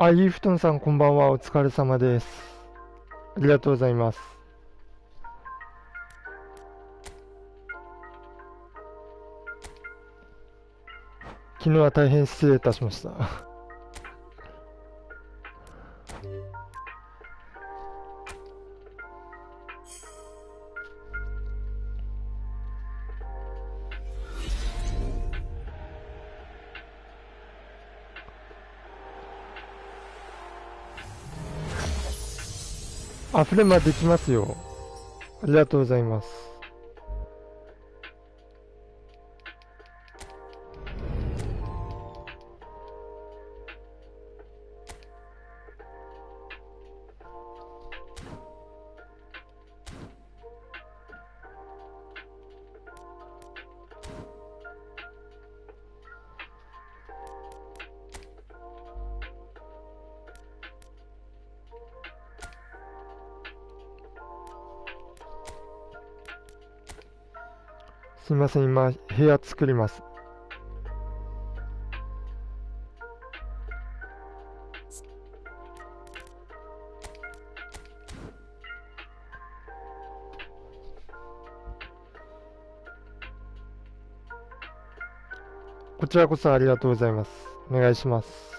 イーフトンさんこんばんは。お疲れ様です。ありがとうございます。昨日は大変失礼いたしました。フレマできますよ。ありがとうございます。すみません、今部屋作ります。こちらこそありがとうございます。お願いします。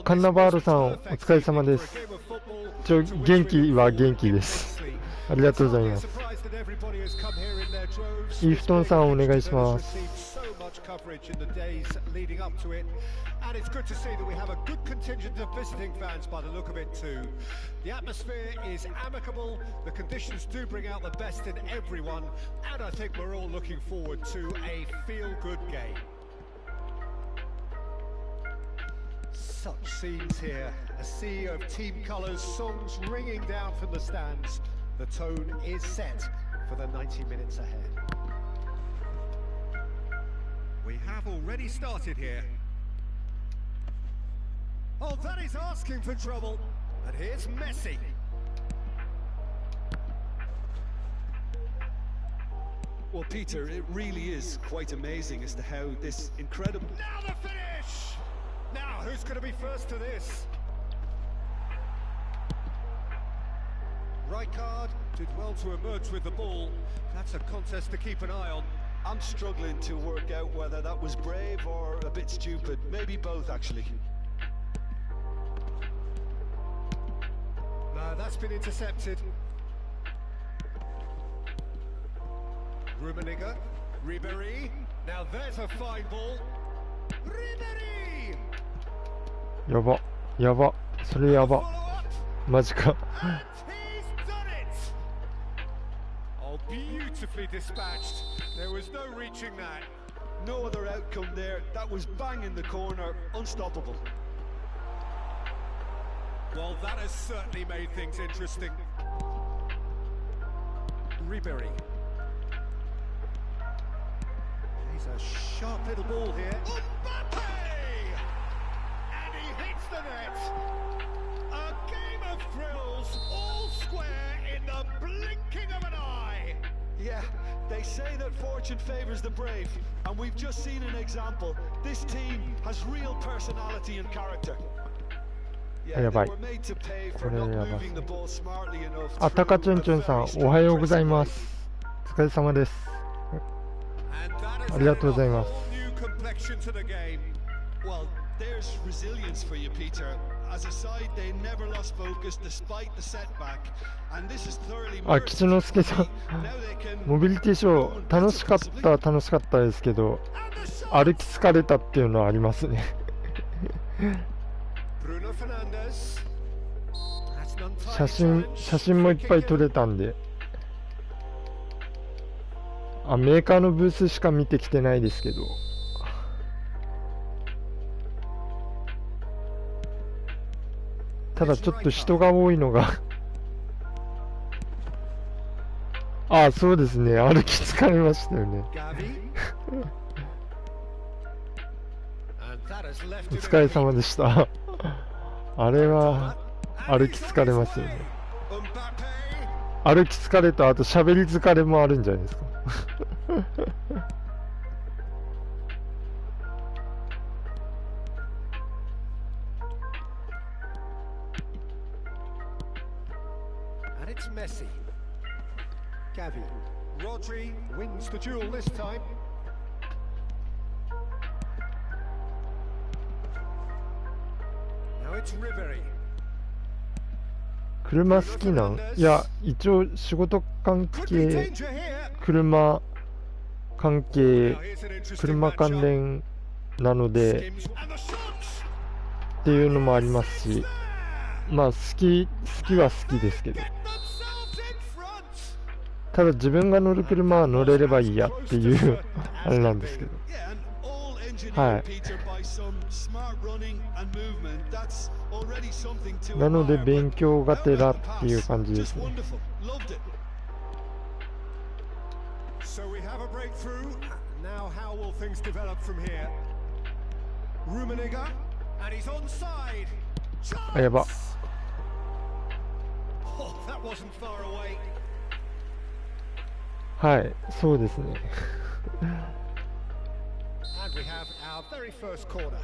カンナバールさん、お疲れ様です。元気は元気です。ありがとうございます。イーフトンさん、お願いします。And it's good to see that we have a good contingent of visiting fans by the look of it too. The atmosphere is amicable, the conditions do bring out the best in everyone, and I think we're all looking forward to a feel-good game. Such scenes here, a sea of team colours, songs ringing down from the stands. The tone is set for the 90 minutes ahead. We have already started here. Oh, that is asking for trouble. And here's Messi. Well, Peter, it really is quite amazing as to how this incredible... Now the finish! Now, who's going to be first to this? Rijkaard did well to emerge with the ball. That's a contest to keep an eye on. I'm struggling to work out whether that was brave or a bit stupid. Maybe both, actually. No, that's been intercepted. Rummenigge, Ribéry. Now there's a fine ball. Ribéry! やば、やば、それやば。マジか。And he's done it! Oh, beautifully dispatched. There was no reaching that. No other outcome there. That was bang in the corner. Unstoppable. Well, that has certainly made things interesting. Ribéry. He's a sharp little ball here. Mbappe! And he hits the net. A game of thrills, all square in the blinking of an eye. Yeah, they say that fortune favors the brave, and we've just seen an example. This team has real personality and character. Yeah, they were made to pay for not moving the ball smartly enough. あ、たかちゅんちゅんさん、おはようございます。お疲れ様です。ありがとうございます。Well, there's resilience for you, Peter. As a side, they never lost focus despite the setback, and this is thoroughly. あ、吉之助さん、モビリティショー楽しかったですけど、歩き疲れたっていうのはありますね。写真もいっぱい撮れたんで。あ、メーカーのブースしか見てきてないですけど。ただちょっと人が多いのがあ、そうですね、歩き疲れましたよねお疲れ様でしたあれは歩き疲れますよね。歩き疲れとあと喋り疲れもあるんじゃないですかAnd it's Messi. Gavi. Rodri wins the duel this time. Now it's Ribéry. 車好きなん？いや、一応仕事関係、車関係、車関連なのでっていうのもありますし、まあ好きは好きですけど、ただ自分が乗る車は乗れればいいやっていうあれなんですけど、はい。なので勉強がてらっていう感じですね。あ、やば。はい、そうですね。We have our very first corner.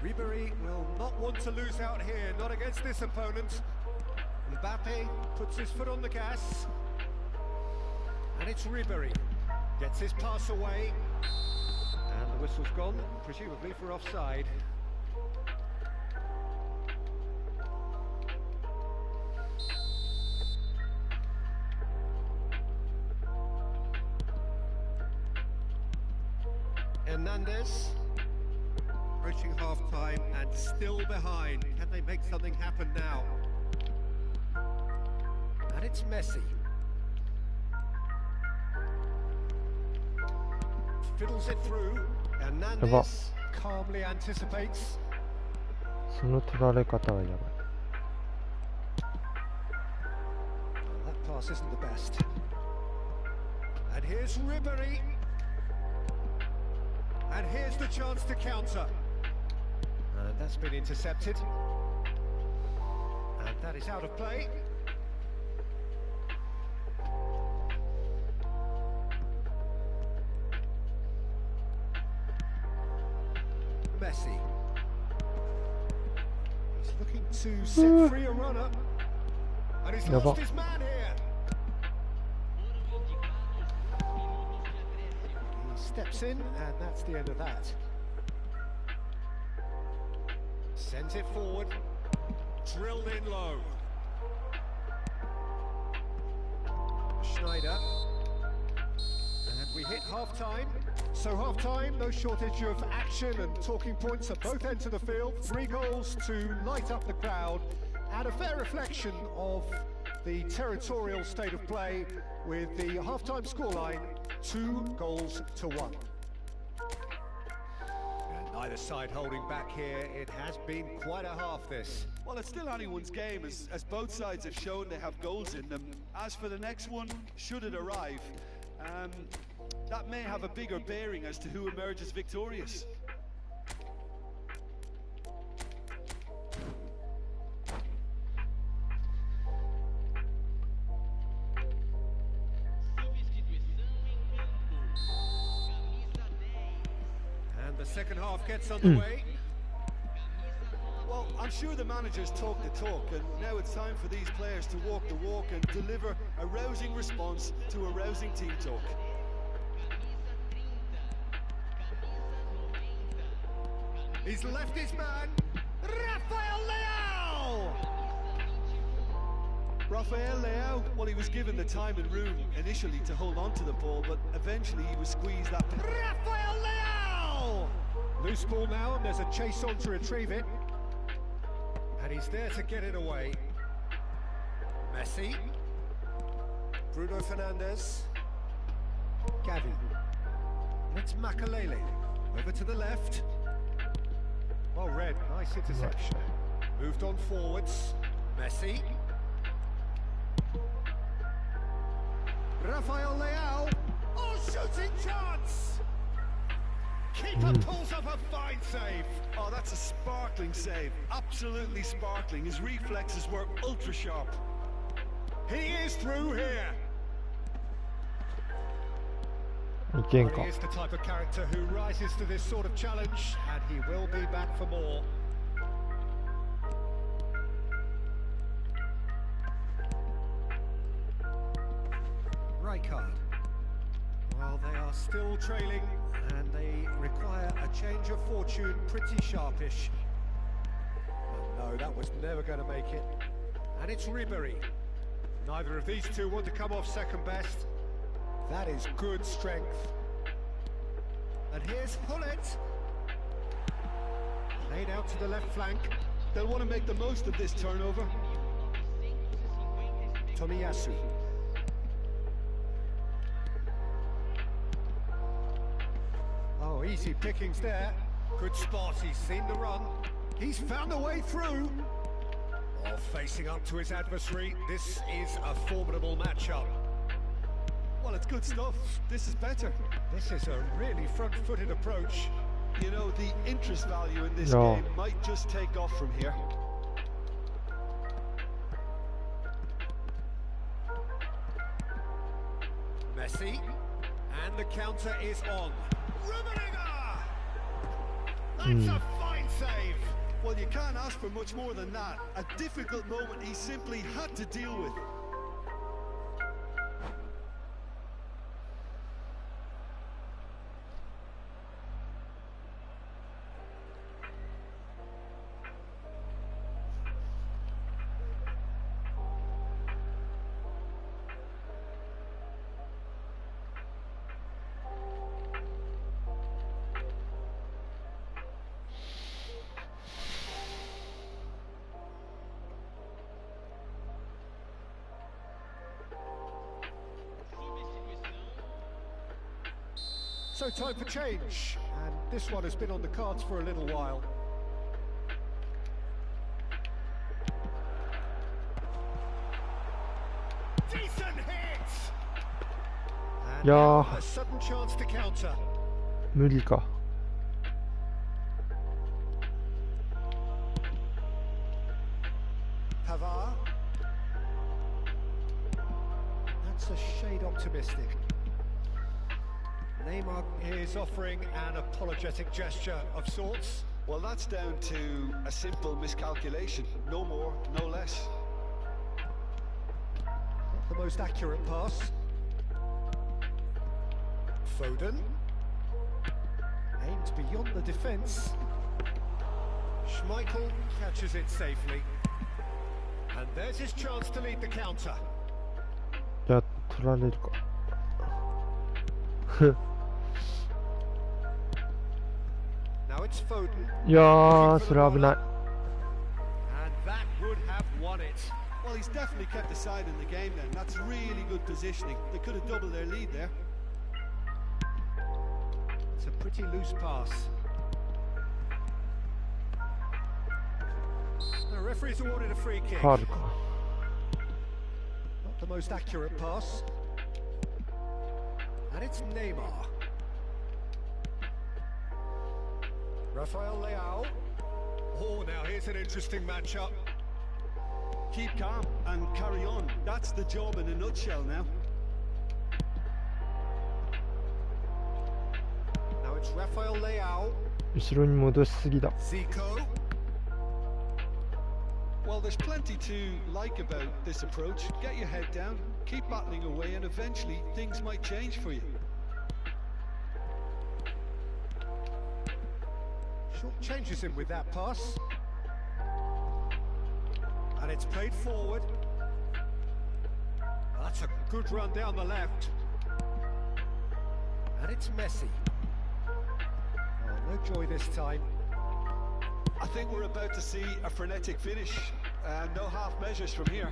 Ribéry will not want to lose out here, not against this opponent. Mbappe puts his foot on the gas. And it's Ribéry. Gets his pass away. And the whistle's gone, presumably for offside. Hernandez approaching half-time and still behind. Can they make something happen now? And it's Messi. Fiddles it through. Hernandez calmly anticipates. その取られ方はやばい。That pass isn't the best. And here's Ribéry. And here's the chance to counter. And that's been intercepted. And that is out of play. Messi. looking to set free a runner, and he's lost his man here. He steps in, and that's the end of that. Sends it forward, drilled in low. Schneider. And we hit half-time. So half-time, no shortage of action and talking points at both ends of the field. 3 goals to light up the crowd, and a fair reflection of the territorial state of play with the half-time scoreline 2-1. And neither side holding back here. It has been quite a half, this. Well, it's still anyone's game, as both sides have shown they have goals in them. As for the next one, should it arrive, that may have a bigger bearing as to who emerges victorious. And the second half gets underway. Well, I'm sure the managers talk the talk, and now it's time for these players to walk the walk and deliver a rousing response to a rousing team talk. He's left his man, Rafael Leao! Rafael Leao, well, he was given the time and room initially to hold on to the ball, but eventually he was squeezed that. Rafael Leao! Loose ball now, and there's a chase on to retrieve it. And he's there to get it away. Messi. Bruno Fernandes. Gavi. It's Makalele. Over to the left. Well read, nice interception. Moved on forwards. Messi. Rafael Leao. Oh, shooting chance! Keeper pulls up a fine save. Oh, that's a sparkling save. Absolutely sparkling. His reflexes were ultra sharp. He is through here. He is the type of character who rises to this sort of challenge, and he will be back for more. Right card. Well, they are still trailing, and they require a change of fortune pretty sharpish. Oh, no, that was never going to make it. And it's Ribery. Neither of these two want to come off second best. That is good strength. And here's Hullet. Laid out to the left flank. They'll want to make the most of this turnover. Tomiyasu. Oh, easy pickings there. Good spot, he's seen the run. He's found a way through. Oh, facing up to his adversary. This is a formidable matchup. Well, it's good stuff. This is better. This is a really front-footed approach. You know, the interest value in this game might just take off from here. Messi. And the counter is on. Rummenigge! That's a fine save. Well, you can't ask for much more than that. A difficult moment he simply had to deal with. So time for change, and this one has been on the cards for a little while. Decent hit! And now a sudden chance to counter. 無理か。Pavard. That's a shade optimistic. Neymar is offering an apologetic gesture of sorts. Well, that's down to a simple miscalculation. No more, no less. Not the most accurate pass. Foden. Aimed beyond the defence. Schmeichel catches it safely. And there's his chance to lead the counter. いや、取られるか。Now it's Foden. いやー、それ危ない。And that would have won it. Well, he's definitely kept the side in the game then. That's really good positioning. They could have doubled their lead there. It's a pretty loose pass. The referee's awarded a free kick. ファールか。 Not the most accurate pass. And it's Neymar. Rafael Leao. Oh, now here's an interesting matchup. Keep calm and carry on. That's the job in a nutshell now. Now it's Rafael Leao. 後ろに戻しすぎだ。 Zico. Well, there's plenty to like about this approach. Get your head down, keep battling away, and eventually things might change for you. Short changes him with that pass. And it's played forward. That's a good run down the left. And it's Messi. Oh, no joy this time. I think we're about to see a frenetic finish. No half measures from here.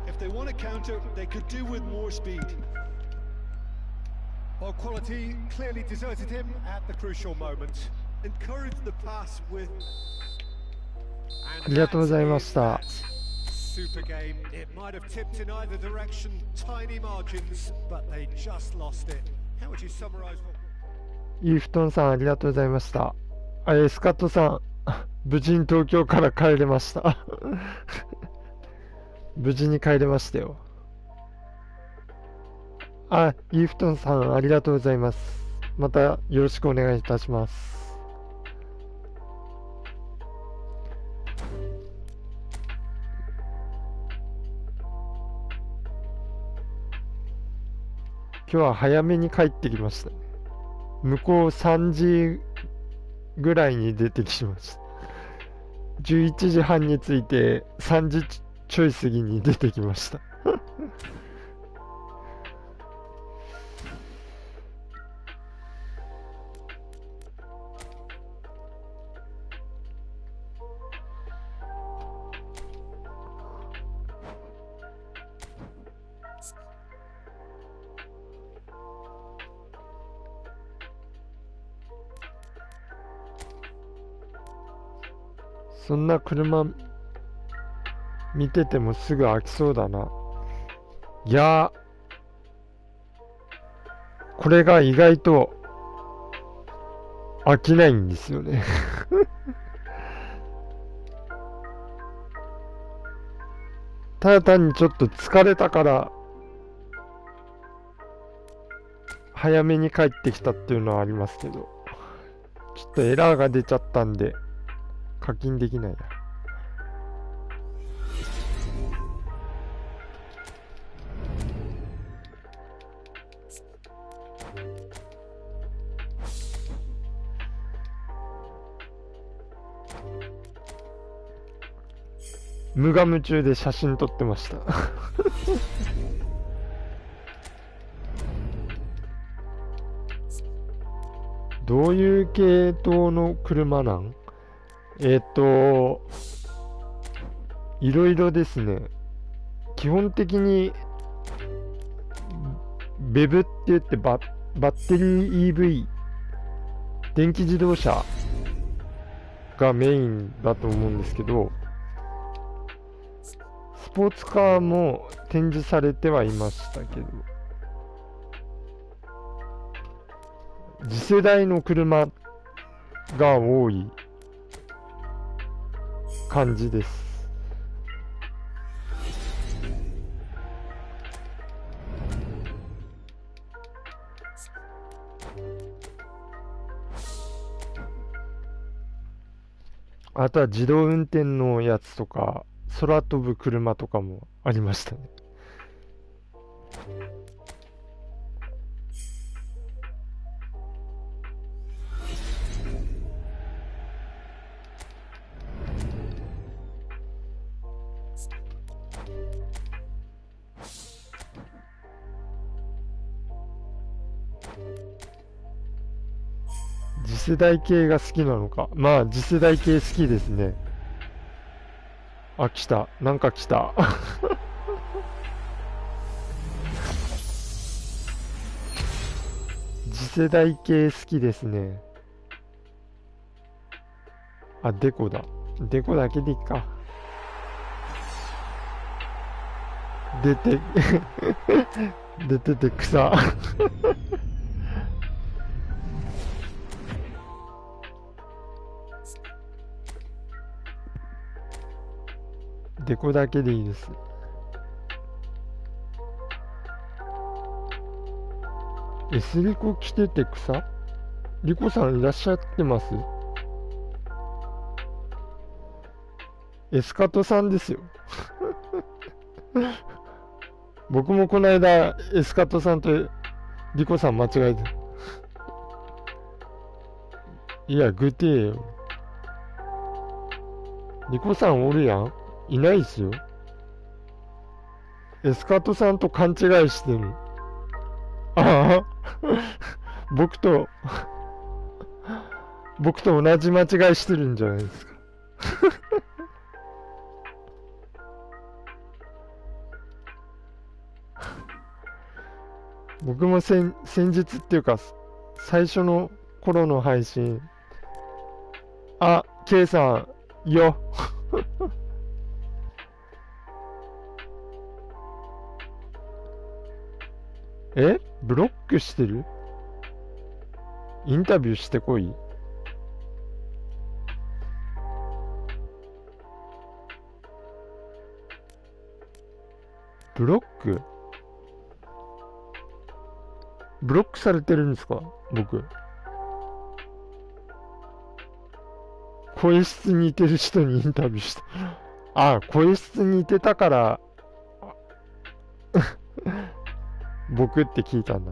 If they want to counter, they could do with more speed. Well, quality clearly deserted him at the crucial moment. Encourage the pass with. ありがとうございました。 Super game. It might have tipped in either direction, tiny margins, but they just lost it. How would you summarize? イーフトンさんありがとうございました。スカットさん、無事に東京から帰れました。無事に帰れましたよ。イーフトンさんありがとうございます。またよろしくお願いいたします。今日は早めに帰ってきました。向こう3時ぐらいに出てきました。11時半に着いて3時ちょい過ぎに出てきました。そんな車見ててもすぐ飽きそうだな。いやこれが意外と飽きないんですよね。ただ単にちょっと疲れたから早めに帰ってきたっていうのはありますけど、ちょっとエラーが出ちゃったんで課金できないや。無我夢中で写真撮ってました。どういう系統の車なん？いろいろですね。基本的にベブって言ってバッテリー EV 電気自動車がメインだと思うんですけど、スポーツカーも展示されてはいましたけど、次世代の車が多い感じです。あとは自動運転のやつとか、空飛ぶ車とかもありましたね。次世代系が好きなのか。まあ次世代系好きですね。あ、来た。なんか来た。次世代系好きですね。あ、デコだ。デコだけでいいか。出て、出てて草。デコだけでいいです。S リコ来てて草？リコさんいらっしゃってます？エスカトさんですよ。僕もこの間エスカトさんとリコさん間違えて。いや、グテーよ。リコさんおるやん？いないっすよ。エスカトさんと勘違いしてる。ああ。僕と同じ間違いしてるんじゃないですか。僕も先日っていうか、最初の頃の配信、あ、K さん、よ。え？ブロックしてる？インタビューしてこい。ブロックされてるんですか？僕。声質に似てる人にインタビューした。あ、声質に似てたから、僕って聞いたんだ。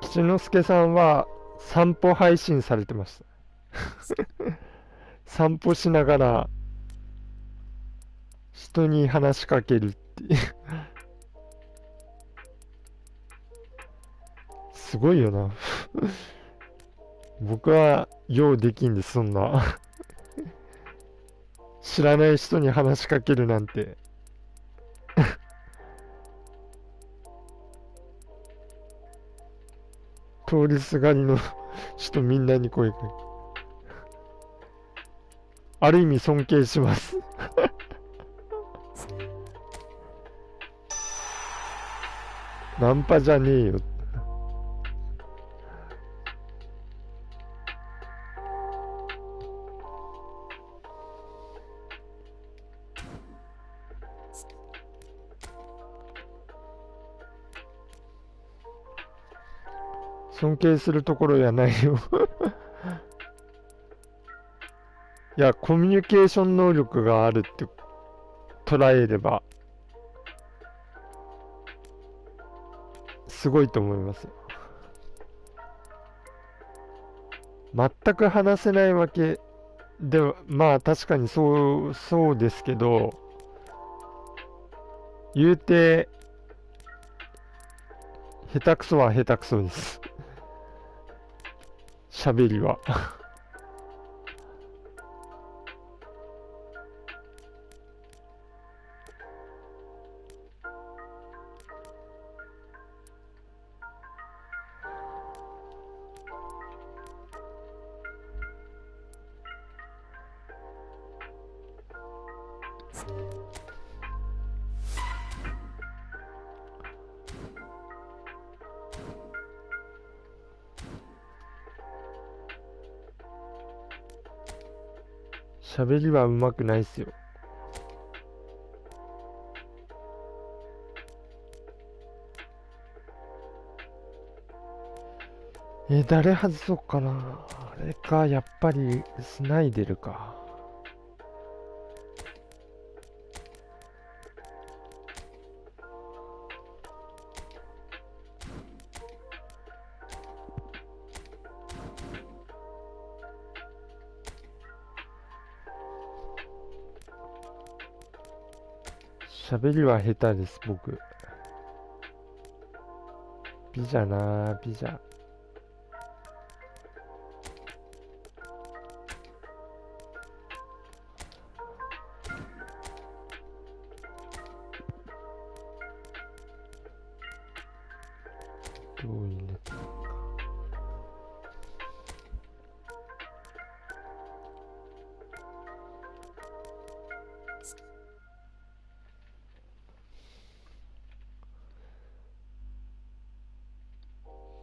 吉之助さんは散歩配信されてました。散歩しながら人に話しかけるっていう。すごいよな。僕はようできんです、そんな。知らない人に話しかけるなんて。通りすがりの人みんなに声かけ。ある意味尊敬します。ナンパじゃねえよ。尊敬するところやないよ。いや、コミュニケーション能力があるって捉えれば、すごいと思いますよ。全く話せないわけでは、まあ確かにそうですけど、言うて、下手くそは下手くそです。喋りは。喋りは上手くないっすよ。誰外そうかな。あれか、やっぱりスナイデルか。喋りは下手です、僕。美じゃな、美じゃ。どういうネタか。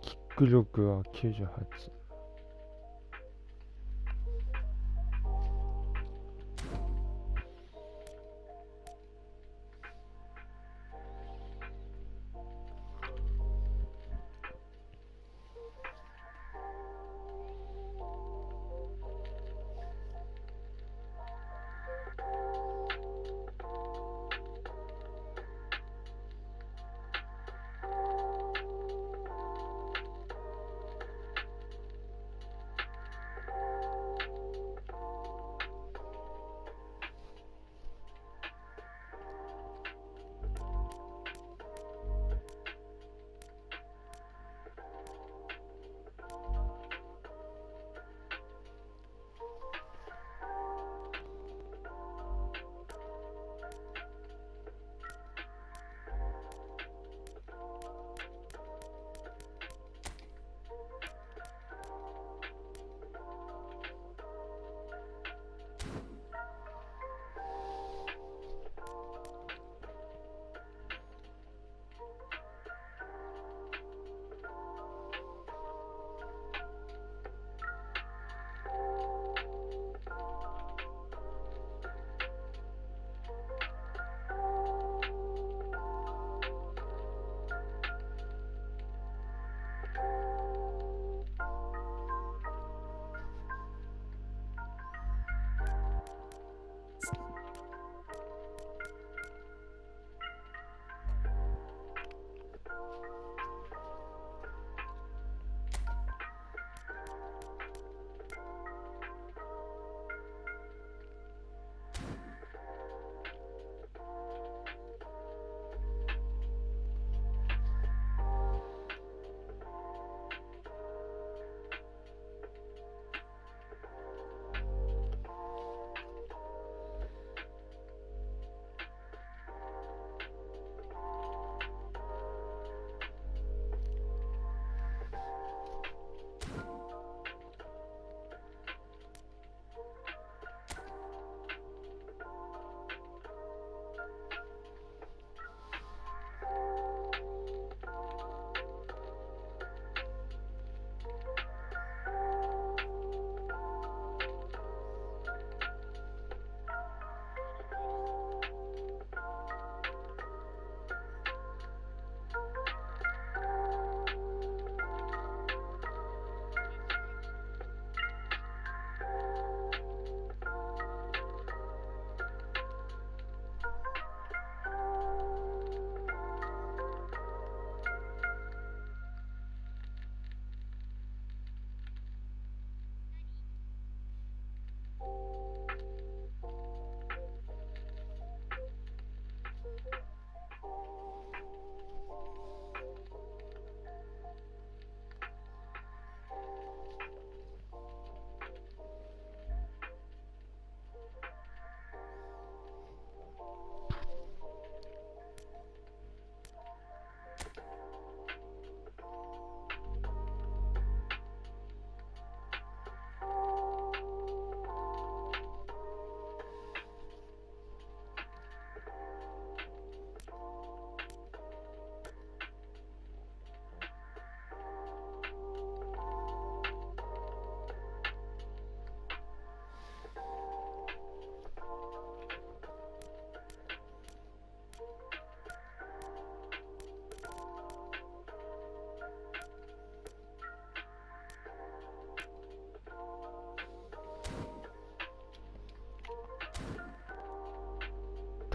キック力は98。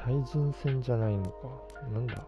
対人戦じゃないのか。なんだ。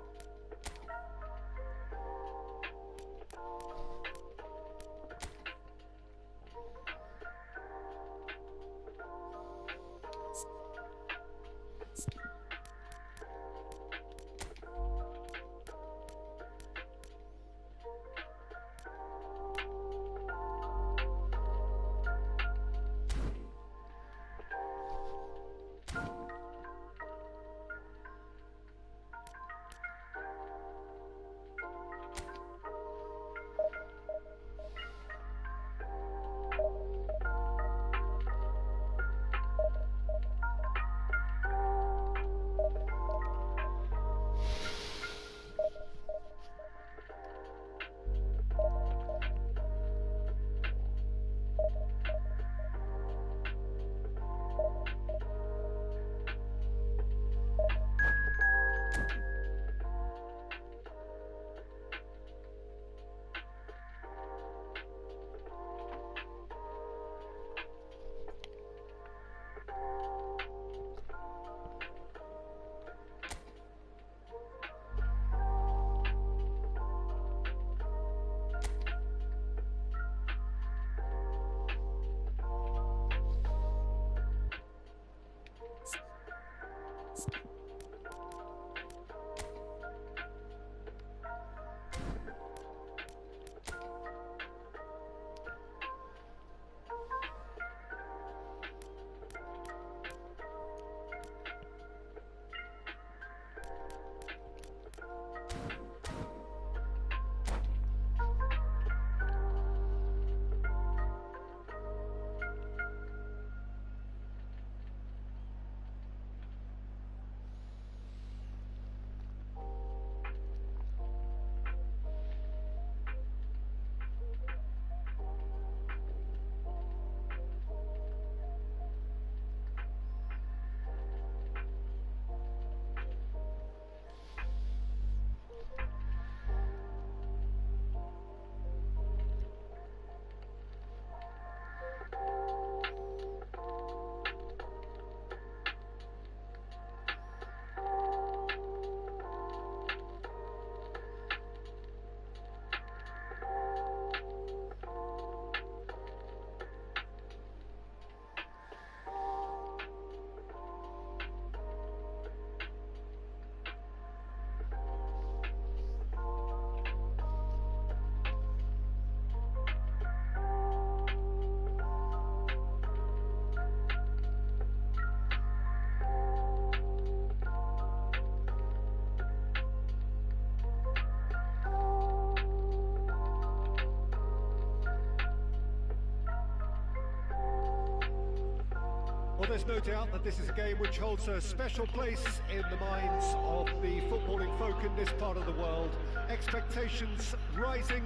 Well, there's no doubt that this is a game which holds a special place in the minds of the footballing folk in this part of the world. Expectations rising,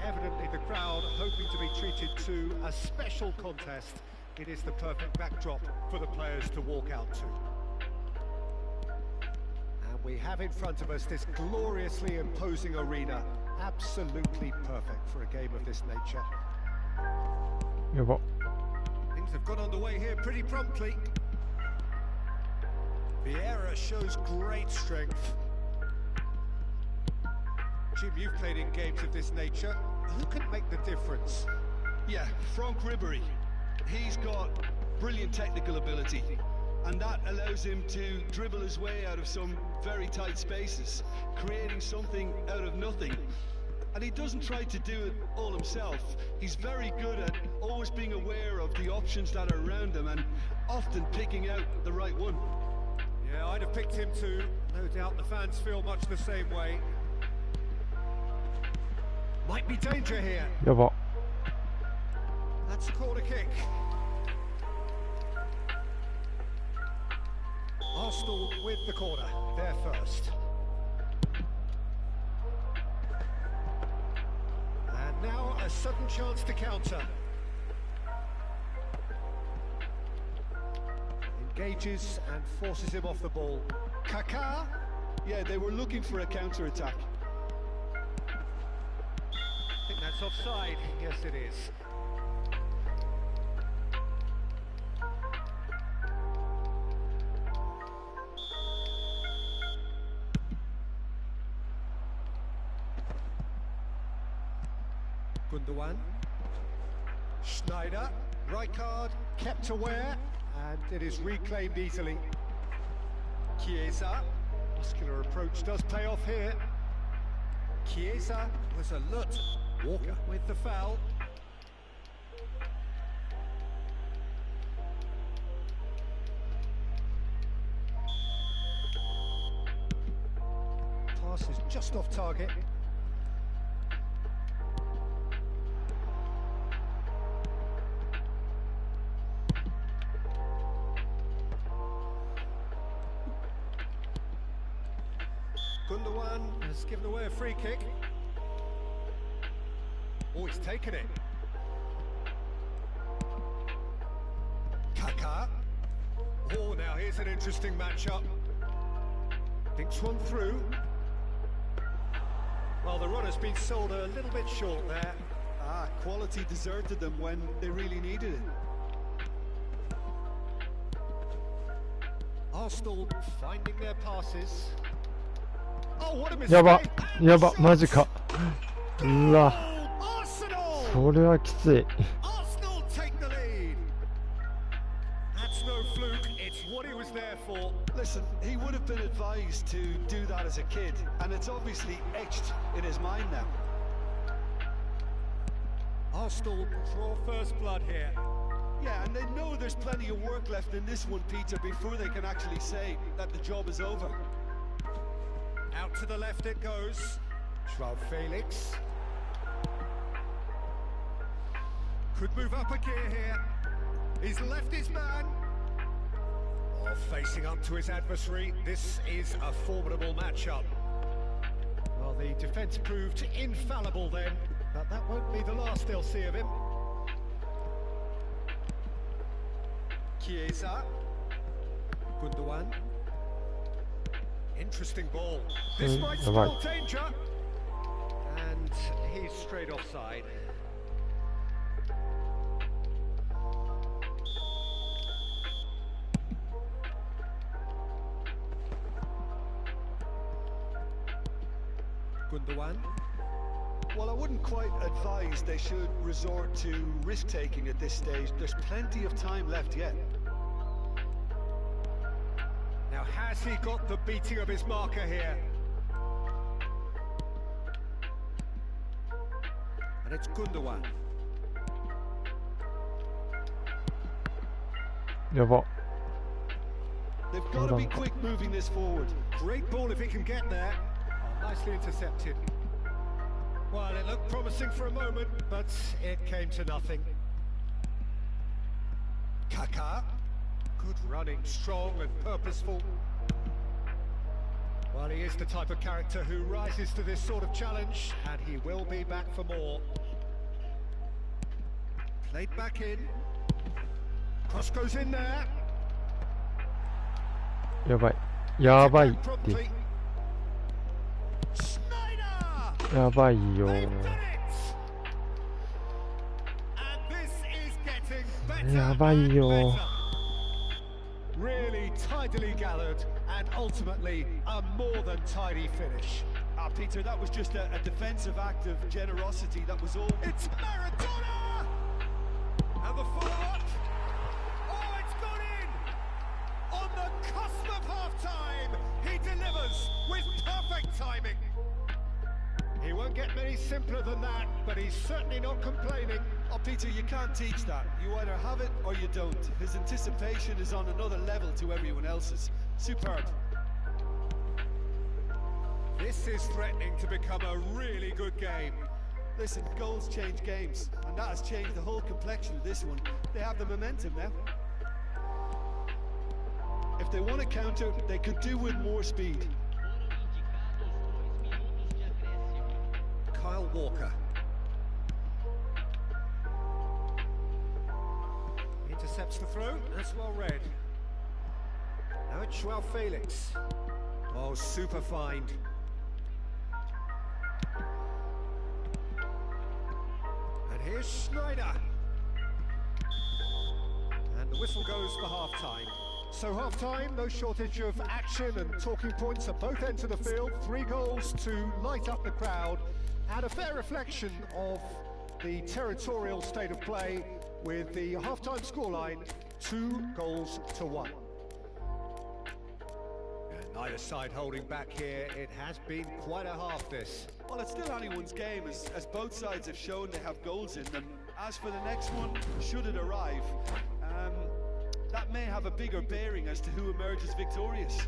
evidently the crowd hoping to be treated to a special contest. It is the perfect backdrop for the players to walk out to. And we have in front of us this gloriously imposing arena. Absolutely perfect for a game of this nature. Things have got underway here pretty promptly. Vieira shows great strength. Jim, you've played in games of this nature. Who can make the difference? Yeah, Franck Ribéry. He's got brilliant technical ability, and that allows him to dribble his way out of some very tight spaces, creating something out of nothing. And he doesn't try to do it all himself. He's very good at always being aware of the options that are around him and often picking out the right one. Yeah, I'd have picked him too. No doubt the fans feel much the same way. Might be danger here. That's a corner kick. Arsenal with the corner. They're first. And now a sudden chance to counter. Engages and forces him off the ball. Kaká. Yeah, they were looking for a counter-attack. I think that's offside. Yes, it is. Gundogan. Schneider. Rijkaard kept aware, and it is reclaimed easily. Chiesa. Muscular approach does pay off here. Chiesa was alert. Walker with the foul. Pass is just off target. Gundogan has given away a free kick. Oh, he's taken it. Kaká. Oh, now here's an interesting matchup. Thinks one through. Well, the run has been sold a little bit short there. Quality deserted them when they really needed it. Arsenal finding their passes. Oh, what a やば mistake! やばマジか。うわ Arsenal! それはきつい。 Arsenal take the lead. That's no fluke. It's what he was there for. Listen, he would have been advised to do that as a kid, and it's obviously etched in his mind now. Arsenal draw first blood here. Yeah, and they know there's plenty of work left in this one, Peter, before they can actually say that the job is over. Out to the left it goes. João Felix. Could move up a gear here. He's left his man. Oh, facing up to his adversary. This is a formidable matchup. Well, the defence proved infallible then, but that won't be the last they'll see of him. Chiesa. Gundogan. Interesting ball. This might spell danger. And he's straight offside. Gundogan. Well, I wouldn't quite advise they should resort to risk-taking at this stage. There's plenty of time left yet. Now, has he got the beating of his marker here? And it's Gundogan. やば They've got to be quick moving this forward. Great ball if he can get there. Oh, nicely intercepted. Well, it looked promising for a moment, but it came to nothing. Kaká. Good running, strong and purposeful. Well, he is the type of character who rises to this sort of challenge, and he will be back for more. Played back in. Cross goes in there. やばいやばいって Schneider! やばいよ They've done it! And this is getting better やばいよ and better. Really tidily gathered and ultimately a more than tidy finish. Peter, that was just a defensive act of generosity. That was all. It's Maradona! And the follow-up. Oh, it's gone in! On the cusp of half-time, he delivers with perfect timing. He won't get many simpler than that, but he's certainly not complaining. Oh, Peter, you can't teach that. You either have it or you don't. His anticipation is on another level to everyone else's. Superb. This is threatening to become a really good game. Listen, goals change games, and that has changed the whole complexion of this one. They have the momentum now. If they want to counter, they could do with more speed. Kyle Walker. Intercepts the throw, that's well read. Now it's João Felix. Oh, super find. And here's Schneider. And the whistle goes for half-time. So half-time, no shortage of action and talking points at both ends of the field. 3 goals to light up the crowd, and a fair reflection of the territorial state of play with the half-time scoreline 2-1. Neither side holding back here. It has been quite a half, this. Well, it's still anyone's game, as both sides have shown they have goals in them. As for the next one, should it arrive, that may have a bigger bearing as to who emerges victorious.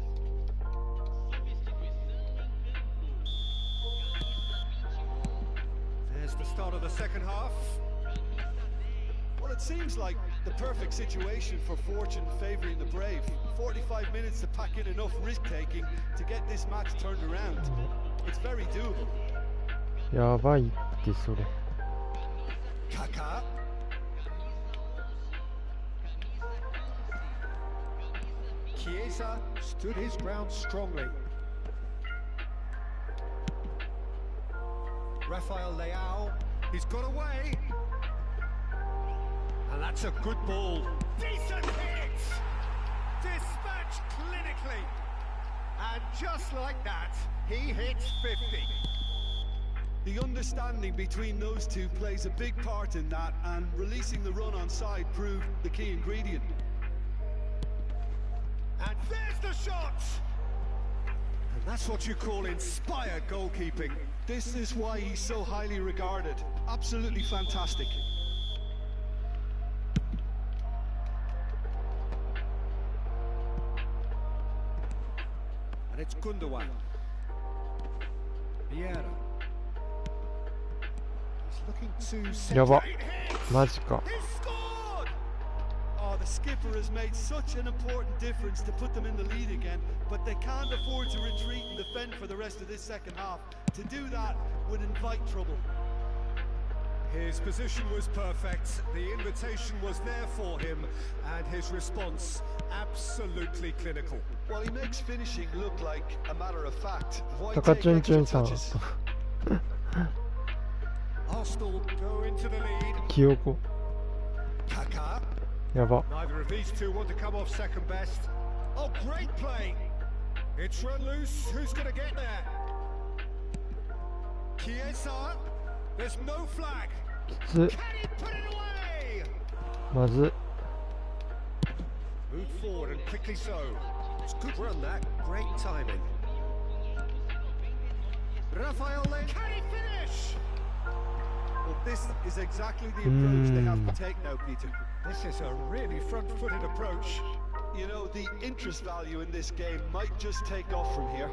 There's the start of the second half. Well, it seems like the perfect situation for fortune favouring the brave. 45 minutes to pack in enough risk-taking to get this match turned around. It's very doable. やばいってそれ。Kaka. Chiesa stood his ground strongly. Rafael Leao, he's got away. And that's a good ball. Decent hit! Dispatched clinically. And just like that, he hits 50. The understanding between those two plays a big part in that, and releasing the run on side proved the key ingredient. And there's the shot! And that's what you call inspired goalkeeping. This is why he's so highly regarded. Absolutely fantastic. And it's Gundogan. Vieira. He's looking to set やば it hits. マジか。 He scored! Oh, the skipper has made such an important difference to put them in the lead again, but they can't afford to retreat and defend for the rest of this second half. To do that would invite trouble. His position was perfect, the invitation was there for him, and his response absolutely clinical. Well, he makes finishing look like a matter of fact. Why タカ take チュンチュ extra ンさん touches? Arsenal go into the lead. キヨコ Kaka. やば。 Neither of these two want to come off second best. Oh, great play! It's run loose. Who's going to get there? Chiesa. There's no flag. きつ Can he put it away? まず Move forward and quickly so. It's good run that. Great timing. Rafael Len. Can he finish? Well, this is exactly the approach they have to take now, Peter. This is a really front-footed approach. You know, the interest value in this game might just take off from here.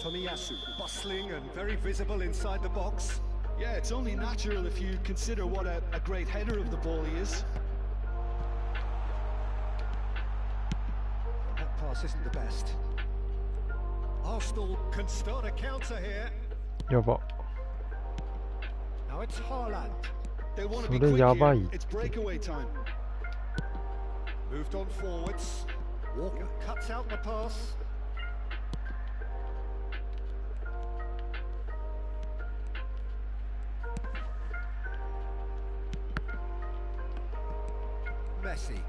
Tomiyasu, bustling and very visible inside the box. Yeah, it's only natural if you consider what a great header of the ball he is. That pass isn't the best. Arsenal can start a counter here. やば。 Now it's Haaland. They want to be それ quick やばい here. It's breakaway time. Moved on forwards. Walker cuts out the pass. Messi.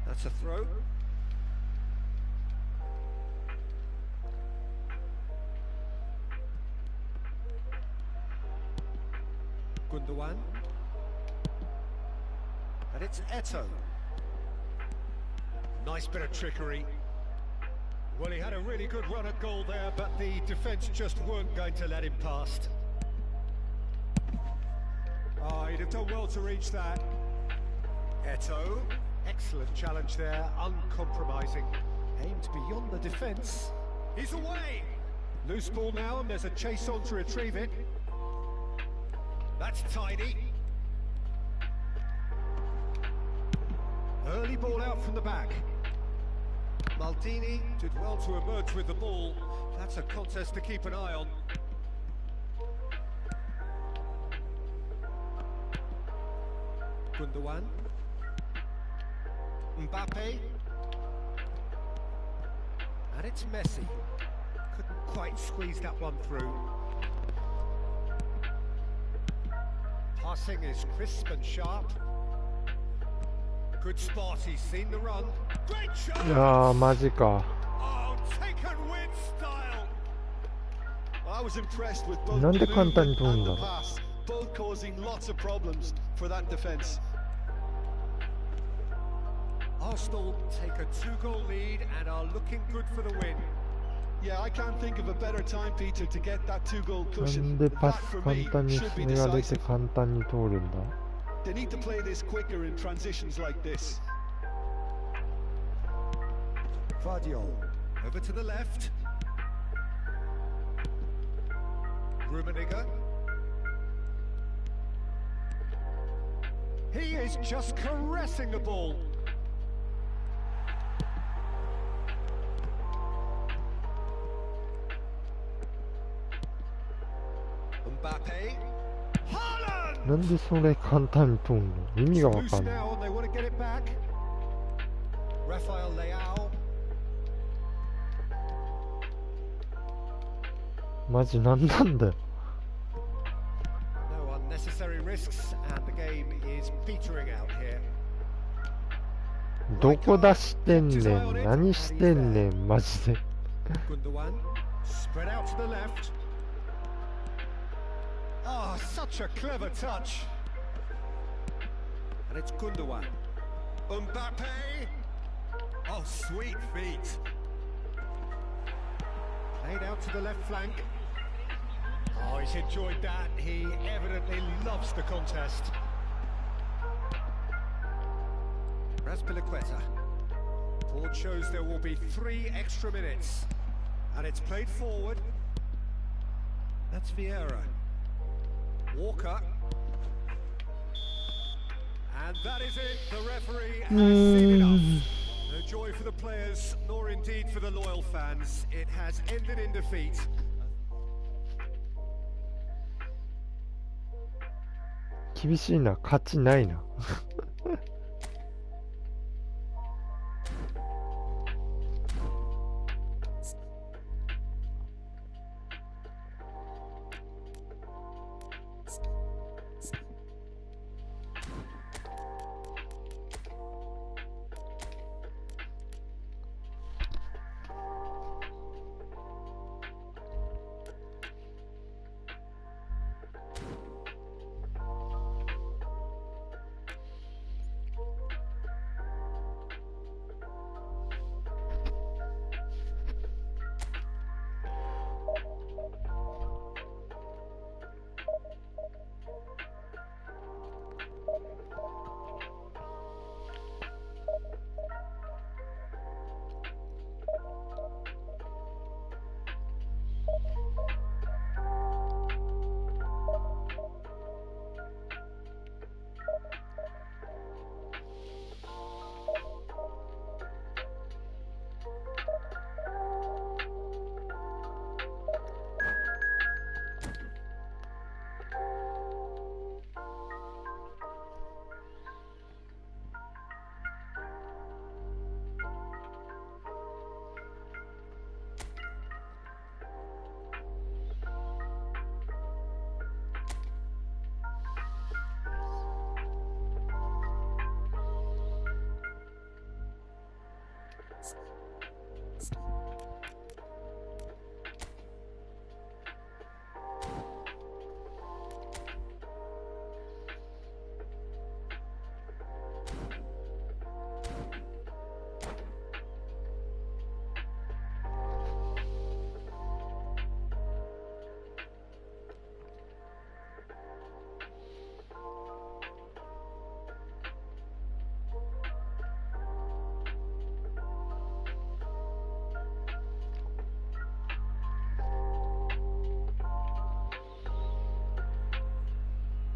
That's a throw. Gundogan. And it's Eto. Nice bit of trickery. Well, he had a really good run at goal there, but the defence just weren't going to let him past. Oh, he'd have done well to reach that. Eto. Excellent challenge there, uncompromising. Aimed beyond the defence. He's away! Loose ball now, and there's a chase on to retrieve it. That's tidy. Early ball out from the back. Maldini did well to emerge with the ball. That's a contest to keep an eye on. Gundogan. Mbappe. And it's Messi. Couldn't quite squeeze that one through. Passing is crisp and sharp. Good spot, he's seen the run. Great shot! いやーマジか。 Oh, taken with style. I was impressed with both なんで the 簡単に movement 飛ぶん and だ the pass, both causing lots of problems for that defense. Arsenal take a 2-goal lead and are looking good for the win. Yeah, I can't think of a better time, Peter, to get that 2-goal なん cushion. で That パス for 簡 me 単に should be 進められて decisive. 簡単に通るんだ。 They need to play this quicker in transitions like this. Vardiol over to the left. Rummenigge. He is just caressing the ball. Mbappe. Haaland! なんでそれ簡単に通るの？意味がわ Loose かんない。 now, and they want to get it back. Rafael Leao. マジなんなんだよ。 No unnecessary risks, and the game is petering out here. どこ出してんねん。何してんねん、マジで。 Gundogan spread out to the left. Ah, such a clever touch. And it's Gundogan. Mbappe. Oh, sweet feet. Played out to the left flank. Oh, he's enjoyed that. He evidently loves the contest. Razpilicueta. Board shows there will be 3 extra minutes. And it's played forward. That's Vieira. Walker. And that is it. The referee has seen enough. No joy for the players, nor indeed for the loyal fans. It has ended in defeat. 厳しいな、勝ちないな。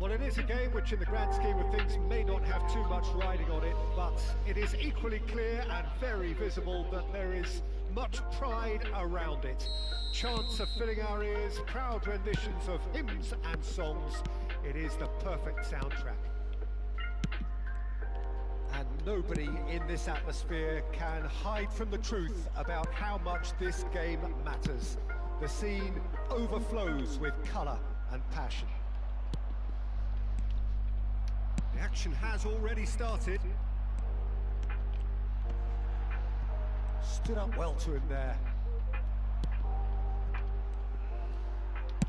Well, it is a game which in the grand scheme of things may not have too much riding on it, but it is equally clear and very visible that there is much pride around it. Chants are filling our ears, proud renditions of hymns and songs. It is the perfect soundtrack. And nobody in this atmosphere can hide from the truth about how much this game matters. The scene overflows with colour and passion. The action has already started. Stood up well to him there.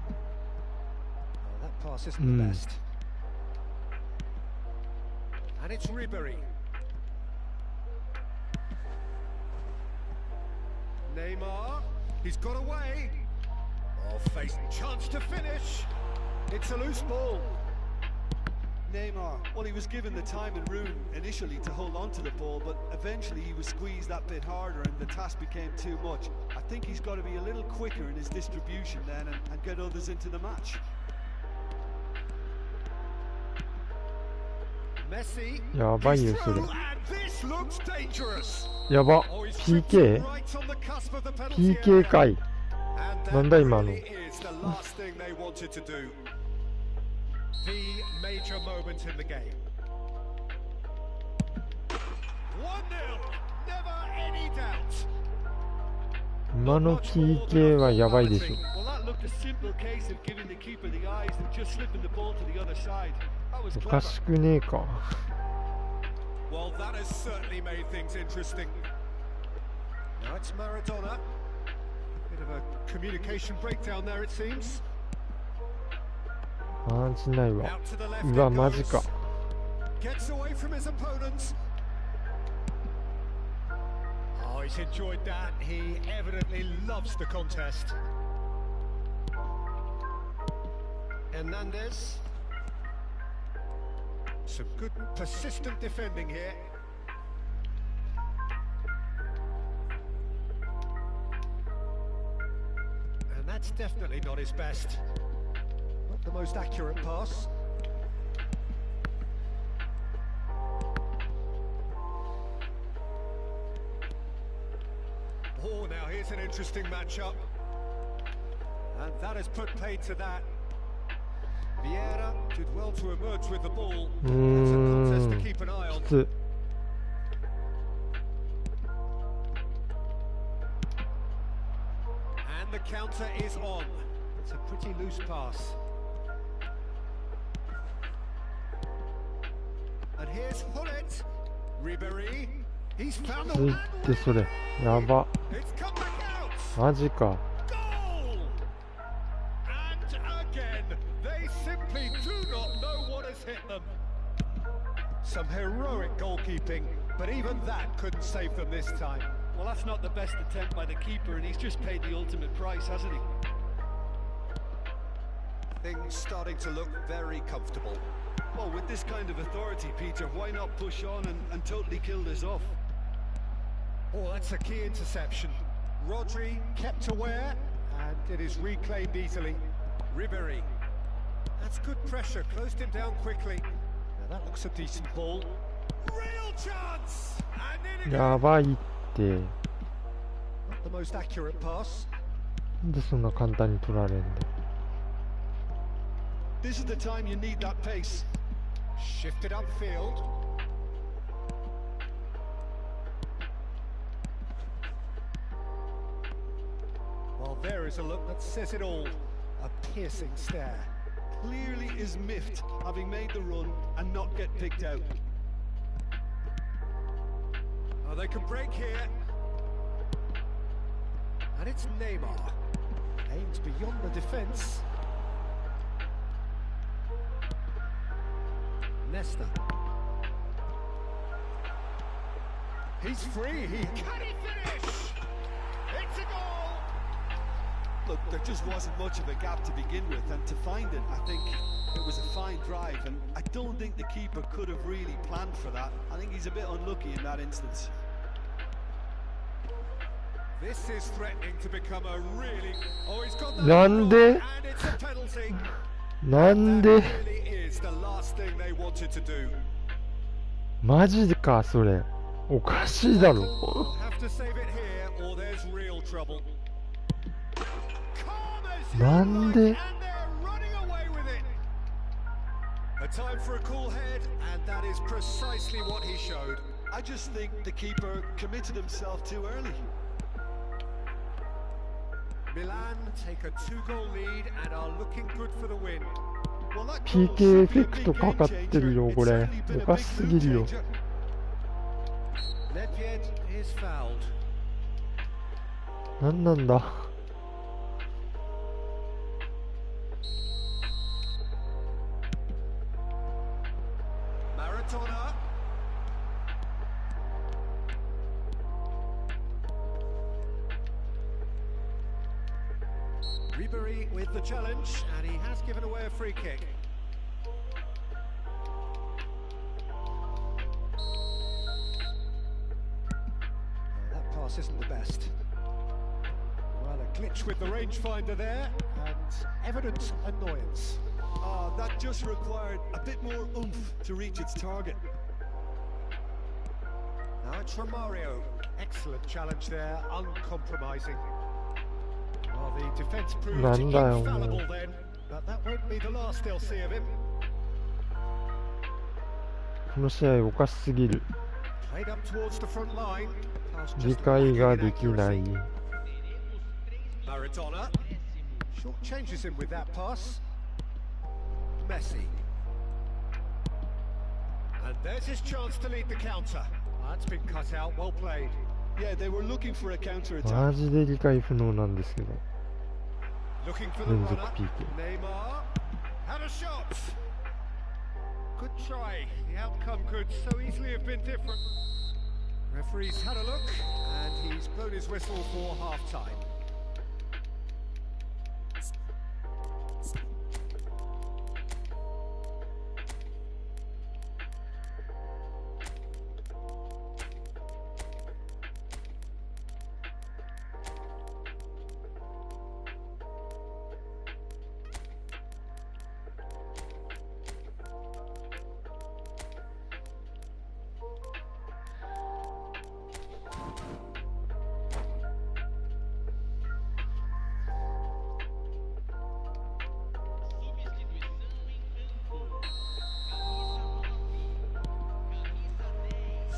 Oh, that pass isn't the best. And it's Ribery. Neymar, he's got away. Oh, facing chance to finish. It's a loose ball. Neymar, well, he was given the time and room initially to hold on to the ball, but eventually he was squeezed that bit harder and the task became too much. I think he's got to be a little quicker in his distribution then and get others into the match. Messi, やばいよそれ。 and this looks dangerous. やば。Oh, he's PK? right on the cusp of the penalty PK area. かい。 And that なんだ今の。 really is the last thing they wanted to do. The major moment in the game. 1-0, never any doubt. 今の PK はやばいでしょ。 Well, that looked a simple case of giving the keeper the eyes and just slipping the ball to the other side. That was お clever. かしくねえか。 Well, that has certainly made things interesting. Now it's Maradona. Bit of a communication breakdown there, it seems. マジないわ。 Out to the left うわ、 it マジ goes. か。 Gets away from his opponents. Oh, he's enjoyed that. He evidently loves the contest. Hernandez. Some good persistent defending here. And that's definitely not his best. Not the most accurate pass. Oh, now here's an interesting matchup. And that has put paid to that. Vieira did well to emerge with the ball. That's a contest to keep an eye on. きつ。 And the counter is on. It's a pretty loose pass. And here's Hullet. Ribery. He's found つ the いてそれ。やば。 It's come back out. マジか。 Goal! And again, they simply do not know what has hit them. Some heroic goalkeeping, but even that couldn't save them this time. Well, that's not the best attempt by the keeper, and he's just paid the ultimate price, hasn't he? Things starting to look very comfortable. Well, with this kind of authority, Peter, why not push on and totally kill this off? Oh, that's a key interception. Rodri kept aware, and it is reclaimed easily. Ribery. That's good pressure, closed him down quickly. Now that looks a decent ball. Real chance! And in や again. ばいって。 Not the most accurate pass. なんでそんな簡単に取られんだ。 This is the time you need that pace. Shifted upfield. Well, there is a look that says it all. A piercing stare. Clearly is miffed, having made the run and not get picked out. Oh, they can break here. And it's Neymar. Aims beyond the defence. Nesta. He's free. Can he finish? It's a goal. Look, there just wasn't much of a gap to begin with, and to find it, I think it was a fine drive, and I don't think the keeper could have really planned for that. I think he's a bit unlucky in that instance. This is threatening to become a really... Oh, he's got the... なんで And it's a penalty. なんで That really is the wanted to do. マジかそれ。おかしいだろ。 Have to save it here or there's real trouble. なんで And they're running away with it. A time for a cool head, and that is precisely what he showed. I just think the keeper committed himself too early. Milan take a 2-goal lead and are looking good for the win. Well, that goal PK エ should フ be a ェク big トかか game ってる changer. よ It's これ。 certainly been お a か big しすぎ mood るよ。 changer. Ledvied is fouled. なんなんだ。 Maradona. Ribery with the challenge, and he has given away a free kick. That pass isn't the best. Well, a glitch with the rangefinder there, and evident annoyance. That just required a bit more oomph to reach its target. Now it's Romario. Excellent challenge there, uncompromising. Well, the defence proved infallible then, but that won't be the last they'll see of him. この試合おかしすぎる。 Played up towards the front line. Pass 理 just 解 lacking が in できない。 accuracy. Maradona. Short changes him with that pass. Messi. And there's his chance to lead the counter. That's been cut out, well played. Yeah, they were looking for a counter attack. マジで理解不能なんですけど。 Looking for the 連続 runner. PK。 Neymar had a shot. Good try. The outcome could so easily have been different. Referee's had a look and he's blown his whistle for half time.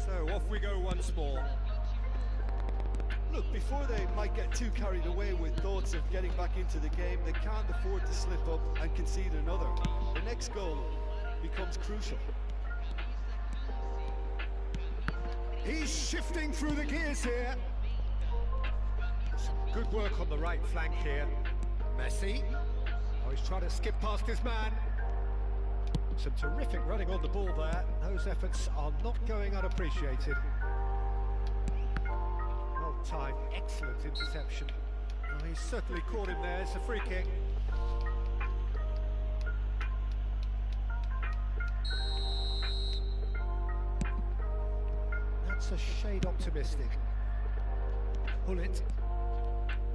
So off we go once more. Look, before they might get too carried away with thoughts of getting back into the game, they can't afford to slip up and concede another. The next goal becomes crucial. He's shifting through the gears here. Some good work on the right flank here. Messi. Oh, he's trying to skip past his man. Some terrific running on the ball there. Those efforts are not going unappreciated. Well timed, excellent interception. Well, he's certainly caught him there. It's a free kick. That's a shade optimistic. Pull it.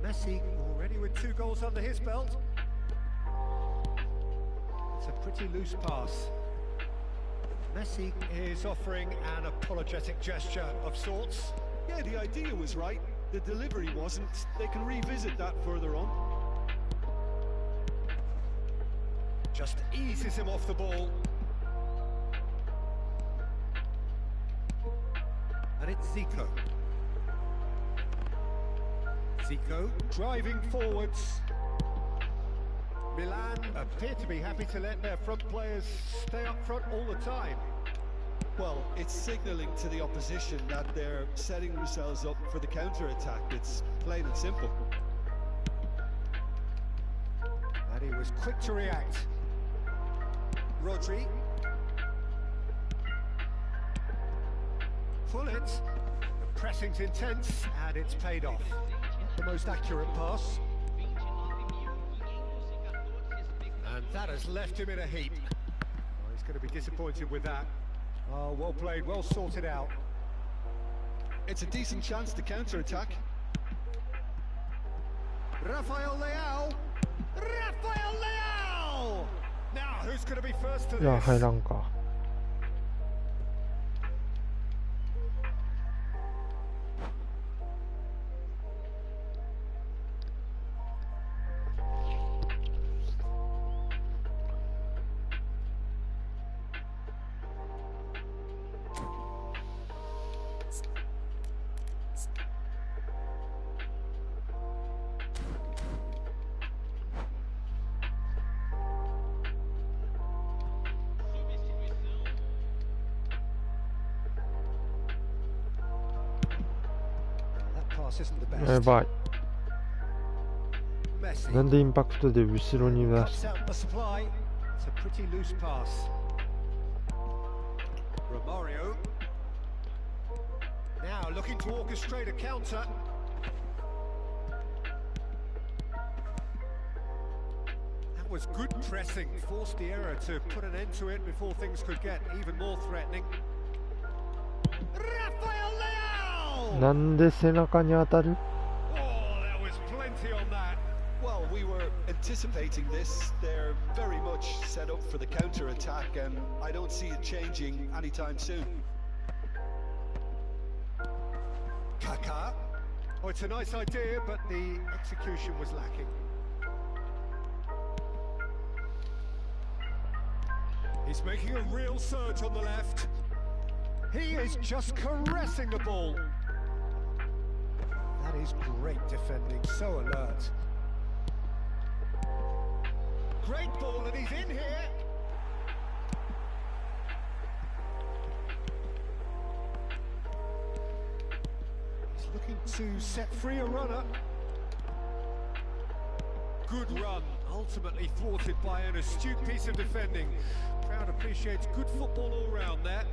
Messi already with 2 goals under his belt. It's a pretty loose pass. Messi is offering an apologetic gesture of sorts. Yeah, the idea was right. The delivery wasn't. They can revisit that further on. Just eases him off the ball. And it's Zico. Zico driving forwards. Milan appear to be happy to let their front players stay up front all the time. Well, it's signalling to the opposition that they're setting themselves up for the counter-attack. It's plain and simple. And he was quick to react. Rodri. Pull it. The pressing's intense and it's paid off. The most accurate pass. And that has left him in a heap. Oh, he's going to be disappointed with that. Oh, well played, well sorted out. It's a decent chance to counter-attack. Rafael Leao! Rafael Leao! Now, who's going to be first to いや、入 this? らんか。pass isn't the や best. ばい。 Messi. なんでインパクトで後ろに出 Cuts し out the supply. It's a pretty loose pass. Romario. Now looking to orchestrate a counter. That was good pressing. Forced the error to put an end to it before things could get even more threatening. Rafael Leao! なんで背中に当たる？ Oh, there was plenty on that. Well, we were anticipating this. They're very much set up for the counter-attack, and I don't see it changing anytime soon. Kaká. Oh, it's a nice idea, but the execution was lacking. He's making a real surge on the left. He is just caressing the ball. That is great defending, so alert. Great ball, and he's in here. He's looking to set free a runner. Good run, ultimately thwarted by an astute piece of defending. Crowd appreciates good football all round there.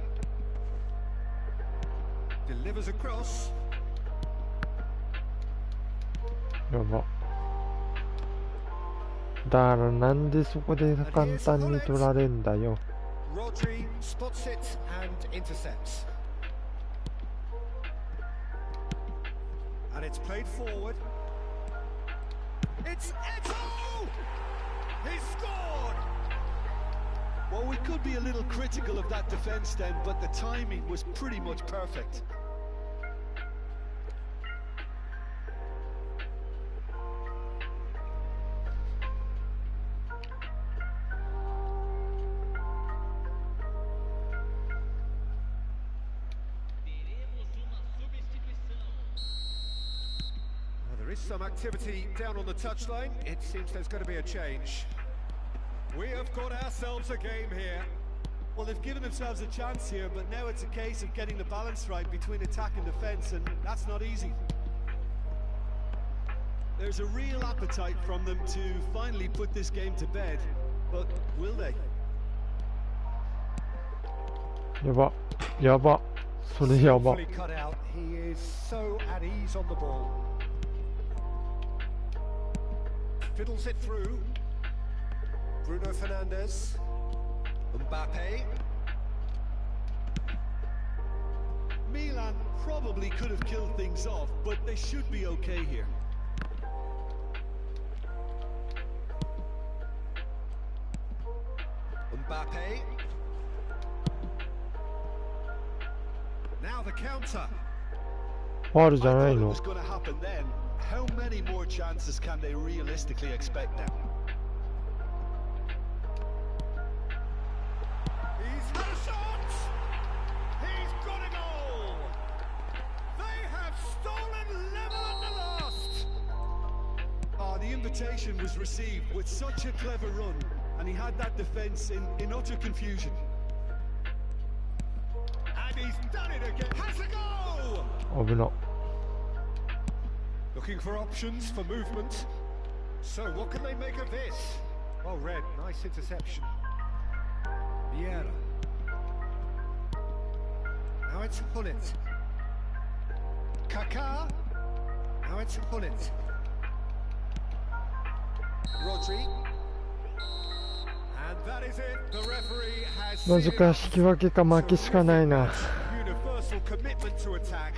Delivers across. やば。だからなんでそこで簡単に取られんだよ。 Rodri spots it and intercepts. And it's played forward. It's Eto'o! He scored! Well, we could be a little critical of that defence then, but the timing was pretty much perfect. There is some activity down on the touchline. It seems there's going to be a change. We have got ourselves a game here. Well, they've given themselves a chance here, but now it's a case of getting the balance right between attack and defence, and that's not easy. There's a real appetite from them to finally put this game to bed, but will they? やば。やば。それやば。 Fully cut out. He is so at ease on the ball. Fiddles it through. Bruno Fernandes. Mbappe. Milan probably could have killed things off, but they should be okay here. Mbappe. Now the counter. ファールじゃ I ない thought it の？ was going to happen then. How many more chances can they realistically expect now? He's had a shot! He's got a goal! They have stolen level at the last! Oh, the invitation was received with such a clever run, and he had that defence in utter confusion. And he's done it again. Has a go! 危な。 Looking for options for movement. So what can they make of this? Well read, nice interception. Vieira. Now it's Hullet. Kaká. Now it's Hullet. Rodri. And that is it. The referee has マジか、引き分けか負けしかないな。 universal commitment to attack.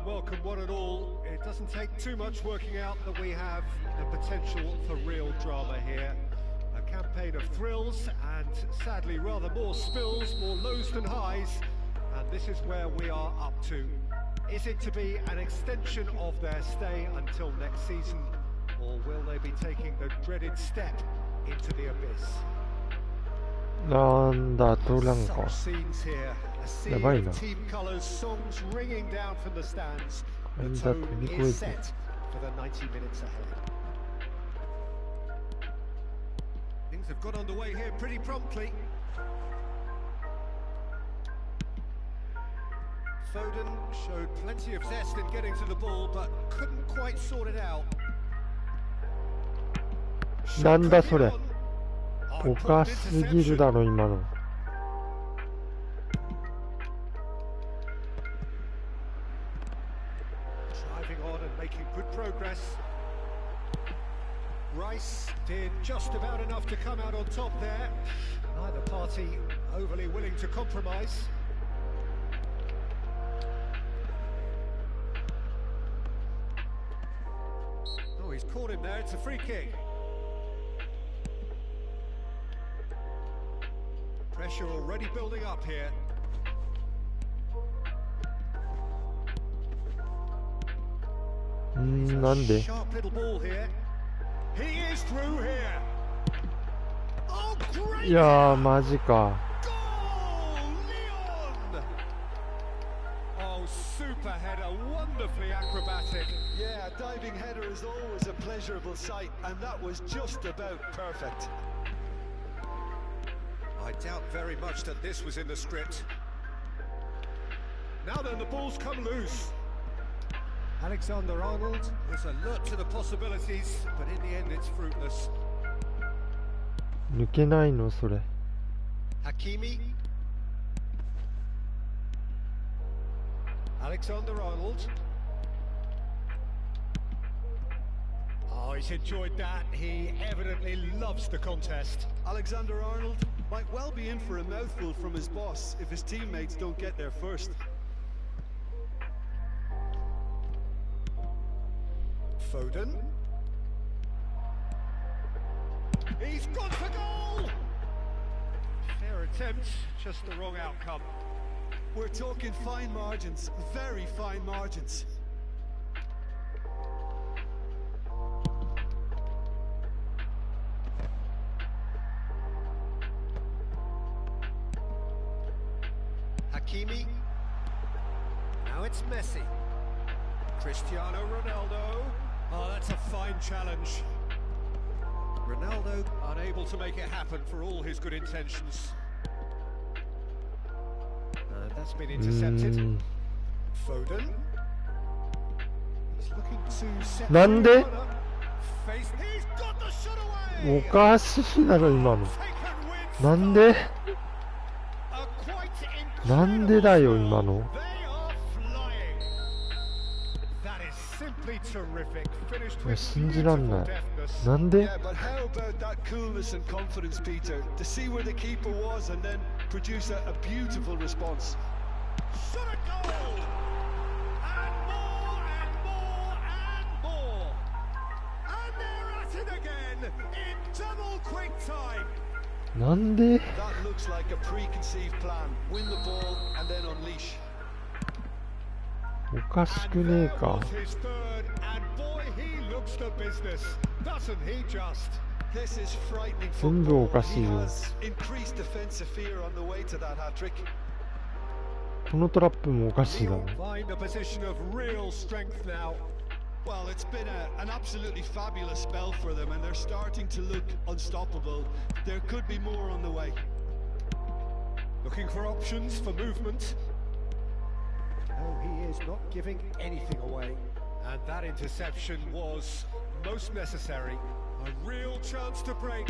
and welcome one and all. It doesn't take too much working out that we have the potential for real drama here. A campaign of thrills and sadly rather more spills, more lows than highs. And this is where we are up to. Is it to be an extension of their stay until next season, or will they be taking the dreaded step into the abyss? なんだとなんか Such scenes here. A sea of team colours, songs ringing down from the stands. The tone is set for the 90 minutes ahead. Things have got underway here pretty promptly. Foden showed plenty of zest in getting to the ball, but couldn't quite sort it out. なんだそれ、おかしすぎるだろ今の。Driving on and making good progress. Rice did just about enough to come out on top there. Neither party overly willing to compromise. Oh, he's caught him there. It's a free kick. Pressure already building up here. Sharp little ball here. He is through here. Oh, great! いやーマジか。 Goal, Leon! Oh, super header, wonderfully acrobatic. Yeah, a diving header is always a pleasurable sight, and that was just about perfect. I doubt very much that this was in the script. Now then, the ball's come loose. Alexander-Arnold is alert to the possibilities, but in the end it's fruitless. 抜けないのそれ。 Hakimi. Alexander-Arnold. Oh, he's enjoyed that. He evidently loves the contest. Alexander-Arnold might well be in for a mouthful from his boss if his teammates don't get there first. Foden. He's gone for goal! Fair attempt, just the wrong outcome. We're talking fine margins, very fine margins. Hakimi. Now it's Messi. Cristiano Ronaldo. Oh, that's a fine challenge. Ronaldo unable to make it happen for all his good intentions. That's been intercepted. Foden. He's looking to set なんで He's got the shot away. おかしいだろ今の。なんで なんでだよ今の。 信じらんない。なんで Yeah, but how about that coolness and confidence, Peter, to see where the keeper was and then produce a beautiful response. Shot a goal! And more and more and more! And they're at it again in double quick time! なんで That looks like a preconceived plan. Win the ball and then unleash. おかしくねえか。 His third, and boy, he looks the business, doesn't he just? This is frightening 全部お football. かし He いよ。 has increased defensive fear on the way to that hat-trick. このトラップもおかしいだろ。 Find a position of real strength now. Well, it's been an absolutely fabulous spell for them, and they're starting to look unstoppable. There could be more on the way. Looking for options for movement. No, he is not giving anything away. And that interception was most necessary. A real chance to break.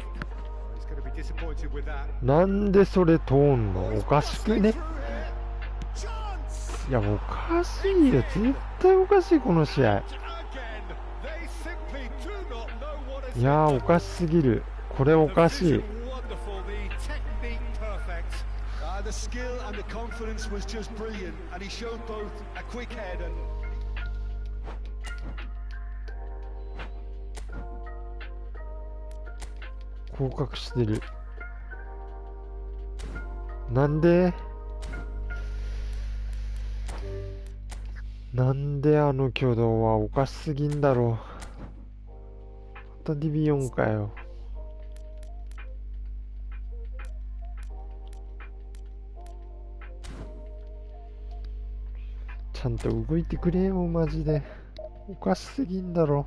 He's going to be disappointed with that. なんでそれ通んのおかしくね。いやおかしいよ。絶対おかしいこの試合。いやおかしすぎる。これおかしい。 The skill and the confidence was just brilliant, and he showed both a quick head and 降格してる。なんであの挙動はおかしすぎんだろう。またディビジョンかよ。ちゃんと動いてくれよマジで。おかしすぎんだろ。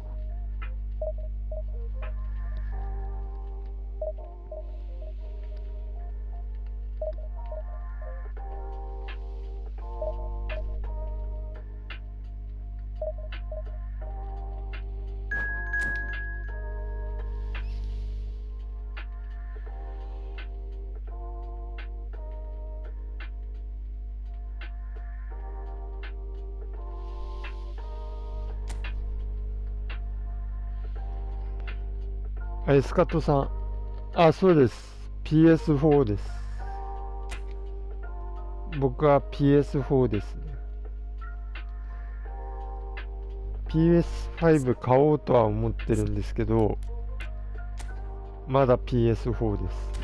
エスカトさん。あ、そうです。PS4 です。僕は PS4 ですね。PS5 買おうとは思ってるんですけど、まだ PS4 です。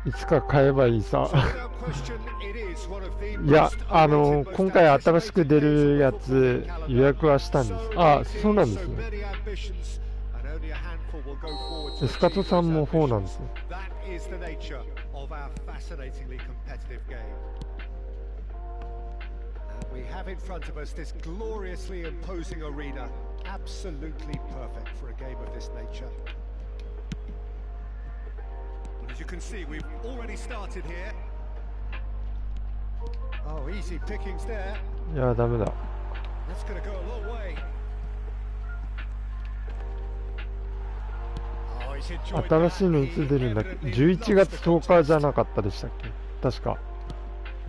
いつか買えばいいさ。いや、今回新しく出るやつ予約はしたんです。あ、そうなんですね。エスカトさんも4なんですね。We have in front of us this gloriously imposing arena, absolutely perfect for a game of this nature. As you can see, we've already started here. Oh, easy pickings there. いや、ダメだ。That's going to go a long way. Oh, he's enjoyed that. 新しいのいつ出るんだっけ。11月10日じゃなかったでしたっけ。確か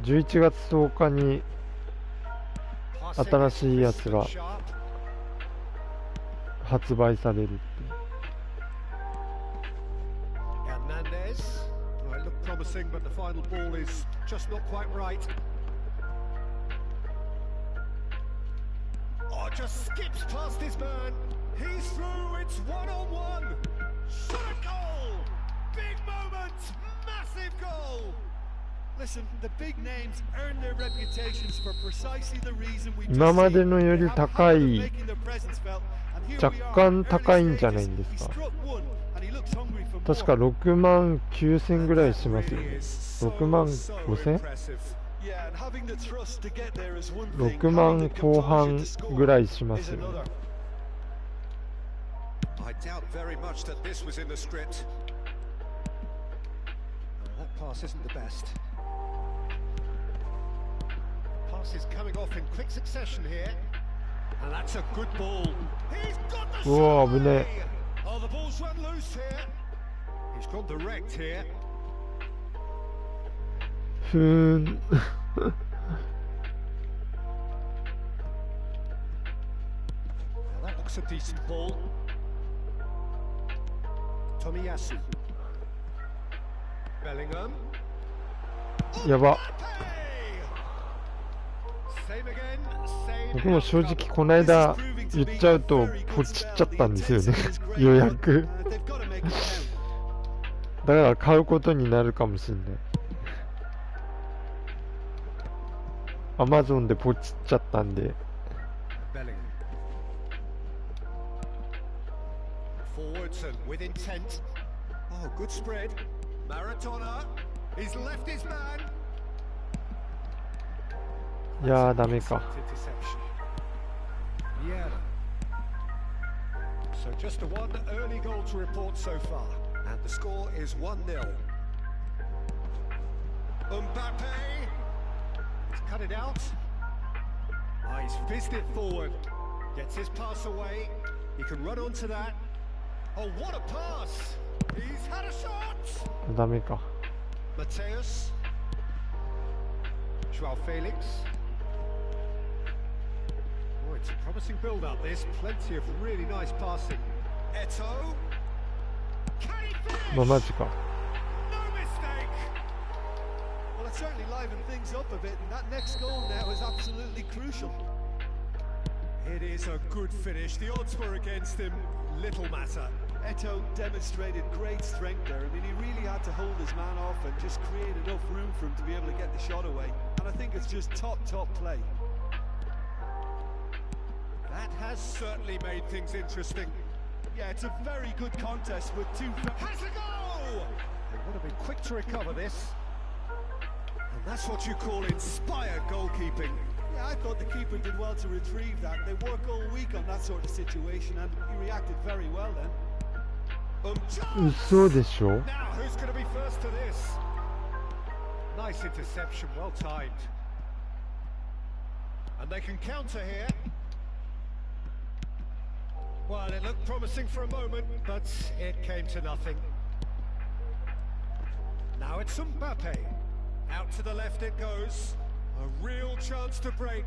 11月10日に新しいやつが発売されるって。Promising, but the final ball is just not quite right. Oh, just skips past his man. He's through. It's one-on-one. Shot a goal. Big moment. Massive goal. Listen, the big names earn their reputations for precisely the reason we 今までのより高い、若干高いんじゃないんですか。確か6万9000ぐらいしますよね。6万5000？ 6万後半ぐらいしますよね。I doubt very much that this was in the script. That pass isn't the best. Pass is coming off in quick succession here. And that's a good ball. He's got the shot. うわ、危ねえ。 Oh, the ball's run loose here. He's gone direct here. ふーん。Now that looks a decent ball. Tomiyasu. Bellingham. やば。 Same again. Same. 僕も正直この間言っちゃうとポチっちゃったんですよね。予約。だから買うことになるかもしれない。Amazon でポチっちゃったんで。Forwards and with intent. Oh, good spread. Maratona. He's left his man. いやー、ダメか。Yeah. So just a one early goal to report so far, and the score is 1-0. Mbappe. He's cut it out. Oh, he's fizzed it forward. Gets his pass away. He can run onto that. Oh, what a pass! He's had a shot! ダメか。 Mateus. Joao Felix. Oh, it's a promising build-up, this. Plenty of really nice passing. Eto. Can he finish? まあマジか。 No mistake! Well, it certainly livened things up a bit, and that next goal now is absolutely crucial. It is a good finish. The odds were against him. Little matter. Eto demonstrated great strength there. I mean, he really had to hold his man off and just create enough room for him to be able to get the shot away. And I think it's just top play. That has certainly made things interesting. Yeah, it's a very good contest with two... Has a goal! They would have been quick to recover this. And that's what you call inspired goalkeeping. Yeah, I thought the keeper did well to retrieve that. They work all week on that sort of situation, and he reacted very well then. 嘘でしょ。 Now, who's going to be first to this? Nice interception, well timed. And they can counter here. Well, it looked promising for a moment, but it came to nothing. Now it's Mbappe. Out to the left it goes. A real chance to break.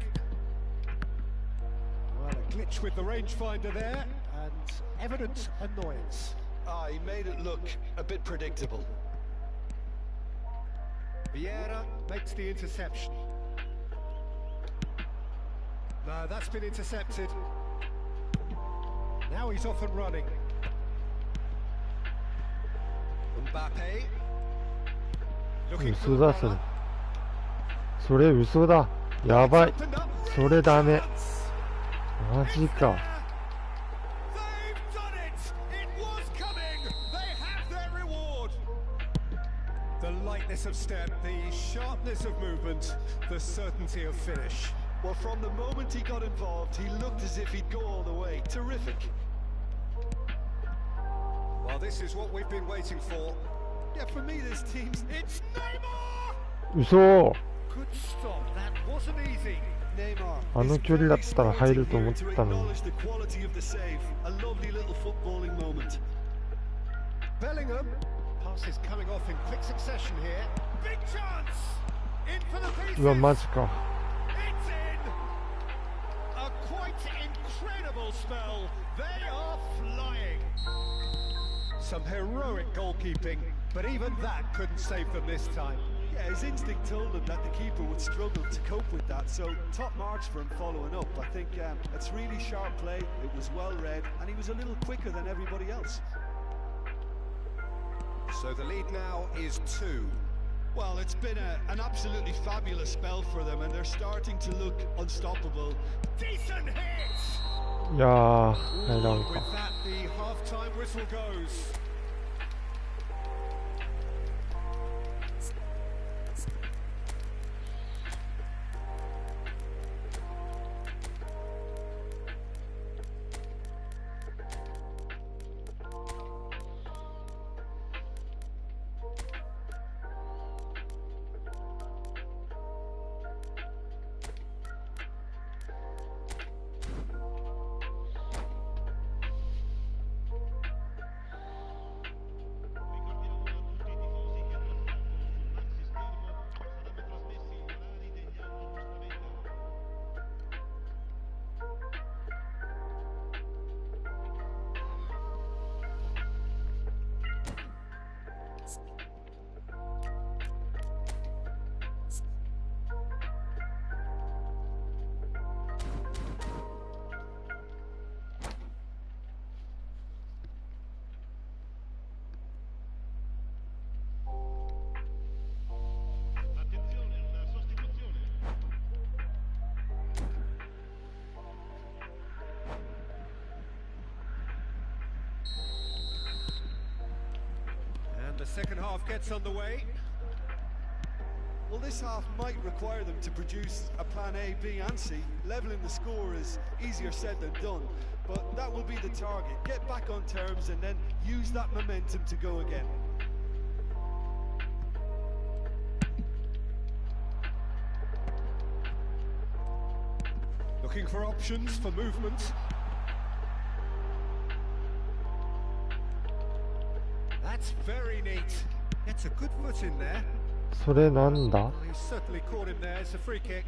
Well, a glitch with the rangefinder there, and evident annoyance. Ah, he made it look a bit predictable. Vieira makes the interception. No, that's been intercepted. Now he's off and running. Mbappe. Looking for 嘘だそれ。それ嘘だ。やばい。それダメ。マジか。The lightness of step, the sharpness of movement, the certainty of finish. Well, from the moment he got involved, he looked as if he'd go all the way. Terrific. Well, this is what we've been waiting for. Yeah, for me, this team's... It's Neymar! 嘘。 Good stop, that wasn't easy. Neymar. あの距離だったら入ると思ったのに。 The quality of the save. A lovely little footballing moment. Bellingham. Passes coming off in quick succession here. Big chance! In for the pieces! うわマジか。 It's in! A quite incredible spell. They are flying. Some heroic goalkeeping, but even that couldn't save them this time. Yeah, his instinct told him that the keeper would struggle to cope with that, so top marks for him following up. I think it's really sharp play, it was well read, and he was a little quicker than everybody else. So the lead now is 2. Well, it's been an absolutely fabulous spell for them, and they're starting to look unstoppable. Decent hit! いやー、入らん With か。 that, the half-time whistle goes. The second half gets underway. Well, this half might require them to produce a plan A, B and C. Leveling the score is easier said than done, but that will be the target. Get back on terms and then use that momentum to go again. Looking for options for movement. That's very neat. Gets a good foot in there. それなんだ？ He's certainly caught him there. It's a free kick.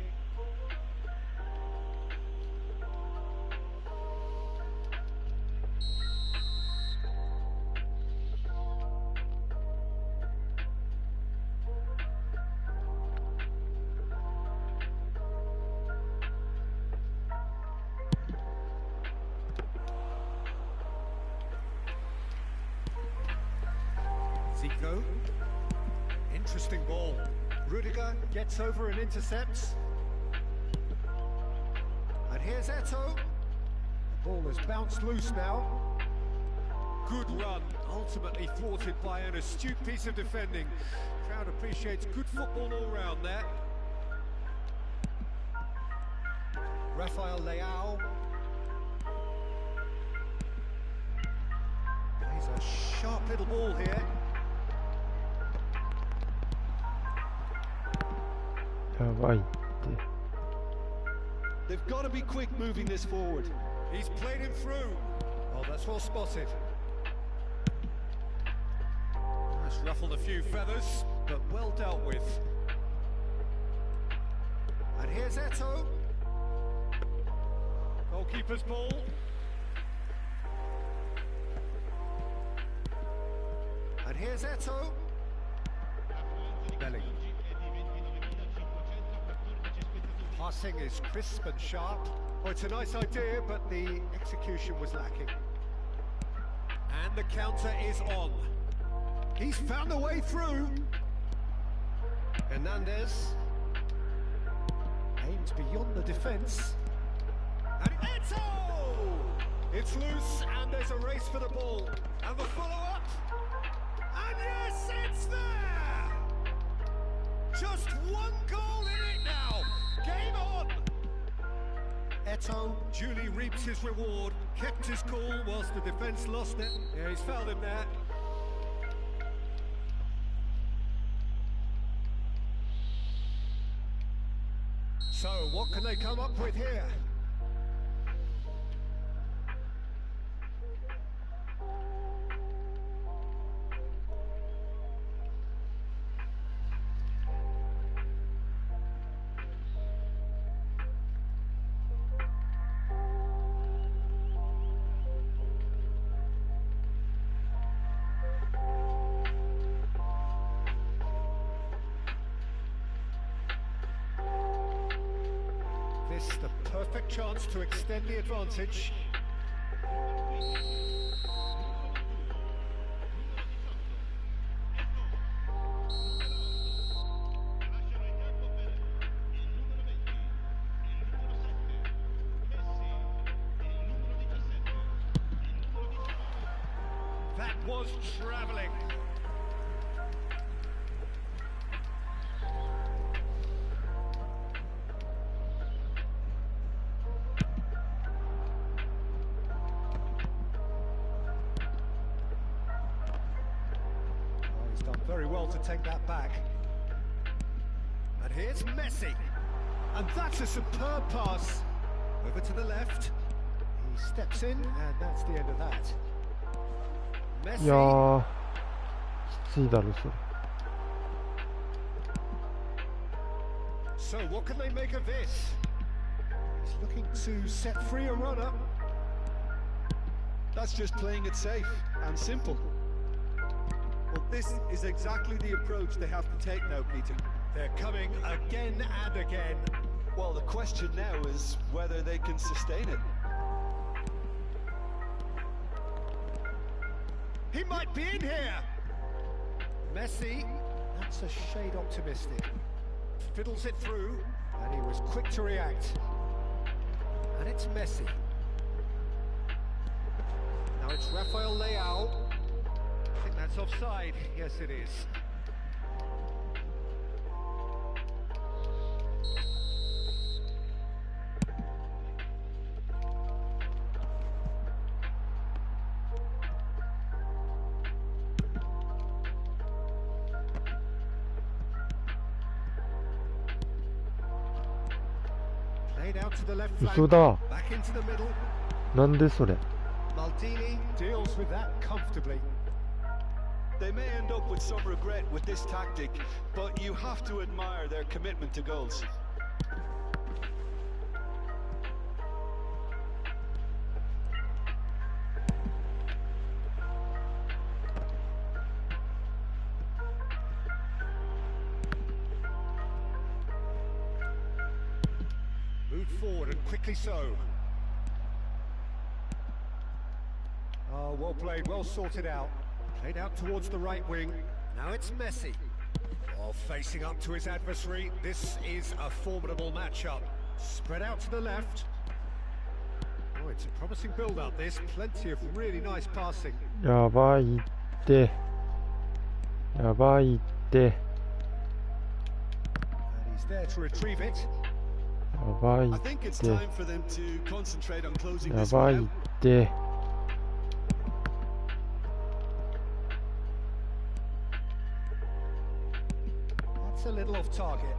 Zico. Interesting ball. Rudiger gets over and intercepts. And here's Eto'o. The ball has bounced loose now. Good run, ultimately thwarted by an astute piece of defending. Crowd appreciates good football all round there. Rafael Leao. He's a sharp little ball here. やばいって。 They've got to be quick moving this forward. He's played him through. Oh, that's well spotted. That's ruffled a few feathers, but well dealt with. And here's Eto'o. Goalkeeper's ball. And here's Eto'o. Bellingham. Passing is crisp and sharp. Oh, it's a nice idea, but the execution was lacking. And the counter is on. He's found a way through. Hernandez aims beyond the defence. And Eto'o! It's loose, and there's a race for the ball. And the follow-up. And yes, it's there! Just one goal in it now. Game on! Eto'o duly reaps his reward, kept his cool whilst the defence lost it. Yeah, he's fouled him there. So, what can they come up with here? This the perfect chance to extend the advantage. That was travelling. Very well to take that back. And here's Messi. And that's a superb pass. Over to the left. He steps in, and that's the end of that. いや Messi. ー、きついだろそれ。 So what can they make of this? He's looking to set free a runner. That's just playing it safe and simple. Well, this is exactly the approach they have to take now, Peter. They're coming again and again. Well, the question now is whether they can sustain it. He might be in here. Messi, that's a shade optimistic. Fiddles it through, and he was quick to react. And it's Messi. Now it's Rafael Leao. I think that's offside. Yes, it is. Played out to the left 嘘 flank. だ。 Back into the middle. なんでそれ。 Maldini deals with that comfortably. They may end up with some regret with this tactic, but you have to admire their commitment to goals. Moved forward and quickly so. Oh, well played, well sorted out. Played out towards the right wing. Now it's Messi. While facing up to his adversary, this is a formidable matchup. Spread out to the left. Oh, it's a promising build-up, this. Plenty of really nice passing. やばいって。やばいって。 And he's there to retrieve it. やばい I っ think it's て。 time for them to concentrate on closing や this ば one い out. って。 That's a little off target.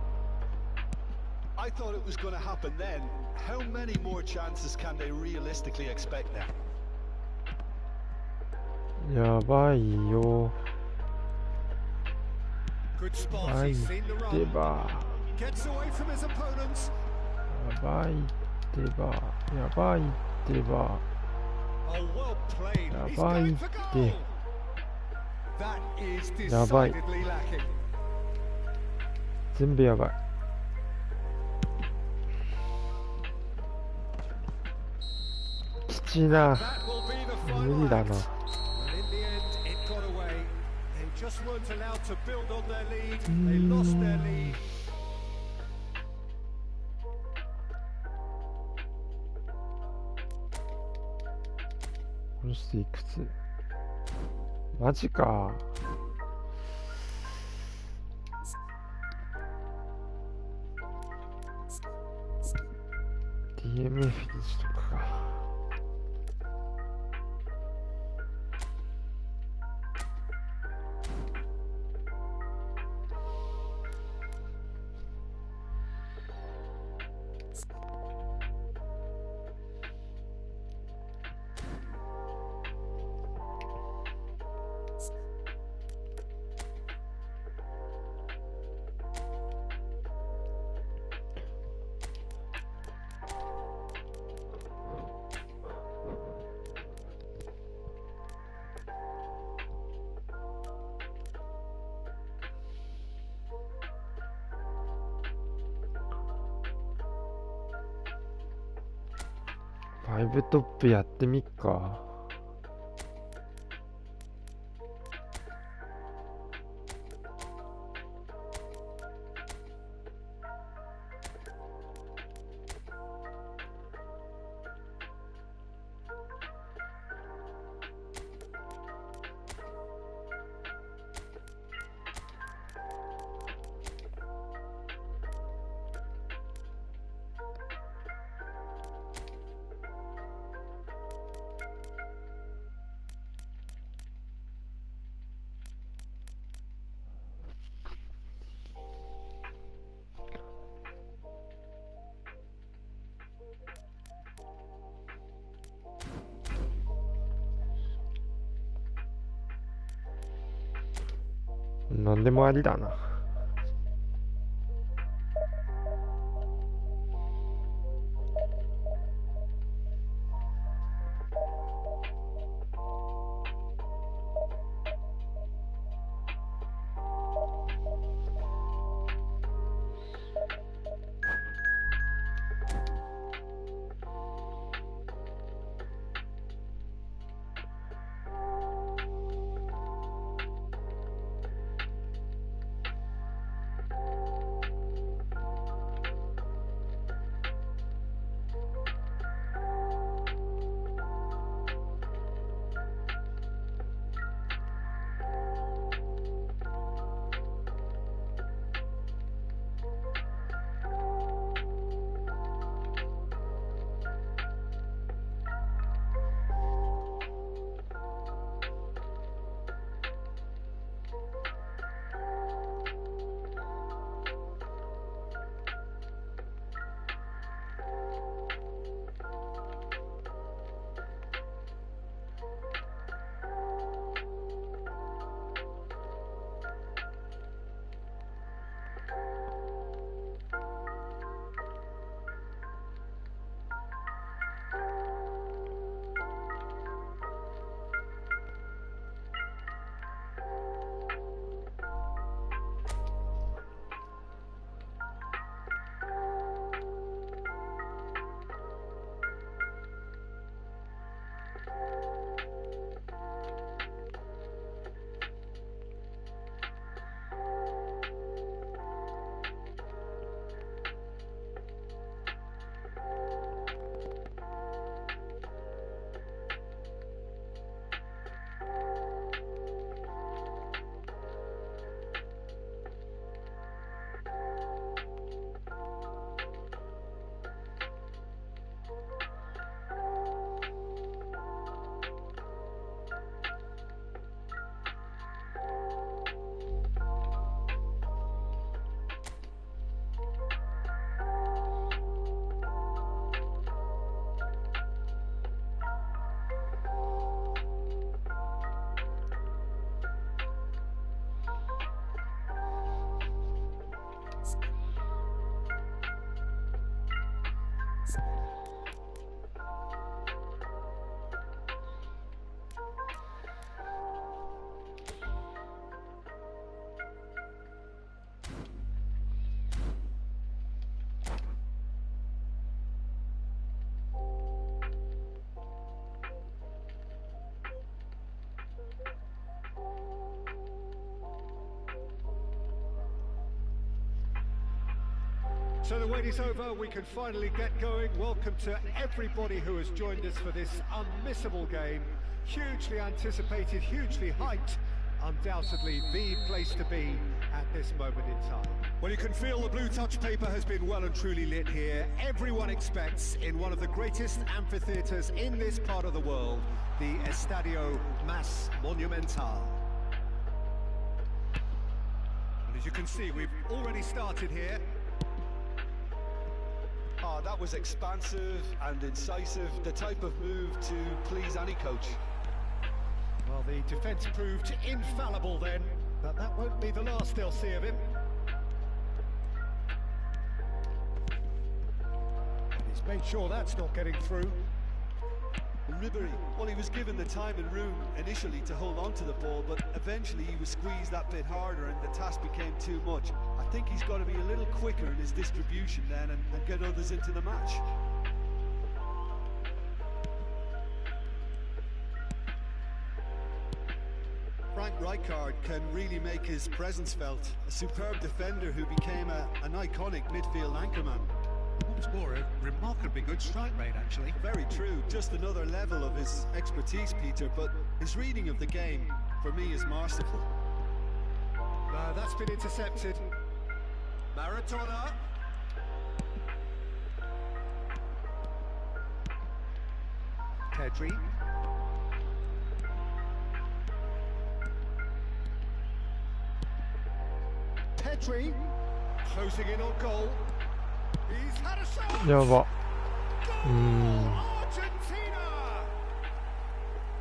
I thought it was going to happen then. How many more chances can they realistically expect now? やばいよ。 Good spot, やばい he's っ seen the て run. ば。 Gets away from his opponents. やばいってば。やばいってば。 Oh, well played. や He's ばい going っ for て。 goal. That is やばい。 decidedly lacking. 全部やばい。きちいな。 That will be the 無 final 理だ act. な。 And in the end, it got away. They just weren't allowed to build on their lead. They lost their lead. この人いくつ？マジか。DMF にしとくか。5トップやってみっか。なんでもありだな。So the wait is over, we can finally get going. Welcome to everybody who has joined us for this unmissable game. Hugely anticipated, hugely hyped. Undoubtedly the place to be at this moment in time. Well, you can feel the blue touch paper has been well and truly lit here. Everyone expects, in one of the greatest amphitheatres in this part of the world, the Estadio Mas Monumental. And as you can see, we've already started here. Oh, that was expansive and incisive, the type of move to please any coach. Well, the defence proved infallible then, but that won't be the last they'll see of him. He's made sure that's not getting through. Ribery, well, he was given the time and room initially to hold on to the ball, but eventually he was squeezed that bit harder and the task became too much. I think he's got to be a little quicker in his distribution then and get others into the match. Frank Rijkaard can really make his presence felt. A superb defender who became an iconic midfield anchorman. What's more, a remarkably good strike rate, actually. Very true, just another level of his expertise, Peter, but his reading of the game, for me, is masterful. That's been intercepted. Maradona. Pedri. Pedri, closing in on goal. He's had a shot. やば。 Argentina.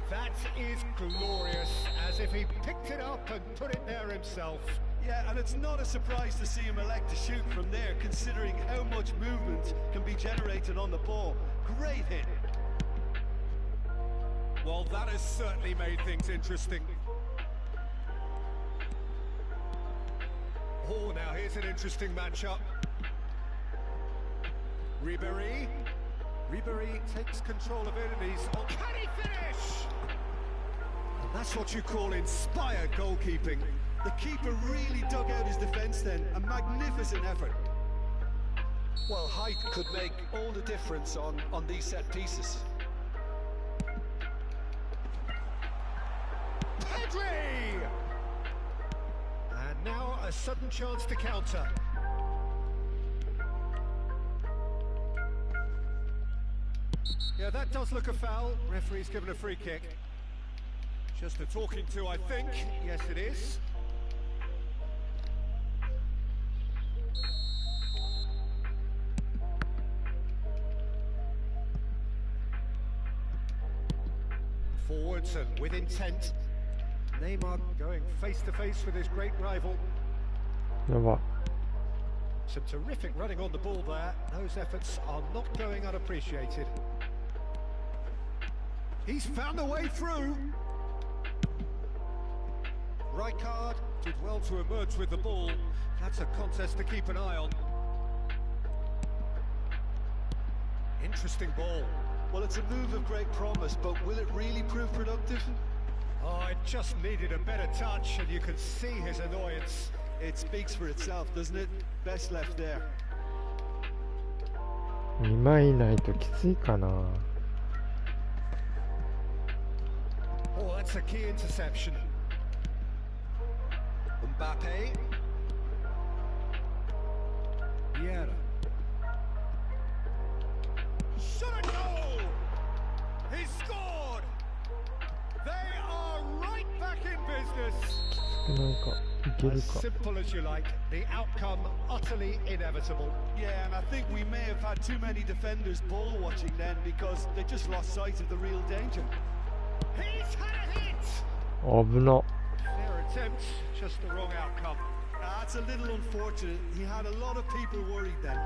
That is glorious, as if he picked it up and put it there himself. Yeah, and it's not a surprise to see him elect to shoot from there, considering how much movement can be generated on the ball. Great hit. Well, that has certainly made things interesting. Oh, now here's an interesting matchup. Ribery. Ribery takes control of it and he's... Oh, can he finish? And that's what you call inspired goalkeeping. The keeper really dug out his defence then. A magnificent effort. Well, height could make all the difference on these set pieces. Pedri! And now a sudden chance to counter. Yeah, that does look a foul. Referee's given a free kick. Just a talking to, I think. Yes, it is. Forwards and with intent. Neymar going face to face with his great rival. やば。 Some terrific running on the ball there. Those efforts are not going unappreciated. He's found a way through. Rijkaard did well to emerge with the ball. That's a contest to keep an eye on. Interesting ball. Well, it's a move of great promise, but will it really prove productive? Oh, it just needed a better touch, and you could see his annoyance. It speaks for itself, doesn't it? Best left there. 2枚いないときついかな。 Oh, that's a key interception. Mbappe. Vieira. Shot a goal! He scored! They are right back in business. なんかいける As か。 simple as you like, the outcome utterly inevitable. Yeah, and I think we may have had too many defenders ball watching then because they just lost sight of the real danger. He's had a hit! 危な。 Their attempt, just the wrong outcome. That's a little unfortunate. He had a lot of people worried then.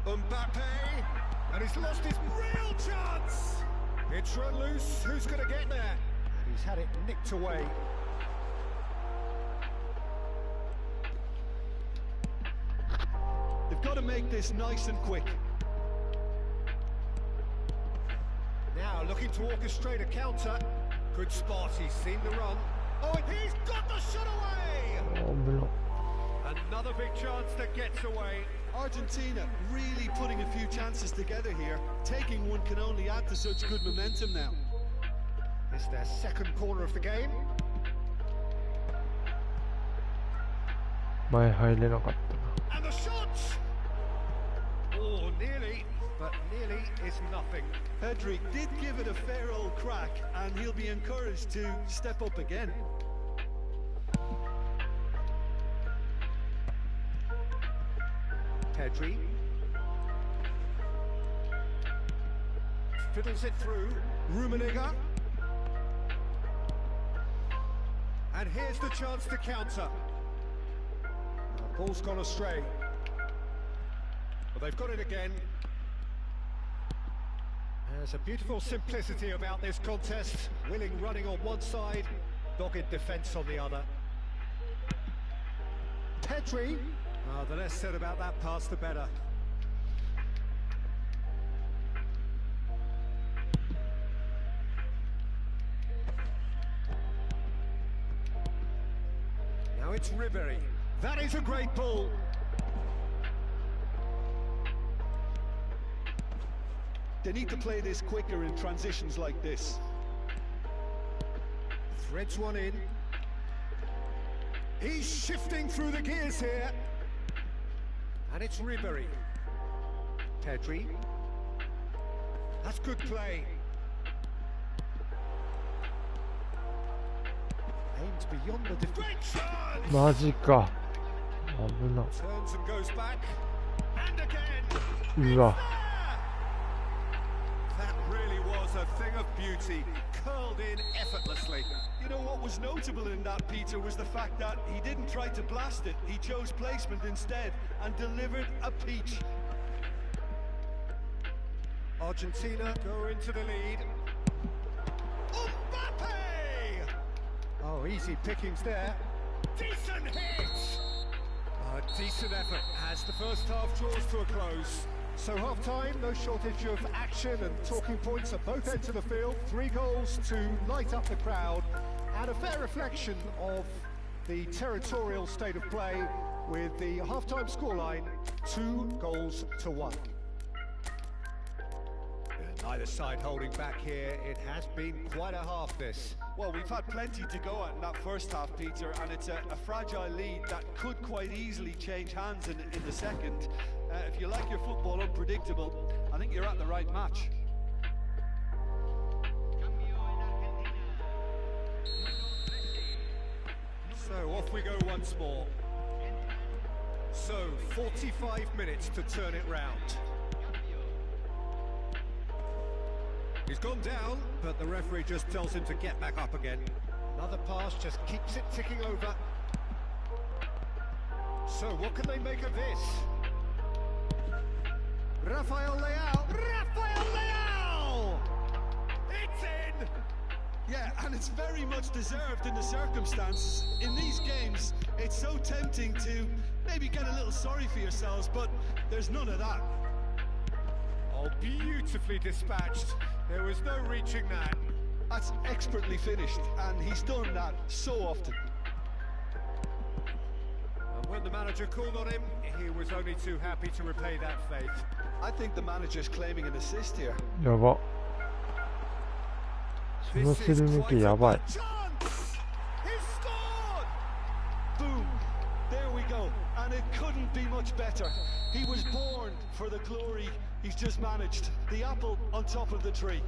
Mbappe, and he's lost his real chance. It's run loose. Who's going to get there? And he's had it nicked away. They've got to make this nice and quick. Now looking to orchestrate a counter. Good spot, he's seen the run. Oh, and he's got the shot away! 危な。 Another big chance that gets away. Argentina really putting a few chances together here. Taking one can only add to such good momentum now. It's their second corner of the game. 前入れなかった And the shots! Oh, nearly, but nearly is nothing. Pedri did give it a fair old crack, and he'll be encouraged to step up again. Pedri fiddles it through. Rummenigge. And here's the chance to counter. Ball's gone astray. But they've got it again. There's a beautiful simplicity about this contest. Willing running on one side, dogged defence on the other. Pedri. The less said about that pass, the better. Now it's Ribéry. That is a great ball. They need to play this quicker in transitions like this. Threads one in. He's shifting through the gears here. And it's Ribéry. Pedri. That's good play. Aims beyond the defence. マジか。危な。 Turns and goes back. And again. うわ。 That really was a thing of beauty. Curled in effortlessly. You know what was notable in that, Peter, was the fact that he didn't try to blast it. He chose placement instead and delivered a peach. Argentina go into the lead. Mbappe! Oh, easy pickings there. Decent hit! A decent effort as the first half draws to a close. So half-time, no shortage of action and talking points at both ends of the field. 3 goals to light up the crowd, and a fair reflection of the territorial state of play with the half-time scoreline 2-1. Neither side holding back here. It has been quite a half, this. Well, we've had plenty to go at in that first half, Peter, and it's a fragile lead that could quite easily change hands in the second. If you like your football unpredictable, I think you're at the right match. So off we go once more. So 45 minutes to turn it round. He's gone down, but the referee just tells him to get back up again. Another pass just keeps it ticking over. So what can they make of this? Rafael Leao! Rafael Leao! It's in! Yeah, and it's very much deserved in the circumstances. In these games, it's so tempting to maybe get a little sorry for yourselves, but there's none of that. Oh, beautifully dispatched. There was no reaching that. That's expertly finished, and he's done that so often. And when the manager called on him, he was only too happy to repay that faith. I think the manager's claiming an assist here. やば。そのすり抜けやばい。Boom! There we go. And it couldn't be much better. He was born for the glory he's just managed. The apple on top of the tree.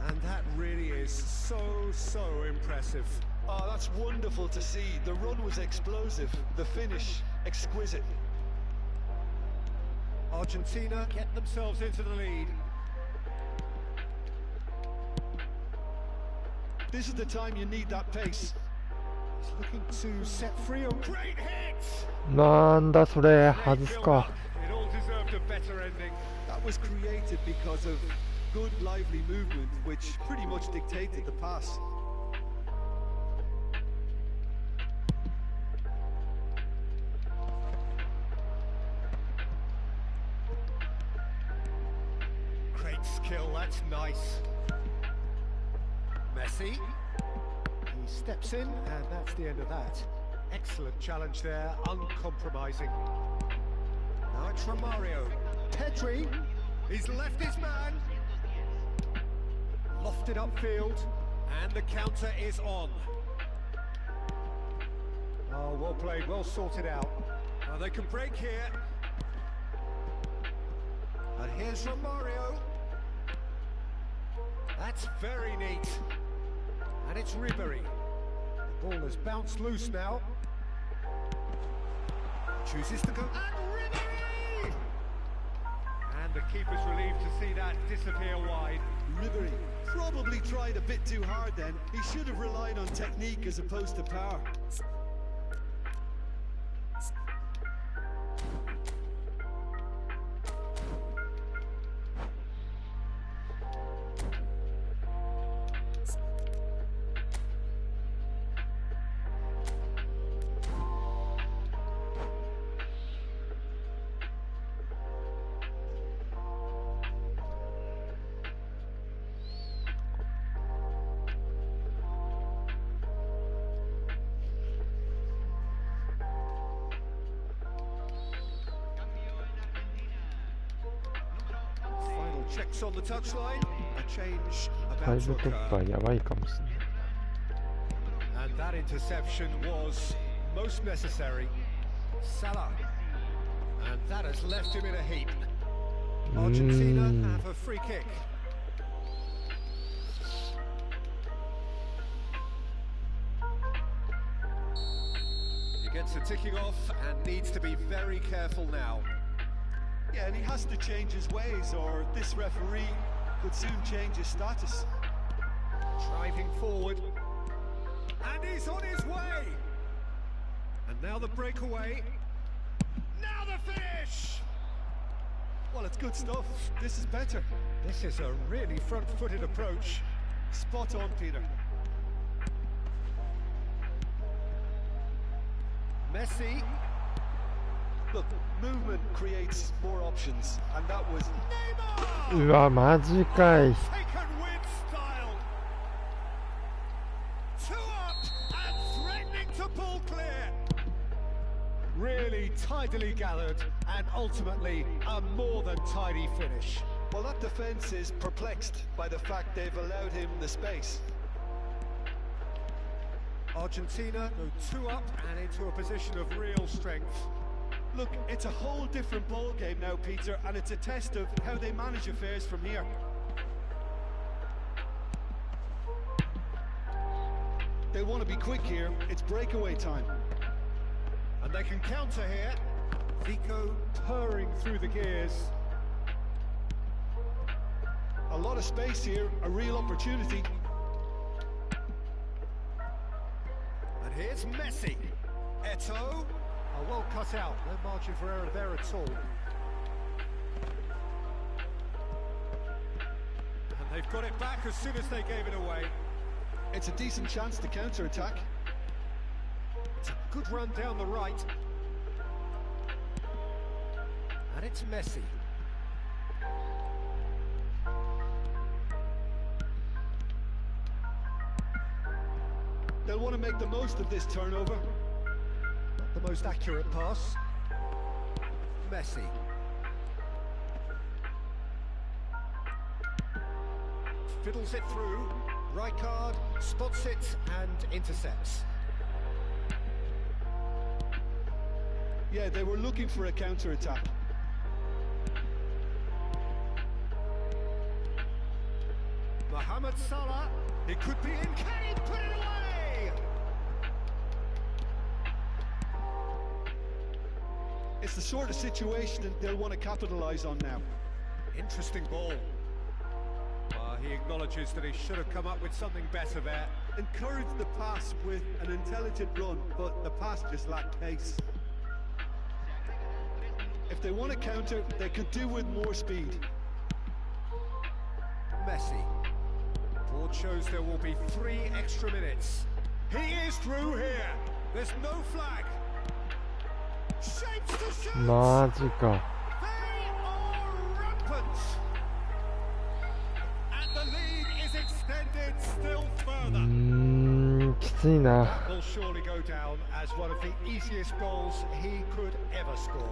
And that really is so impressive. Oh, that's wonderful to see. The run was explosive. The finish, exquisite. Argentina get themselves into the lead. This is the time you need that pace. He's looking to set free a great hit. なんだそれ、外すか。 It all deserved a better ending. That was created because of good, lively movement, which pretty much dictated the pass. Great skill, that's nice. Messi. He steps in, and that's the end of that. Excellent challenge there, uncompromising. Now it's Romario. Pedri, he's left his man. Lofted upfield, and the counter is on. Oh, well played, well sorted out. Now they can break here. And here's Romario. That's very neat. And it's Ribery. The ball has bounced loose now. Chooses to go. And Ribery! And the keeper's relieved to see that disappear wide. Ribery probably tried a bit too hard then. He should have relied on technique as opposed to power. Checks on the touchline. A change about 5 to 突 occur. 破やばいかもしれない。 And that interception was most necessary. Salah. And that has left him in a heap. Argentina have a free kick. He gets the ticking off and needs to be very careful now. Yeah, and he has to change his ways, or this referee could soon change his status. Driving forward. And he's on his way. And now the breakaway. Now the finish. Well, it's good stuff. This is better. This is a really front-footed approach. Spot on, Peter. Messi. Look, movement creates more options, and that was... うわ、マジかい。 Taken with style. 2 up and threatening to pull clear. Really tidily gathered and ultimately a more than tidy finish. Well, that defence is perplexed by the fact they've allowed him the space. Argentina go 2 up and into a position of real strength. Look, it's a whole different ball game now, Peter, and it's a test of how they manage affairs from here. They want to be quick here. It's breakaway time. And they can counter here. Vico purring through the gears. A lot of space here, a real opportunity. And here's Messi. Eto'o. Oh, well cut out. No margin for error there at all. And they've got it back as soon as they gave it away. It's a decent chance to counter-attack. It's a good run down the right. And it's Messi. They'll want to make the most of this turnover. Not the most accurate pass. Messi. Fiddles it through. Rijkaard spots it and intercepts. Yeah, they were looking for a counter-attack. Mohamed Salah, it could be in. Can he put it away? It's the sort of situation that they'll want to capitalise on now. Interesting ball. He acknowledges that he should have come up with something better there. Encouraged the pass with an intelligent run, but the pass just lacked pace. If they want to counter, they could do with more speed. Messi. Board shows there will be 3 extra minutes. He is through here. There's no flag. Shapes to shoot. マジか。 They are rampant. And the lead is extended. extended still further. きついな。 Will surely go down as one of the easiest goals he could ever score.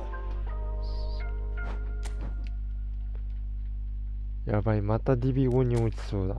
やばい、またディビゴに落ちそうだ。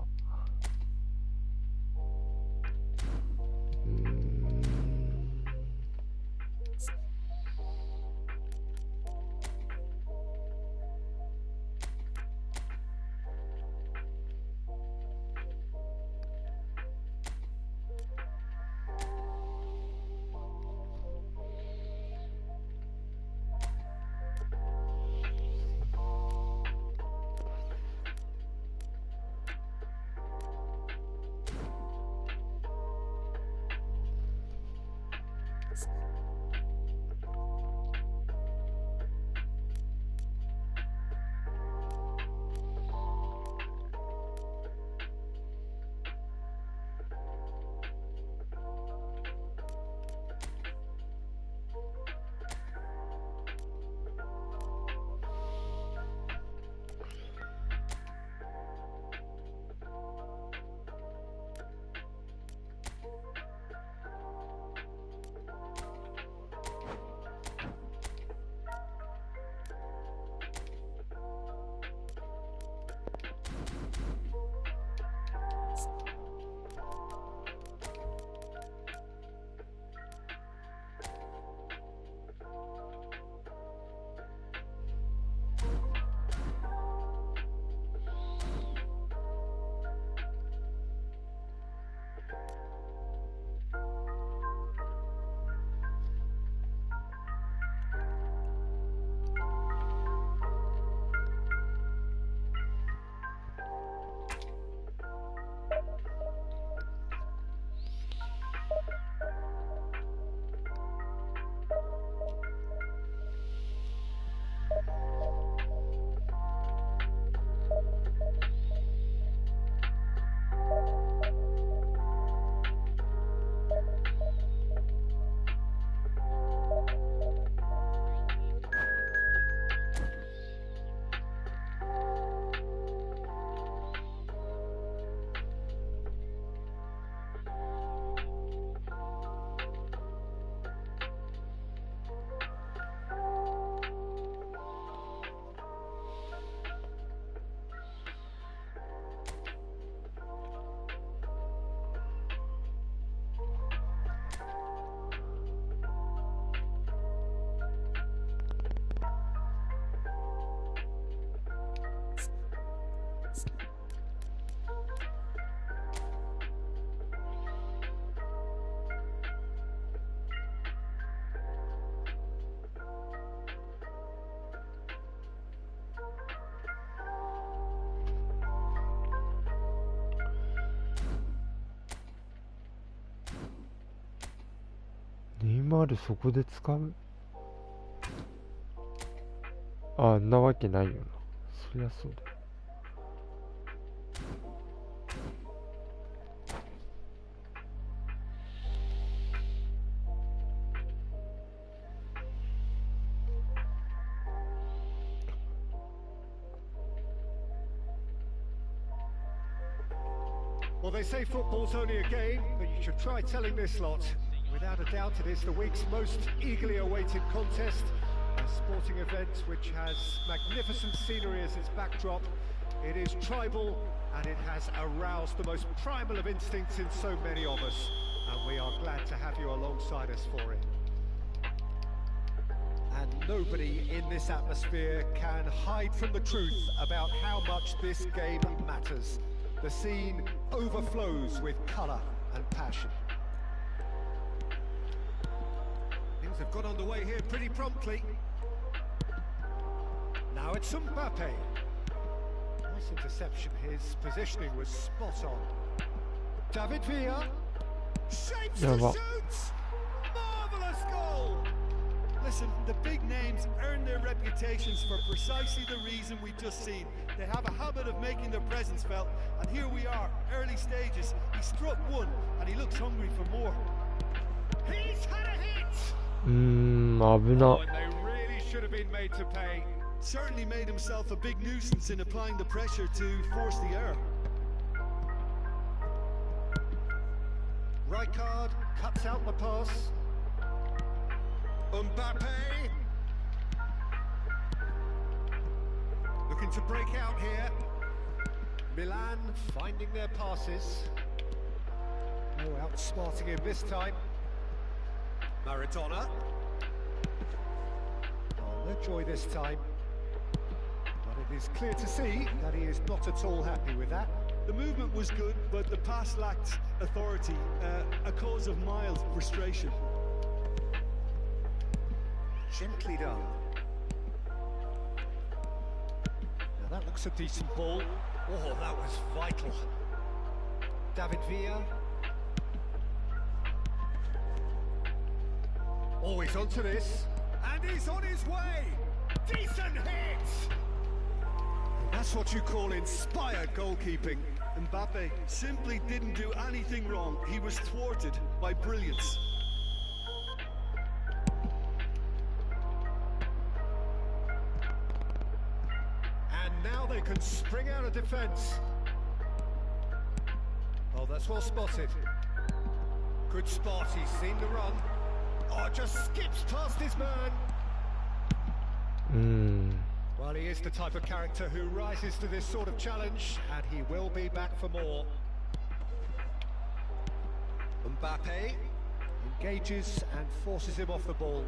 ネイマールそこで使う？あんなわけないよな。そりゃそうだ。Well, they say football's only a game, but you should try telling this lot. Without a doubt, it is the week's most eagerly awaited contest, a sporting event which has magnificent scenery as its backdrop. It is tribal, and it has aroused the most primal of instincts in so many of us, and we are glad to have you alongside us for it. And nobody in this atmosphere can hide from the truth about how much this game matters. The scene overflows with colour and passion. Things have got underway here pretty promptly. Now it's Mbappe. Nice interception, his positioning was spot on. David Villa. Shapes the shoots! Marvellous goal! Listen, the big names earn their reputations for precisely the reason we've just seen. They have a habit of making their presence felt, and here we are, early stages. He struck one, and he looks hungry for more. He's had a hit! 危な。 Oh, and they really should have been made to pay. Certainly made himself a big nuisance in applying the pressure to force the error. Rijkaard cuts out the pass. Mbappe looking to break out here. Milan finding their passes. Oh, outsmarting him this time. Maradona. Oh, no joy this time. But it is clear to see that he is not at all happy with that. The movement was good, but the pass lacked authority, a cause of mild frustration. Gently done. Now that looks a decent ball. Oh, that was vital. David Villa. Oh, he's onto this. And he's on his way. Decent hit. That's what you call inspired goalkeeping. Mbappe simply didn't do anything wrong. He was thwarted by brilliance. And now they can spring out of defence. Oh, that's well spotted. Good spot, he's seen the run. Oh, just skips past his man. Well, he is the type of character who rises to this sort of challenge, and he will be back for more. Mbappe engages and forces him off the ball.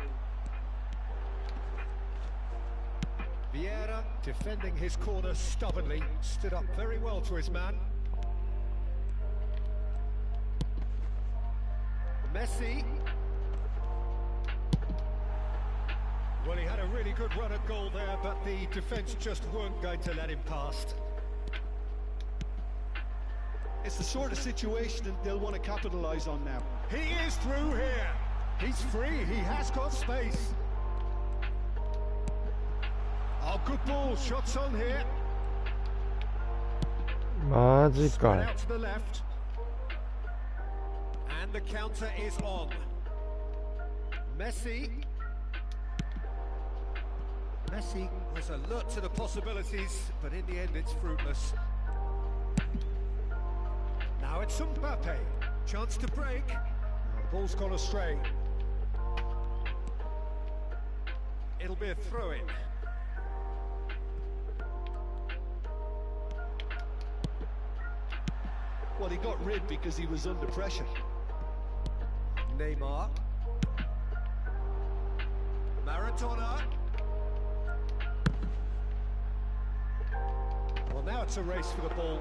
Vieira, defending his corner stubbornly, stood up very well to his man. Messi. Well, he had a really good run at goal there, but the defence just weren't going to let him past. It's the sort of situation they'll want to capitalise on now. He is through here. He's free. He has got space. Oh, good ball. Shots on here. Spread out to the left. And the counter is on. Messi was alert to the possibilities, but in the end it's fruitless. Now it's Mbappe. Chance to break. Now the ball's gone astray. It'll be a throw-in. Well, he got rid because he was under pressure. Neymar. Maradona. Well, now it's a race for the ball.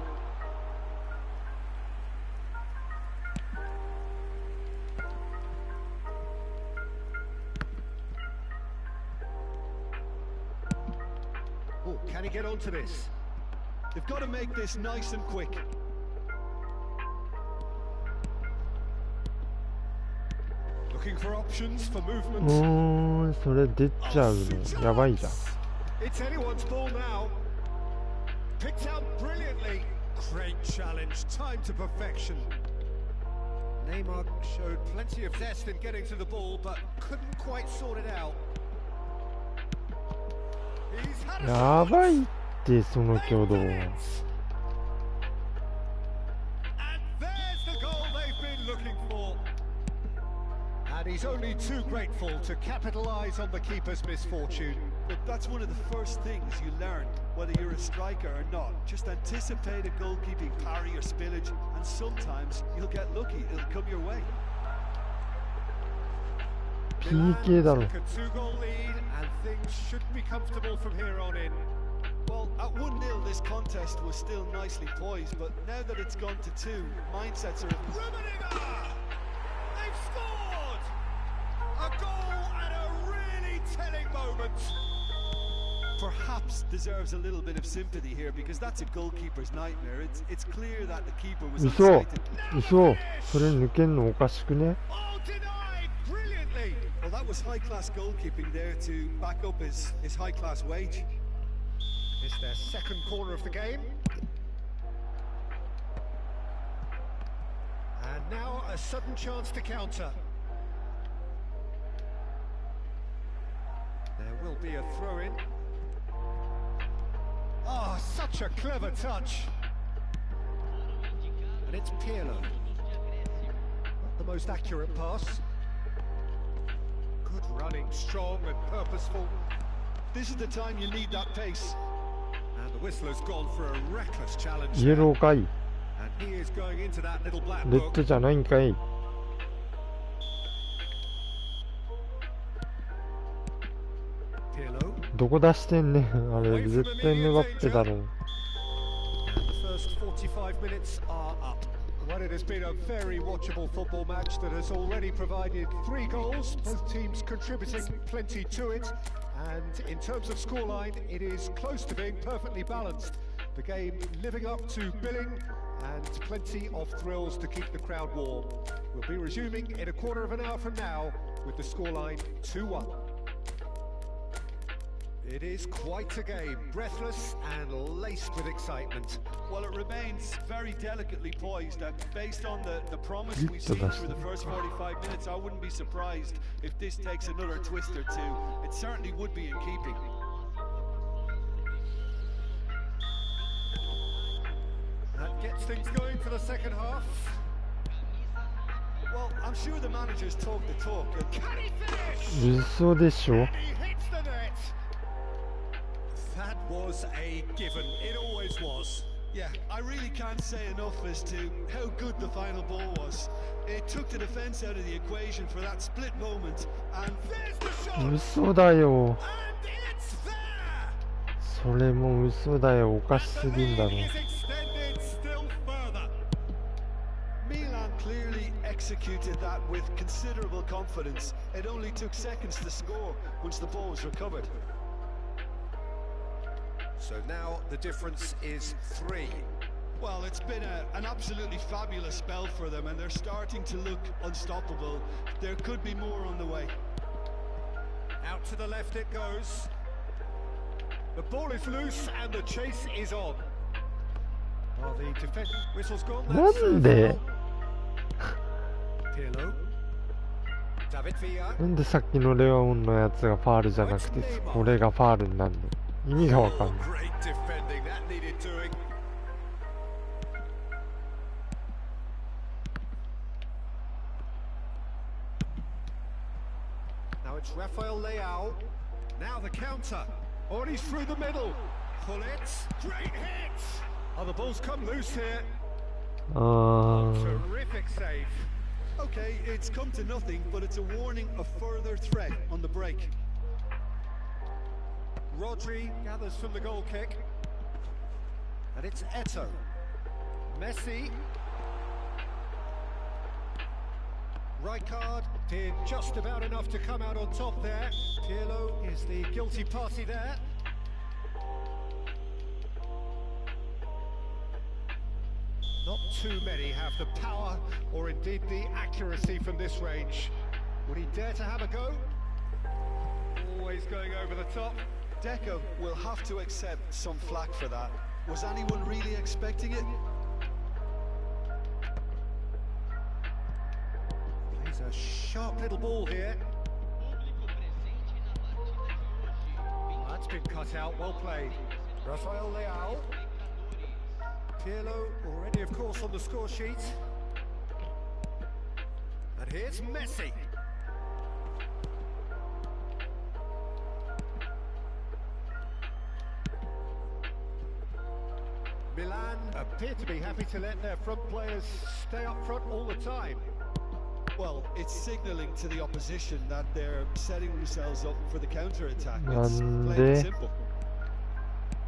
Oh, can he get onto this? They've got to make this nice and quick. Looking for options for movement. それ出ちゃうのやばいじゃん。 It's anyone's ball now. Picked out brilliantly. Great challenge, time to perfection. Neymar showed plenty of zest in getting to the ball, but couldn't quite sort it out. He's had a やばいってその挙動。 And there's the goal they've been looking for. And he's only too grateful to capitalise on the keeper's misfortune. But that's one of the first things you learn, whether you're a striker or not. Just anticipate a goalkeeping parry or spillage, and sometimes you'll get lucky. It'll come your way. PK だろ。 Took a two-goal lead, and things should be comfortable from here on in. Well, at 1-0 this contest was still nicely poised, but now that it's gone to 2, mindsets are... Rummenigge! They've scored! A goal at a really telling moment. Perhaps deserves a little bit of sympathy here, because that's a goalkeeper's nightmare. It's clear that the keeper was 嘘 unsighted. 嘘それ抜けんのおかしくね Oh, denied brilliantly. Well, that was high-class goalkeeping there to back up his high-class wage. It's their second corner of the game. And now a sudden chance to counter. There will be a throw-in. Oh, such a clever touch. And it's Pirlo. the most accurate pass. Good running, strong and purposeful. This is the time you need that pace. And the whistler's gone for a reckless challenge. イエローかい。 And he is going into that little black レッ book. ドじゃないんかい。 Pirlo. どこ出してんねん。あれ絶対ネバッペだろう。 And the first 45 minutes are up. Well, it has been a very watchable football match that has already provided 3 goals, both teams contributing plenty to it. And in terms of scoreline, it is close to being perfectly balanced. The game living up to billing and plenty of thrills to keep the crowd warm. We'll be resuming in a quarter of an hour from now with the scoreline 2-1. It is quite a game, breathless and laced with excitement. Well, it remains very delicately poised, and based on the promise we've seen through the first 45 minutes, I wouldn't be surprised if this takes another twist or two. It certainly would be in keeping. That gets things going for the second half. Well, I'm sure the managers talk the talk. Can he finish? 嘘でしょ。 And he hits the net. That was a given. It always was. Yeah, I really can't say enough as to how good the final ball was. It took the defence out of the equation for that split moment, and There's the shot. 嘘だよ。 And it's there. それも嘘だよ。おかしす The ぎんだろ。 lead is extended still further. Milan clearly executed that with considerable confidence. It only took seconds to score once the ball was recovered. So now the difference is 3. Well, it's been an absolutely fabulous spell for them, and they're starting to look unstoppable. There could be more on the way. Out to the left it goes. The ball is loose and the chase is on. Well, the defense whistle's gone. なんで Pirlo. David Villa. なんでさっきのレアオンのやつがファールじゃなくてこれがファールになるの意味がわかんない。 Great defending. That needed doing. Now it's Rafael Leao. Now the counter. Oh, and he's through the middle. Pull it. Great hit. Oh, the ball's come loose here. あー Terrific save. Okay, it's come to nothing, but it's a warning of further threat on the break. Rodri gathers from the goal kick. And it's Eto'o. Messi. Rijkaard did just about enough to come out on top there. Pirlo is the guilty party there. Not too many have the power or indeed the accuracy from this range. Would he dare to have a go? Always going over the top. Deco will have to accept some flack for that. Was anyone really expecting it? Plays a sharp little ball here. That's been cut out, well played. Rafael Leao. Pirlo already, of course, on the score sheet. And here's Messi. Milan appear to be happy to let their front players stay up front all the time. Well, it's signalling to the opposition that they're setting themselves up for the counter-attack. It's plain and simple.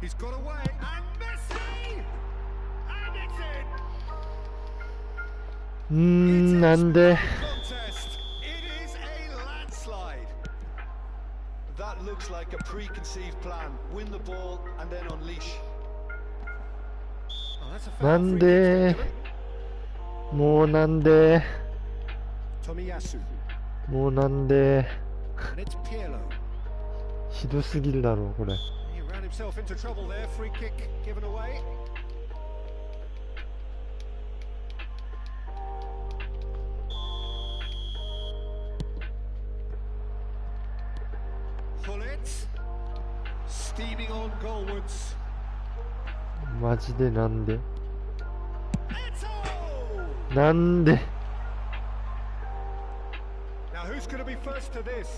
He's got away, and Messi! And it's in! なんで Contest. It is a landslide. That looks like a preconceived plan. Win the ball and then unleash. Oh, that's a な foul ん free で kick. もうなんで Tomiyasu. もうなんで And it's Pirlo. ひどすぎるだろうこれ。 He ran himself into trouble there. Free kick given away. Pull it. Steaming on goalwards. マジでなんで Eto'o! なんで Now who's going to be first to this?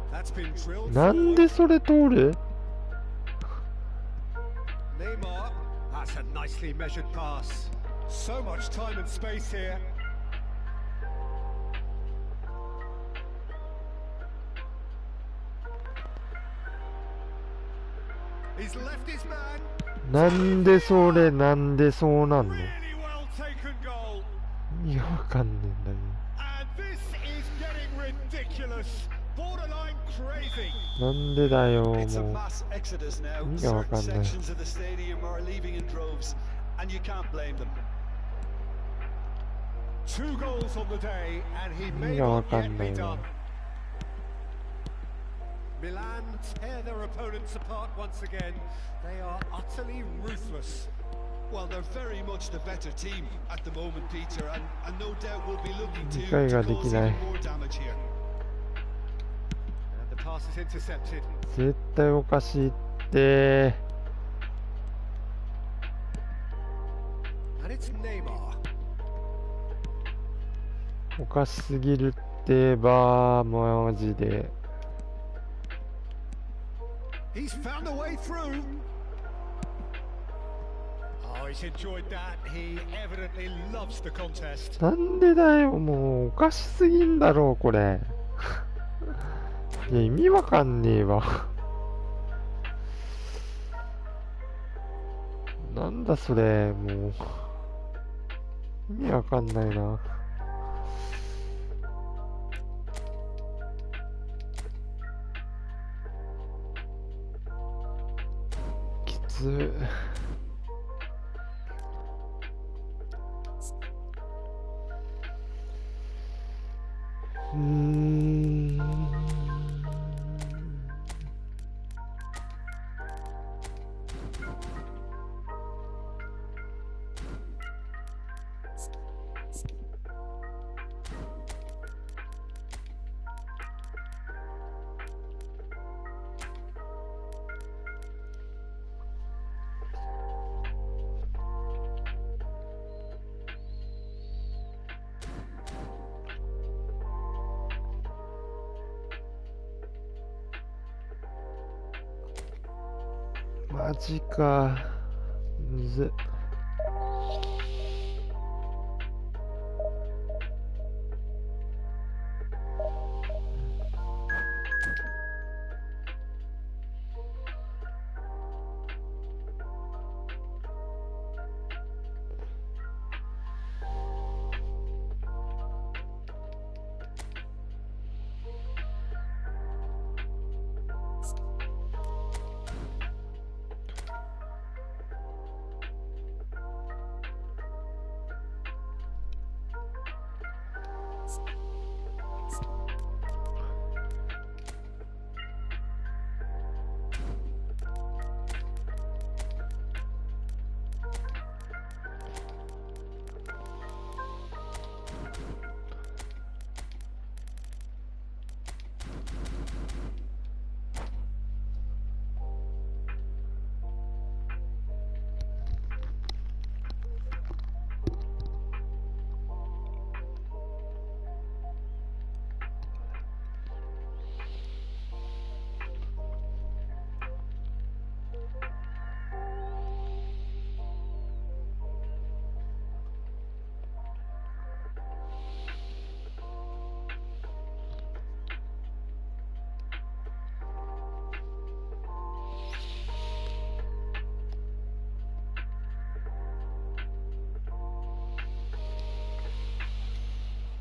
That's been drilled. なんでそれ通る？ Neymar. That's a nicely measured pass. So much time and space here. He's left his man. なんでそれ、なんでそうなんの？ Really well taken goal. いや、わかんねえんだよ。 And this is getting ridiculous. Borderline crazy. なんでだよ、も It's a う。 mass exodus now. 意味がわか Certain んない。 sections of the stadium are leaving in droves, and you can't blame them. 2 goals on the day, and he may 意味がわ not か yet んな be いな。 done. Milan tear their opponents apart once again. They are utterly ruthless. Well, they're very much the better team at the moment, Peter, and no doubt will be looking 理解 to がで cause きない。 even more damage here. And the pass is intercepted. 絶対おかしいって。 And it's Neymar. おかしすぎるってば、マジで。 He's found a way through. Oh, he's enjoyed that. He evidently loves the contest. なんでだよ、もうおかしすぎんだろう、これ。いや、意味わかんねえわ。なんだそれ、もう。意味わかんないな。きつ。マジか。むずっ。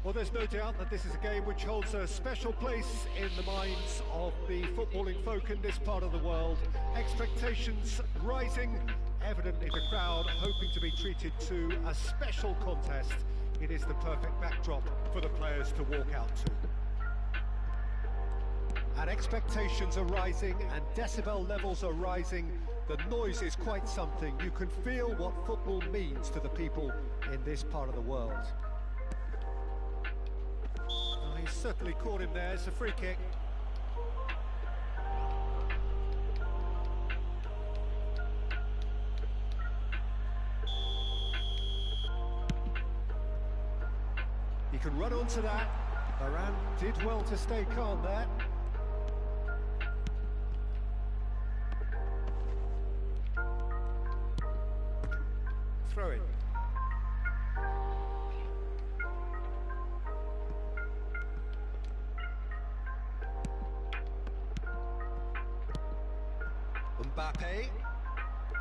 Well, there's no doubt that this is a game which holds a special place in the minds of the footballing folk in this part of the world. Expectations rising, evidently the crowd hoping to be treated to a special contest. It is the perfect backdrop for the players to walk out to. And expectations are rising and decibel levels are rising. The noise is quite something. You can feel what football means to the people in this part of the world. He's certainly caught him there. It's a free kick. run onto that. Varane did well to stay calm there. Throw it. Mbappe,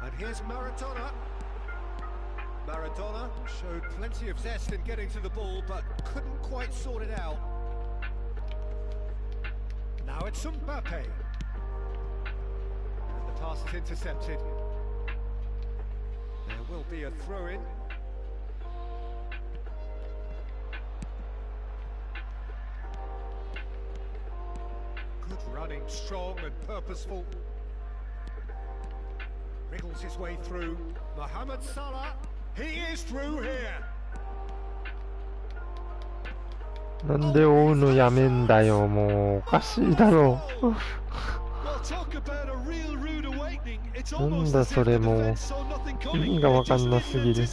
and here's Maradona. Maradona showed plenty of zest in getting to the ball, but couldn't quite sort it out. Now it's Mbappe. And the pass is intercepted. There will be a throw-in. Good running, strong and purposeful. Wriggles his way through. Mohamed Salah, he is through here. なんで追うのやめんだよ、もうおかしいだろう。なんだそれもう意味がわかんなすぎる。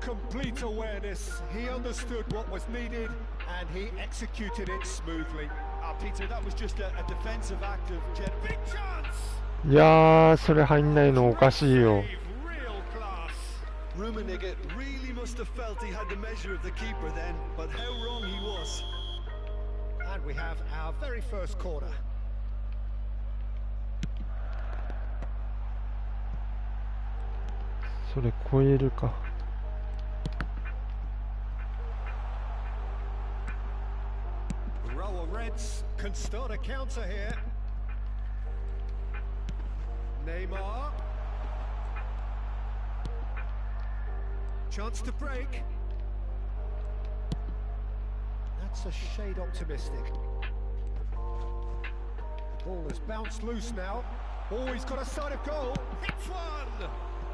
Complete awareness. He understood what was needed and he executed it smoothly. Peter, that was just a defensive act of big chance. いやー、それ入んないのおかしいよ。Rummenigge really must have felt he had the measure of the keeper then, but how wrong he was. And we have our very first corner. それ超えるか。Row of Reds can start a counter here. Neymar. Chance to break. That's a shade optimistic. The ball has bounced loose now. Oh, he's got a side of goal. Hits one.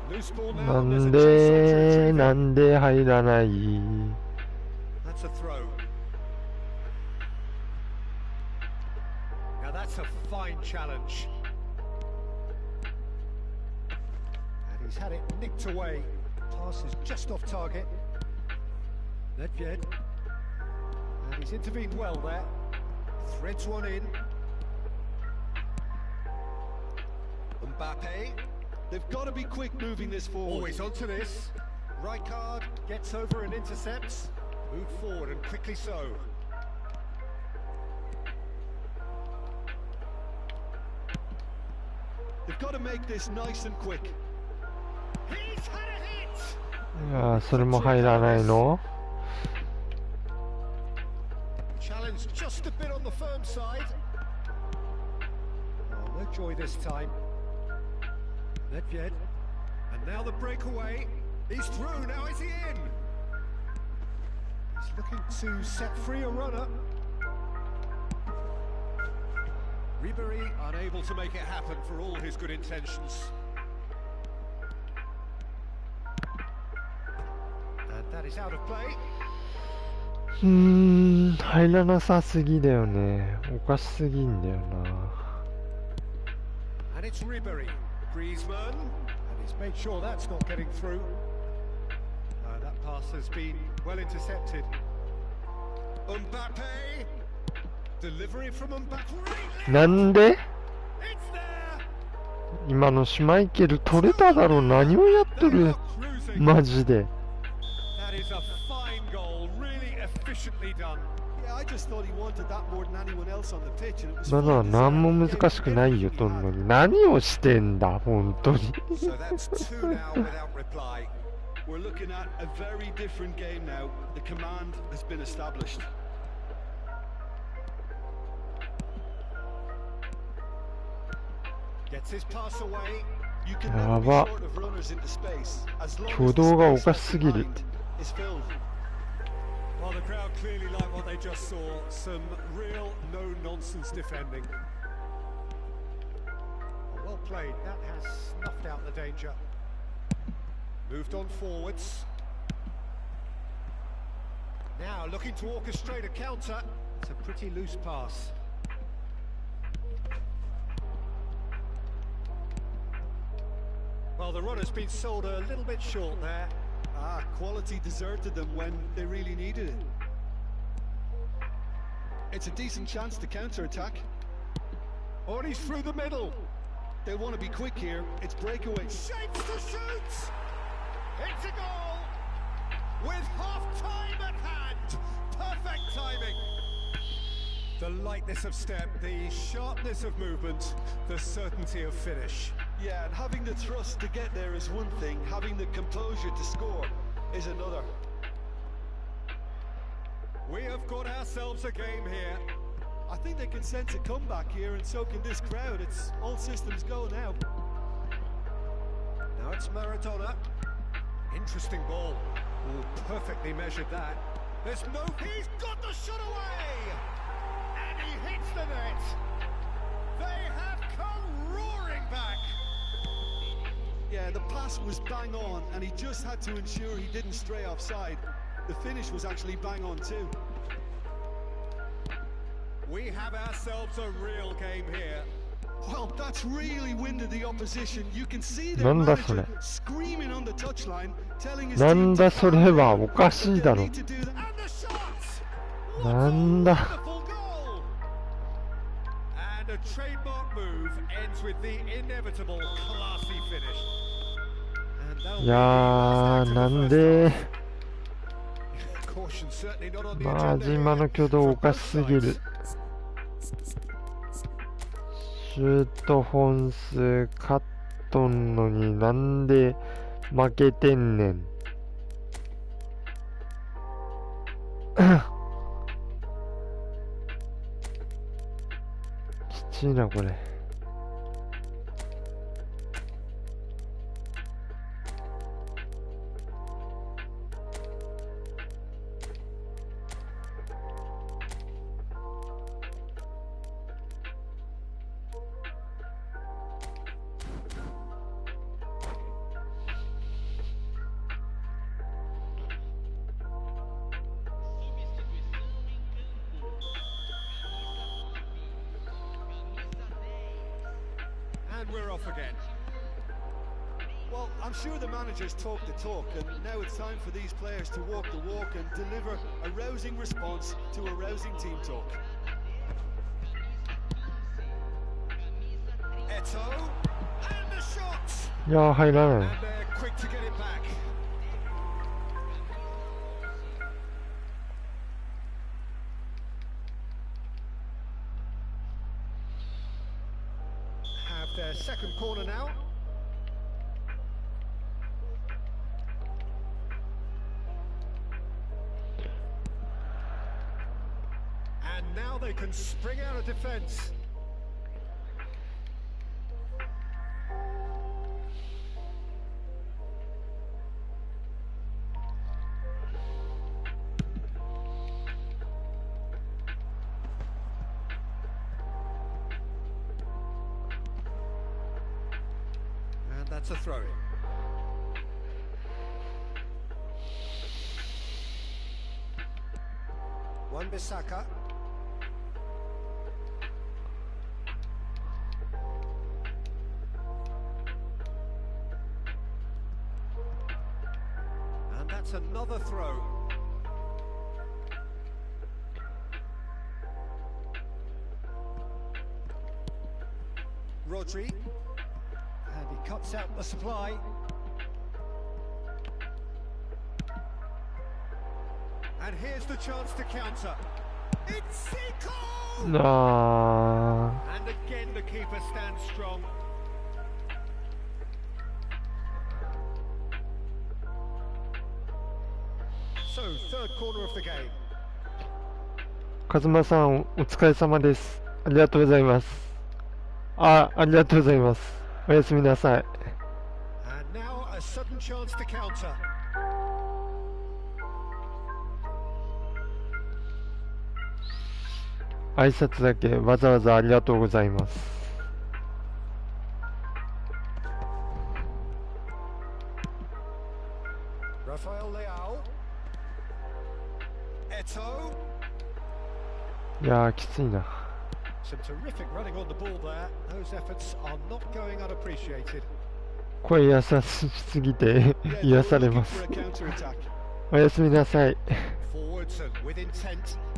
Loose ball now. なんで入らない。 That's a throw. Now that's a fine challenge. And he's had it nicked away. Pass is just off target. Nedved. And he's intervened well there. Threads one in. Mbappe. They've got to be quick moving this forward. Always onto this. Right card gets over and intercepts. Move forward and quickly so. They've got to make this nice and quick. He's had a hit. いやー、それも入らないの。 Challenge just a bit on the firm side. Oh, no joy this time. Nedved. And now the breakaway. He's through. Now is he in? He's looking to set free a runner. Ribery unable to make it happen for all his good intentions. And that is out of play. 入らなさすぎだよね。おかしすぎんだよな。 And it's Ribery. Griezmann. And he's made sure that's not getting through. That pass has been well intercepted. Mbappe. Delivery from Mbappe. なんで It's there. 今のシュマイケル取れただろう。何をやっとる。マジで。 That is a fine goal. Really efficiently done. Yeah, I just thought he wanted that more than anyone else on the pitch, and it was 今のは何も難しくないよ、とんのに。何をしてんだ、本当に。 So that's two now without reply. We're looking at a very different game now. The command has been established. Gets his pass away. You can や never be ば。 short of runners into space as long 挙 as the 動がお space かしすぎる。 behind is filled. Well, the crowd clearly like what they just saw. Some real no-nonsense defending. Well played. That has snuffed out the danger. Moved on forwards. Now looking to orchestrate a counter. It's a pretty loose pass. Well, the runner's been sold a little bit short there. Quality deserted them when they really needed it. It's a decent chance to counter-attack. Oh, and he's through the middle. They want to be quick here. It's breakaway. Shapes to shoot. It's a goal. With half-time at hand. Perfect timing. The lightness of step, the sharpness of movement, the certainty of finish. Yeah, and having the thrust to get there is one thing. Having the composure to score is another. We have got ourselves a game here. I think they can sense a comeback here, and so can this crowd. It's all systems go now. Now it's Maradona. Interesting ball. Oh, perfectly measured that. There's no... He's got the shot away! And he hits the net. They have come roaring back. Yeah, the pass was bang on, and he just had to ensure he didn't stray offside. The finish was actually bang on too. We have ourselves a real game here. Well, that's really winded the opposition. You can see their manager screaming on the touchline, telling his team toそれはおかしいだろ。 And the shot! なんだ。 Wonderful goal! And a trademark move ends with the inevitable classy finish. And that'll いやー、なんで。 Caution certainly not on the マジ agenda 今 here の挙動おかしすぎる。シュート本数勝っとんのになんで負けてんねん。きちいなこれ。And we're off again. Well, I'm sure the managers talk the talk, and now it's time for these players to walk the walk and deliver a rousing response to a rousing team talk. Eto, and the shot! いやー入らない。 And they're quick to get it back. Have their second corner now. And now they can spring out of defence. And that's a throw-in. Wan-Bissaka. And that's another throw. Rodri. And he cuts out the supply. And here's the chance to counter. It's Zico! なあ。 And again the keeper stands strong. So, third corner of the game. カズマさんお疲れ様です。ありがとうございます。ありがとうございます。おやすみなさい。 And now a sudden chance to counter. 挨拶だけわざわざありがとうございます。 Rafael Leao. Eto. いやーきついな。 Some terrific running on the ball there. Those efforts are not going unappreciated. 声優しすぎて癒されます。おやすみなさい。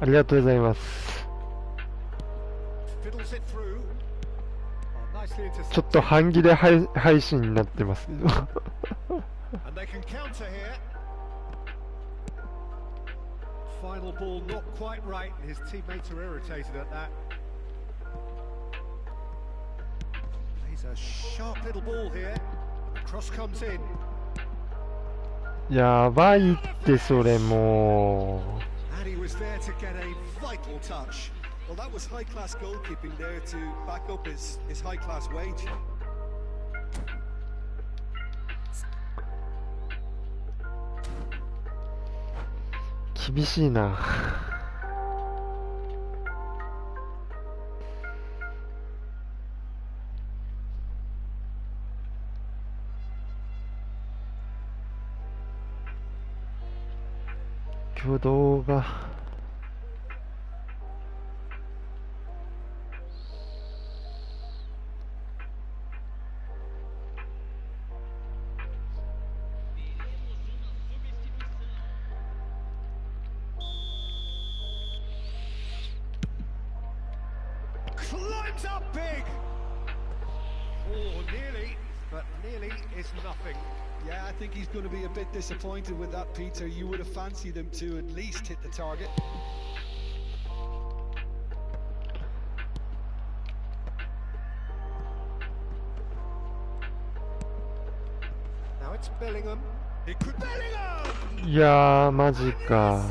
ありがとうございます。ちょっと半切れ配信になってますけどFinal ball not quite right, and his teammates are irritated at that. He's a sharp little ball here. The cross comes in. やばいってそれもう。 And he was there to get a vital touch. Well, that was high-class goalkeeping there to back up his high-class wage. 厳しいな。挙動がClimbs up big. Oh, nearly, but nearly is nothing. Yeah, I think he's going to be a bit disappointed with that, Peter. You would have fancied him to at least hit the target. Now it's Bellingham. It could Bellingham. いやーマジか。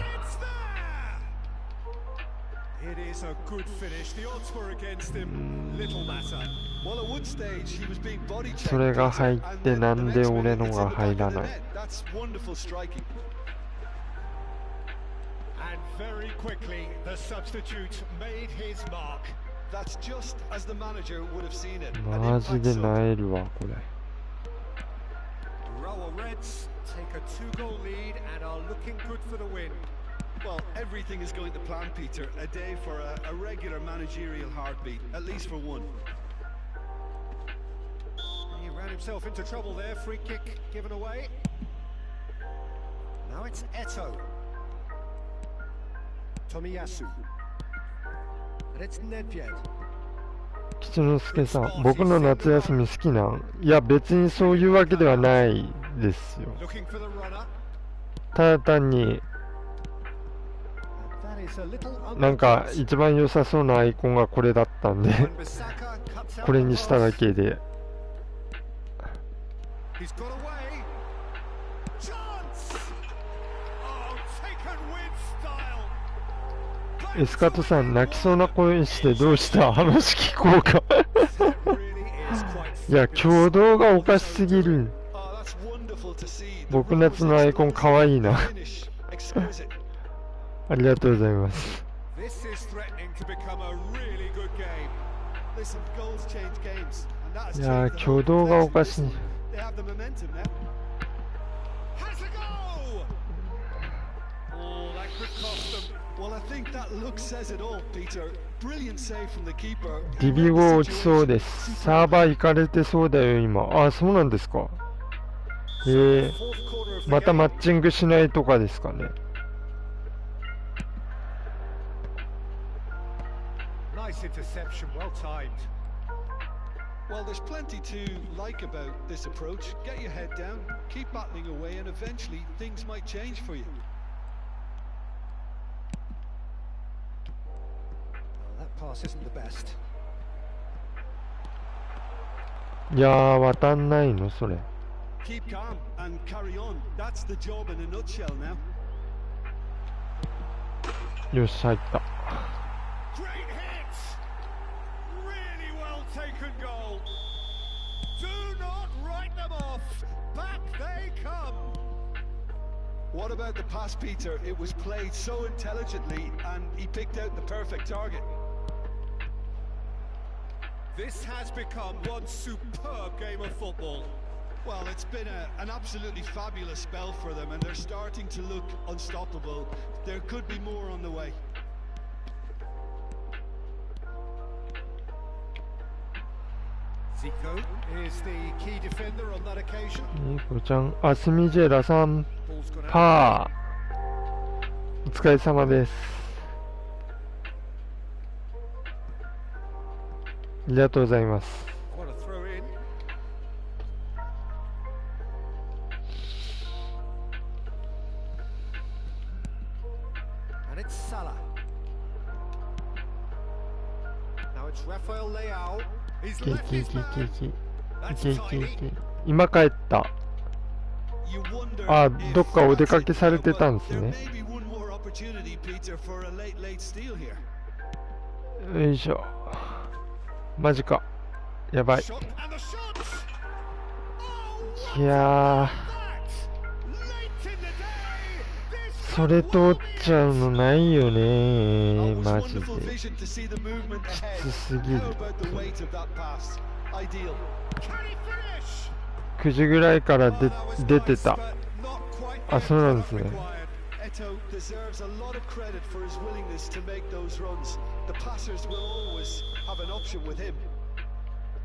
It is a good finish. The odds were against him. Little matter. Well, at one stage he was being body checked. それが入ってなんで俺のが入らない。 That's wonderful striking. And very quickly the substitute made his mark. That's just as the manager would have seen it. マジでなえるわこれ。 Rower Reds take a 2-goal lead and are looking good for the win. Well, everything is going to plan, Peter. A day for a regular managerial heartbeat, at least for one. He ran himself into trouble there. Free kick given away. Now it's Eto. Tomiyasu. And it's Nedved. 吉之助さん、僕の夏休み好きなん？いや別にそういうわけではないですよ。ただ単になんか一番良さそうなアイコンがこれだったんでこれにしただけで。エスカトさん泣きそうな声してどうした？話聞こうかいや挙動がおかしすぎる。僕夏のアイコンかわいいなありがとうございます。いや挙動がおかしい。リビゴ落ちそうです。サーバー行かれてそうだよ今。あ、そうなんですか。またマッチングしないとかですかね。Well, there's plenty to like about this approach. Get your head down, keep battling away, and eventually things might change for you. That pass isn't the best. いやー渡んないのそれ。 Keep calm and carry on. That's the job in a nutshell now. よし入った。 Great hit! Really well taken goal. Do not write them off. Back they come. What about the pass, Peter? It was played so intelligently and he picked out the perfect target. This has become one superb game of football. Well, it's been an absolutely fabulous spell for them and they're starting to look unstoppable. There could be more on the way. Zico is the key defender on that occasion. ニコちゃん、あすみジェラさん、 Ball's gone out. パー。お疲れ様です。ありがとうございます。What a throw in. And it's Salah. Now it's Rafael Leao. He's いけい left けい his けい man. けいけい That's けいけい tidy. け。今帰った。 You wonder あ、 if どっかお出か that's け it され now, て but たんです there ね。 may be one more opportunity, Peter, for a late steal here. よいしょ。マジか。やばい。 Shot and the shots. Oh, いや that! ー、 Late in the day. This それ通っちゃうのないよね That was マジで。 wonderful vision to see the movement き ahead. つすぎる。 How about the weight of that pass? Ideal. can he finish? 9時ぐらいから Well, that was 出て nice, た。 but not quite あ、 the そうなんで effort すね。 required. Eto deserves a lot of credit for his willingness to make those runs. The passers will always have an option with him.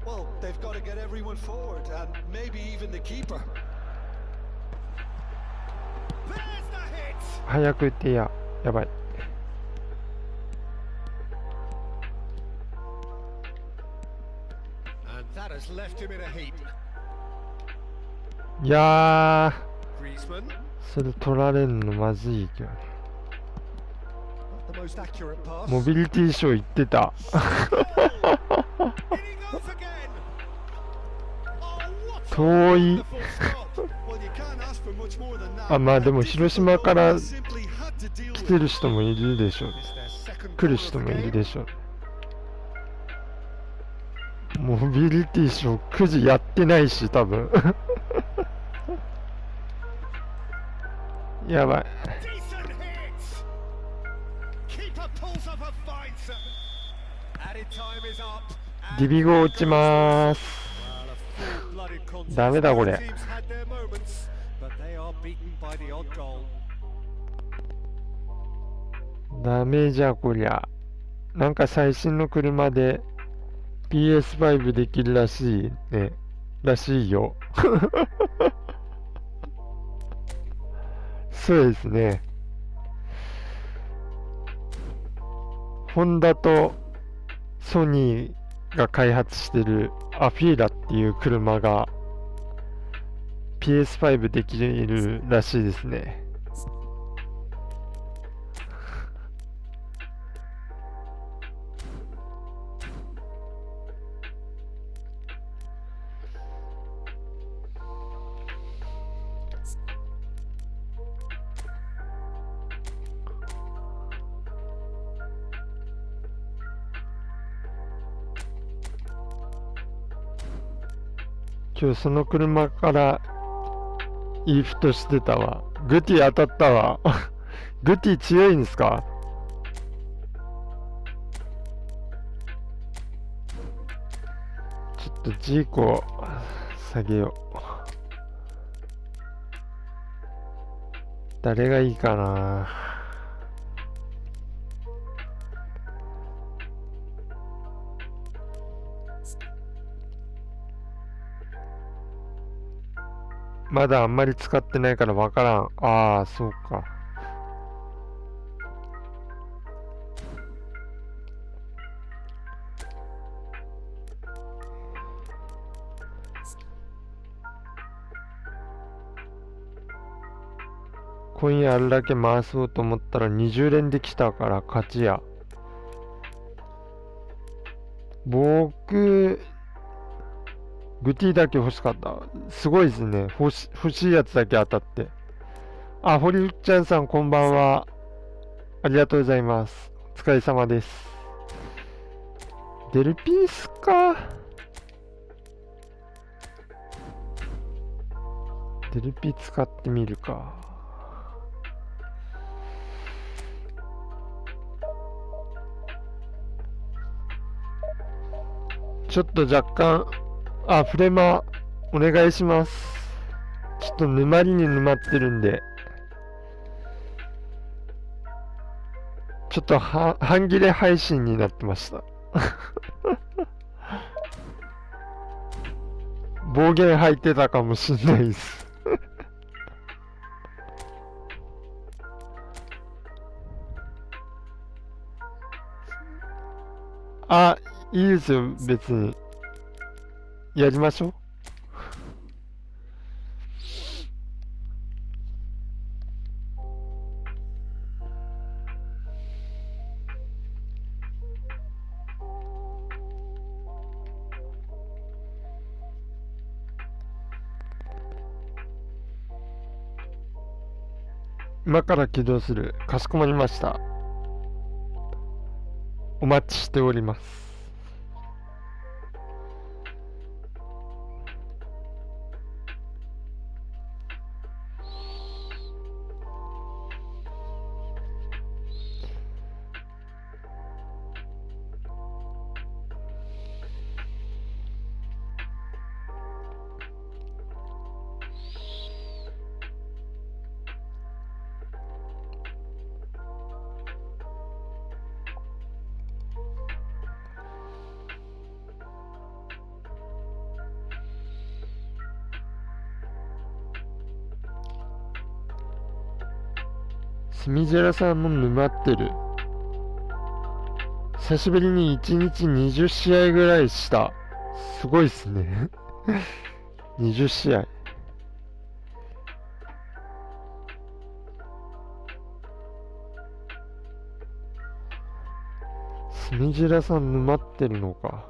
Well, they've got to get everyone forward, and maybe even the keeper. There's the hit. 早く打ってや。やばい。 And that has left him in a heap. いや Griezmann, ー、それ取られんのまずいけどね。 not the most accurate pass. モビリティショー行ってた。 In he goes again. Oh, what a 遠い。 wonderful stop. Well, you can't ask for much more than that. あ、まあでも広島から Simply had to deal 来 with てる人もいるでしょう。 It's their second 来る goal 人 of も the いる game. でしょう。モビリティショー9時やってないし、多分。やばい。 Decent hit. Keeper pulls up a fine set. Added time is up. ディビゴ落ちまーす。 Well, a full-blooded contest. ダメだこれ。 Both teams had their moments, but they are beaten by the odd goal. ダメじゃこりゃ。なんか最新の車で PS5 できるらしいね。らしいよ。そうですね。ホンダとソニーが開発してるアフィーラっていう車が PS5 できるらしいですね。今日その車からイーフトしてたわ。グティ当たったわ。グティ強いんですか？ちょっとジーコ下げよう。誰がいいかな。まだあんまり使ってないからわからん。ああ、そうか。今夜あるだけ回そうと思ったら20連できたから勝ちや。僕、グティだけ欲しかった。すごいですね。欲しいやつだけ当たって。あ、ホリウッちゃんさんこんばんは。ありがとうございます。お疲れ様です。デルピースか。デルピ使ってみるか。ちょっと若干、あ、フレマ、お願いします。ちょっと沼りに沼ってるんで。ちょっと半切れ配信になってました。暴言吐いてたかもしんないです。あ、いいですよ、別に。やりましょう。今から起動する。かしこまりました。お待ちしております。スミジェラさんも沼ってる。久しぶりに1日20試合ぐらいした。すごいっすね。20試合。スミジェラさん沼ってるのか。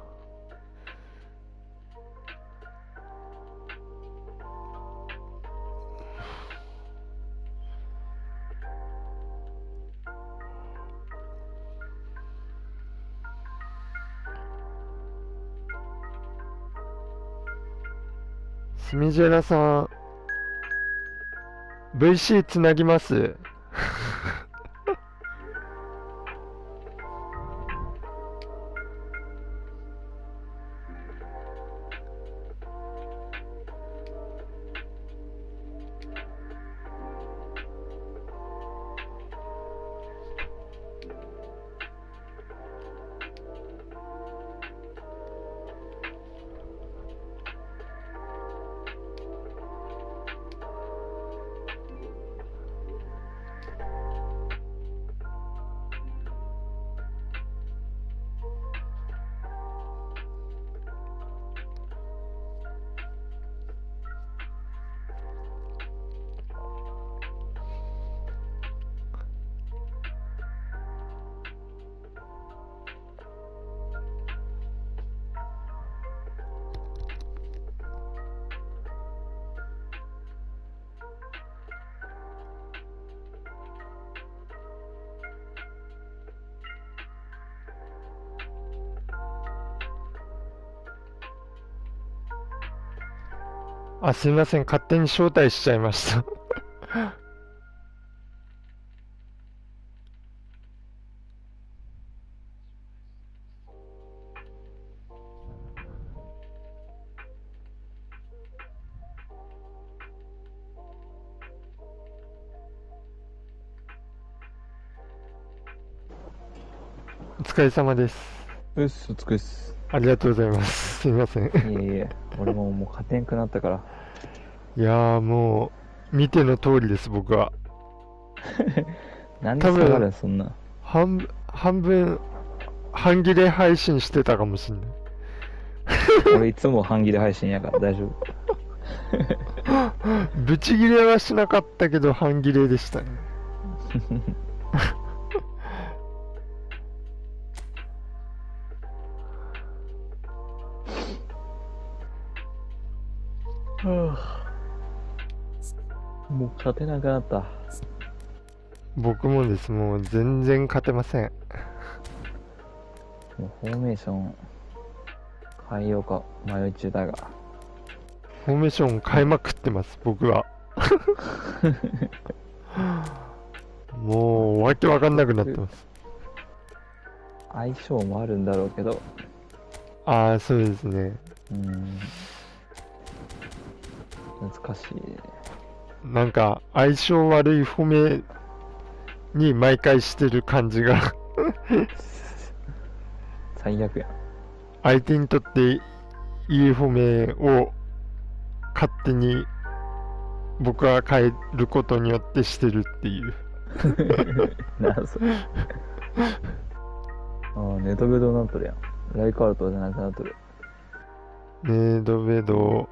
スミジェラさん、VC つなぎます。あ、すいません。勝手に招待しちゃいました。お疲れ様です。お疲れっす。ありがとうございます。すいません。いえいえ、俺ももう勝てんくなったから。いやーもう、見ての通りです、僕は。なんで下がるんそんな。半分、半切れ配信してたかもしんない。俺いつも半切れ配信やから大丈夫。ブチ切れはしなかったけど、半切れでしたね。もう勝てなくなった。僕もです。もう全然勝てません。もうフォーメーション変えようか迷い中だが。フォーメーション変えまくってます、僕は。もうわけわかんなくなってます。相性もあるんだろうけど。ああ、そうですね。難しい。なんか相性悪いフォメに毎回してる感じが最悪や。相手にとっていいフォメを勝手に僕が変えることによってしてるっていうなんそれ。ああ、ネドベドなっとるやん。ライカートじゃなくなっとる。ネドベド、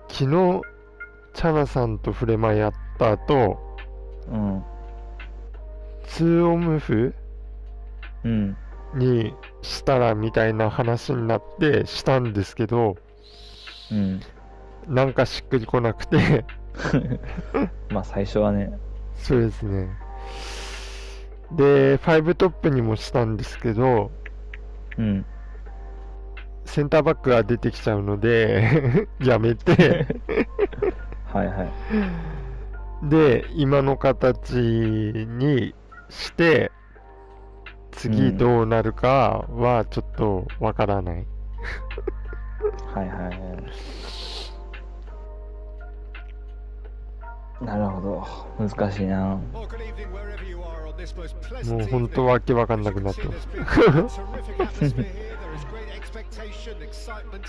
昨日チャナさんとフレマやった後、うん。2オムフうん。にしたらみたいな話になってしたんですけど、うん。なんかしっくりこなくてまあ最初はね。そうですね。で、5トップにもしたんですけど、うん。センターバックが出てきちゃうのでやめてはいはい。で、今の形にして次どうなるかはちょっとわからないはいはいはい。なるほど。難しいな。Well, good evening wherever you are on this most も pleasant う本 evening. 当わけわかんなくなっ As て you ま can す see, there's been a terrific atmosphere here. There is great expectation, excitement,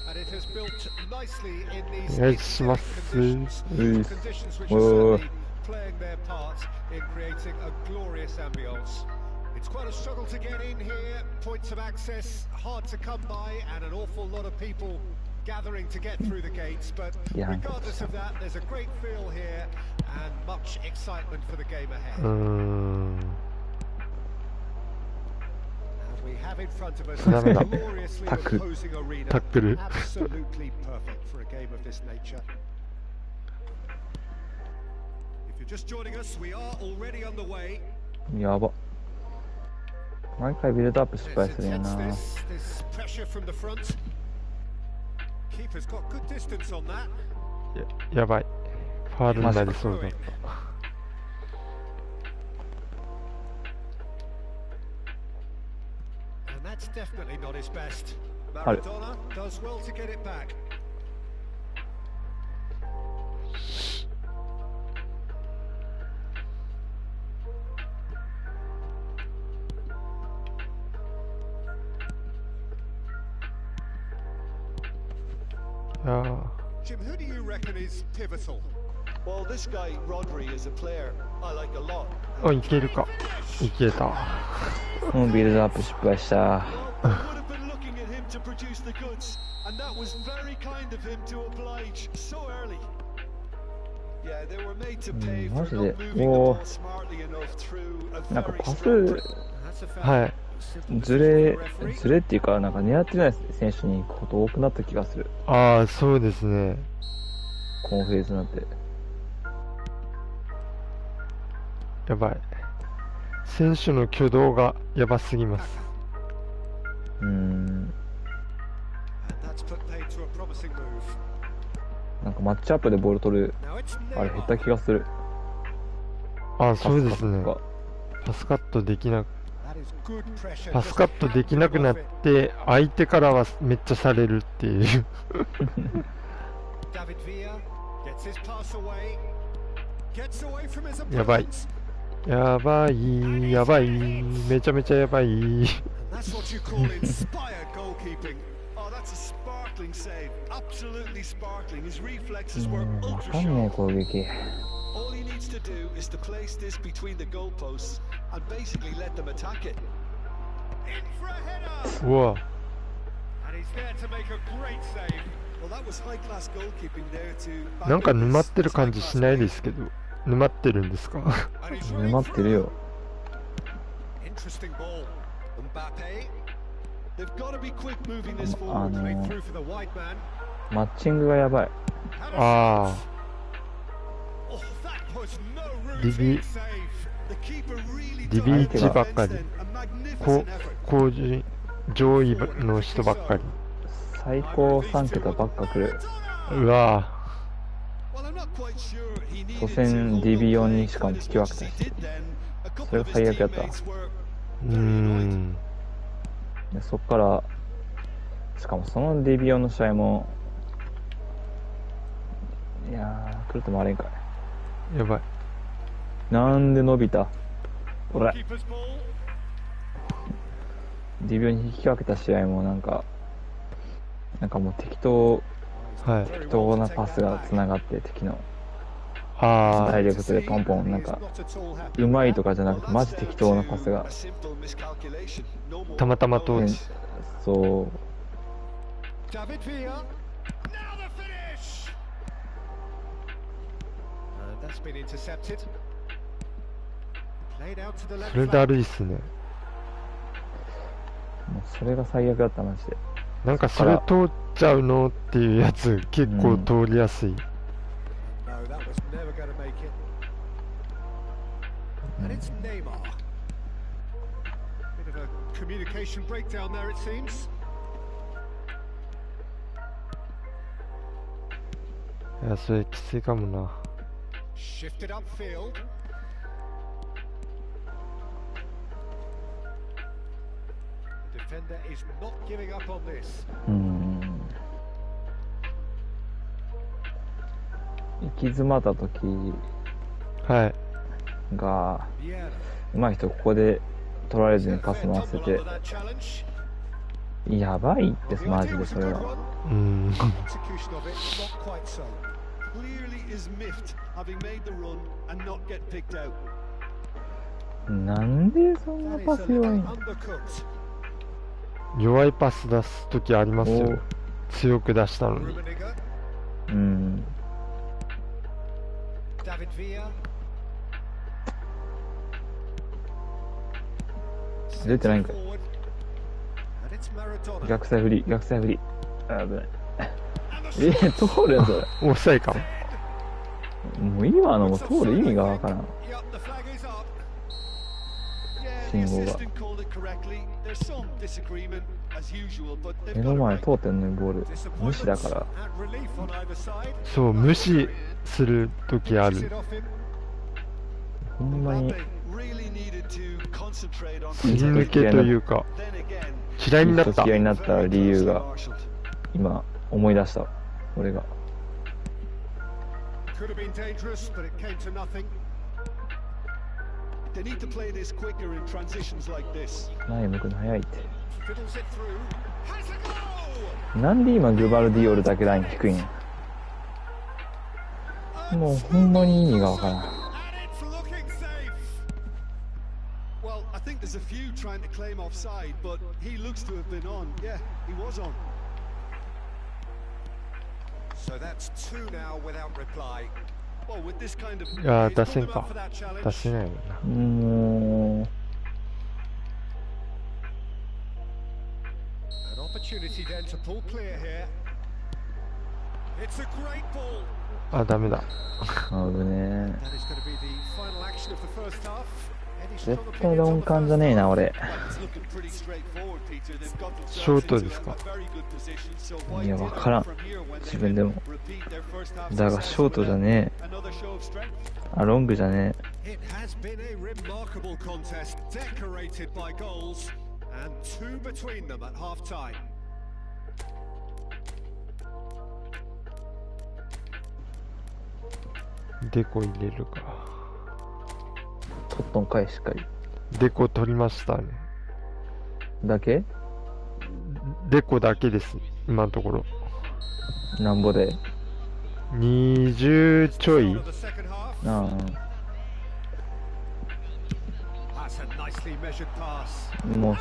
and it has built nicely in these お願いしま exotic す。 conditions. うい Conditions which お are ー certainly playing their part in creating a glorious ambience. It's quite a struggle to get in here. Points of access hard to come by, and an awful lot of people gathering to get through the gates. But Yeah. regardless of that, there's a great feel here and much excitement for the game う ahead. ーん And we have in front of us ダメだ a gloriously タックル imposing arena. タックル Absolutely perfect for a game of this nature. If you're just joining us, we are already on the way. やば。毎回ビルドアップ失 There's 敗するんや intense な。 this pressure from the front. Keeper's got good distance on that. やばい。ファールになりそうだった。 And that's definitely not his best. Hello. Maradona does well to get it back. Jim, who do you reckon is pivotal? Well, this guy, Rodri, is a player I like a lot. あ、いけるか。いけた。もうビルドアップ失敗した。 Well, I would have been looking at him to produce the goods, and that was very kind of him to oblige so early. Yeah, they were made to pay for マジ not で moving the お ball smartly enough through a なんか very パ strong ス That's a は foul. い。ずれっていうかなんか狙ってない選手に行くこと多くなった気がする。ああ、そうですね。このフェーズになって。やばい。選手の挙動がやばすぎます。And that's put paid to a promising move. なんかマッチアップでボール取る Now it's あれ減っ Neymar. た気がする。ああ、そうですね。パパスカットできなく、 That is good pressure. パスカットできなくなって、相手からはめっちゃされるっていう。 David Villa gets his pass away. Gets away from his やばい。 opponent. やばい、やばい、めちゃめちゃやばい。 And that's what you call inspired goalkeeping. Oh, that's a sparkling save. Absolutely sparkling. His reflexes were わ ultra かんねえ sharp. 攻撃。 All he needs to do is to place this between the goalposts and basically let them attack it. In for a header. うわ、 And he's there to make a great save. Well, that was high-class goalkeeping there to なんか沼ってる感じしないですけど、沼ってるんですか？ And he's 沼ってるよ。 Interesting ball. Mbappe. They've got to be quick moving this あ forward. の Played through for the wide man. マッチングがやばい。 Had a あ shot. Oh, that was no あ、リ routine ビ、 save. The keeper really リビ dialed ーチ the ばっか defense り、 then. A こ magnificent effort. 後陣、上位の人ばっかり。最高3桁ばっか来る。うわ Well, I'm not quite sure he needed 初 to 戦 hold DB4 onにしかも quite 引 as き much 分け as た he し。 did then. A そ couple れ of が his 最悪やった。 teammates were うー very annoyed. ん。でそっから、しかもその DB4 の試合も、いやー、来るともあれんかい。やばい。なんで伸びたこれ。 Keeper's ball. DB4 に引き分けた試合もなんかもう適当はい。適当なパスがつながって敵のあダイレクトでポンポン、なんかうまいとかじゃなくてマジ適当なパスがたまたま通し。そうそれだるいっすね。もうそれが最悪だったマジで。なんかそれ通っちゃうのっていうやつ結構通りやすい。いや、それきついかもな。行き詰まった時はいが上手い人ここで取られずにパス回せてやばいってマジでそれは。なんでそんなパス弱いの。弱いパス出す時ありますよ。強く出したのに。出てないんかい。逆サイ振り、逆サイ振り。あ、危ない。通るやんそれ。オフサイかも。もう今のも通る意味がわからん。信号が。目の前通ってんのにボール。無視だから。そう、無視する時ある。ほんまに。すり抜けというか嫌いになった。嫌いになった理由が今思い出した俺が。前向くの早いって。なんで今グバルディオルだけライン低いんや。もうほんまに意味がわからん。I think there's a few trying to claim offside, but he looks to have been on. Yeah, he was on. So that's two now without reply. Well, with this kind of いや出せんか。出せないもんな。もう An opportunity then to pull clear here. It's a great ball. あ、ダメだ。危ねえ。 That is going to be the final action of the first half. 絶対鈍感じゃねえな俺。ショートですか。いや分からん自分でも。だがショートじゃねえ。あ、ロングじゃねえ。デコ入れるか。取っとんかいしっかり。デコ取りましたね。だけ？デコだけです今のところ。なんぼで20ちょい。ああも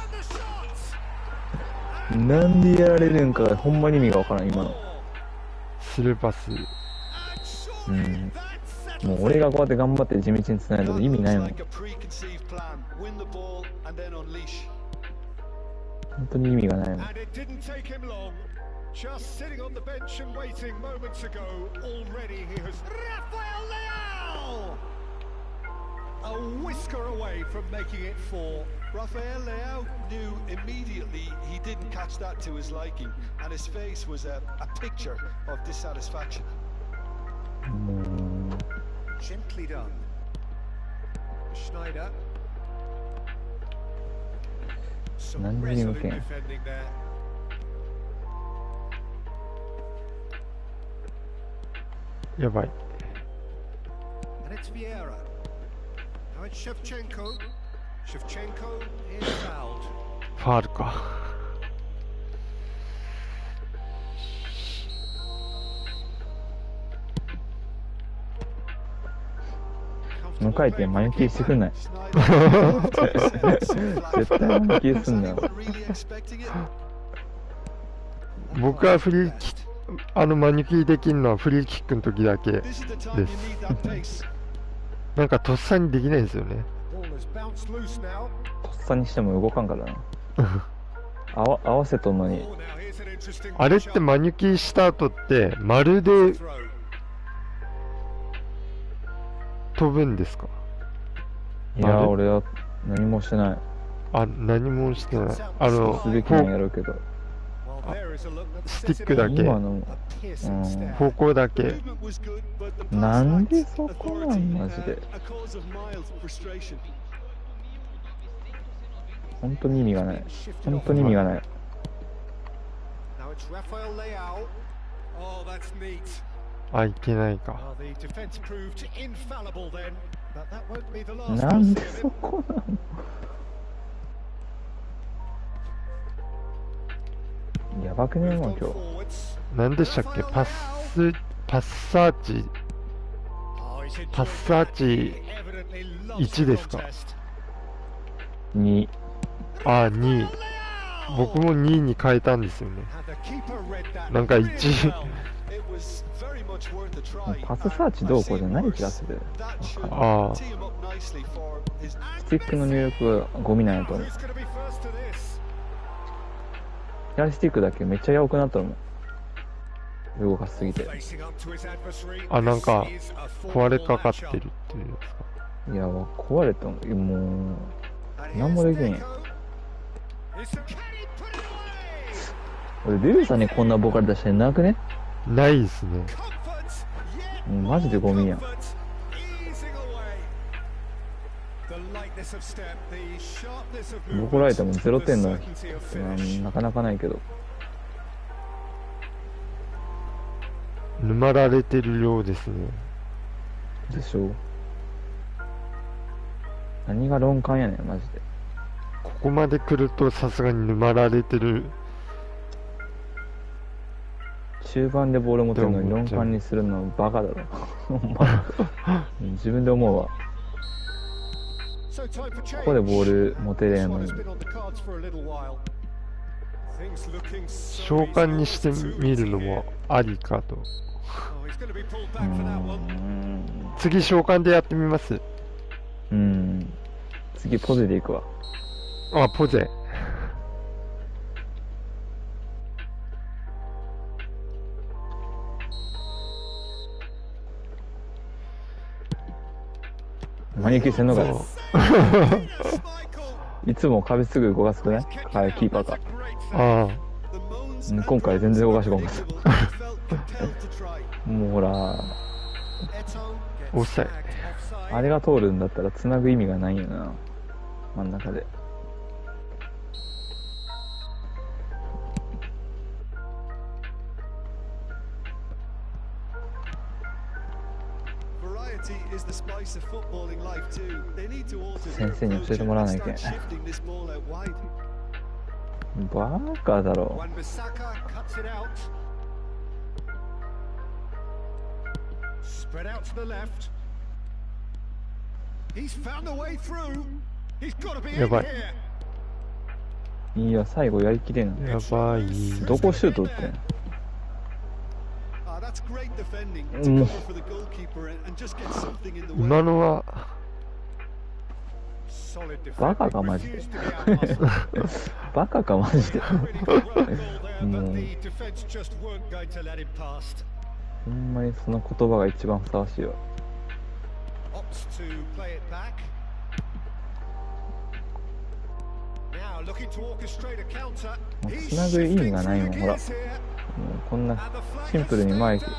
うなんでやられるんかほんまに意味がわからん今の。スルーパス。もう俺がこうやって頑張って地道につないだと意味ないもん。本当に意味がないもん。A whisker away from making it 4. Rafael Leao knew immediately he didn't catch that to his liking, and his face was a picture of dissatisfaction. Gently done. Schneider. Some resolute defending there. やばい。And it's Vieira. Now it's Shevchenko. Shevchenko is fouled. ファールか。4回転マニキューしてくんない絶対マニキューすんなよ。僕はフリーキック、マニキューできるのはフリーキックの時だけです。なんかとっさにできないんですよね。とっさにしても動かんからな合わせとんのに。あれってマニキューした後って丸で飛ぶんですか？いや俺は何もしてない。何もしてない。すべきなんやろうけど、スティックだけ、今の、方向だけ。なんでそこなんマジで。本当に意味がない。本当に意味がない。いけないか。なんでそこなの。やばくねえもん今日。何でしたっけ？パッサーチ1ですか？2。2。僕も2に変えたんですよね。なんか1パスサーチどうこうじゃない気がする。スティックの入力がゴミなんやと思う。左スティックだけめっちゃやばくなったのも動かしすぎて。なんか壊れかかってるっていうんですか？いや壊れたもう何もできんや。俺ベベさんにこんなボーカル出してなくね？ないですね。マジでゴミやん。怒られても0点のなかなかないけど。沼られてるようですね。でしょ。何が論感やねんマジで。ここまで来るとさすがに沼られてる。中盤でボール持ってるのに論感にするのバカだろ自分で思うわ。ここでボール持てれんのに。召喚にしてみるのもありかと。次召喚でやってみます。次ポゼでいくわ。ポゼ。マニキューせんのかよいつも壁すぐ動かすくね、キーパーか。今回全然動かしてこんかったもうほらオフサイあれが通るんだったら繋ぐ意味がないよな、真ん中で。先生に教えてもらわないけん。バカだろ。やばい。いや最後やりきれん。やばい。どこシュート打ってん。今のはバカかマジでバカかマジでもうほんまにその言葉が一番ふさわしいわ。つなぐ意味がないもん、ほら。もうこんなシンプルに前行く。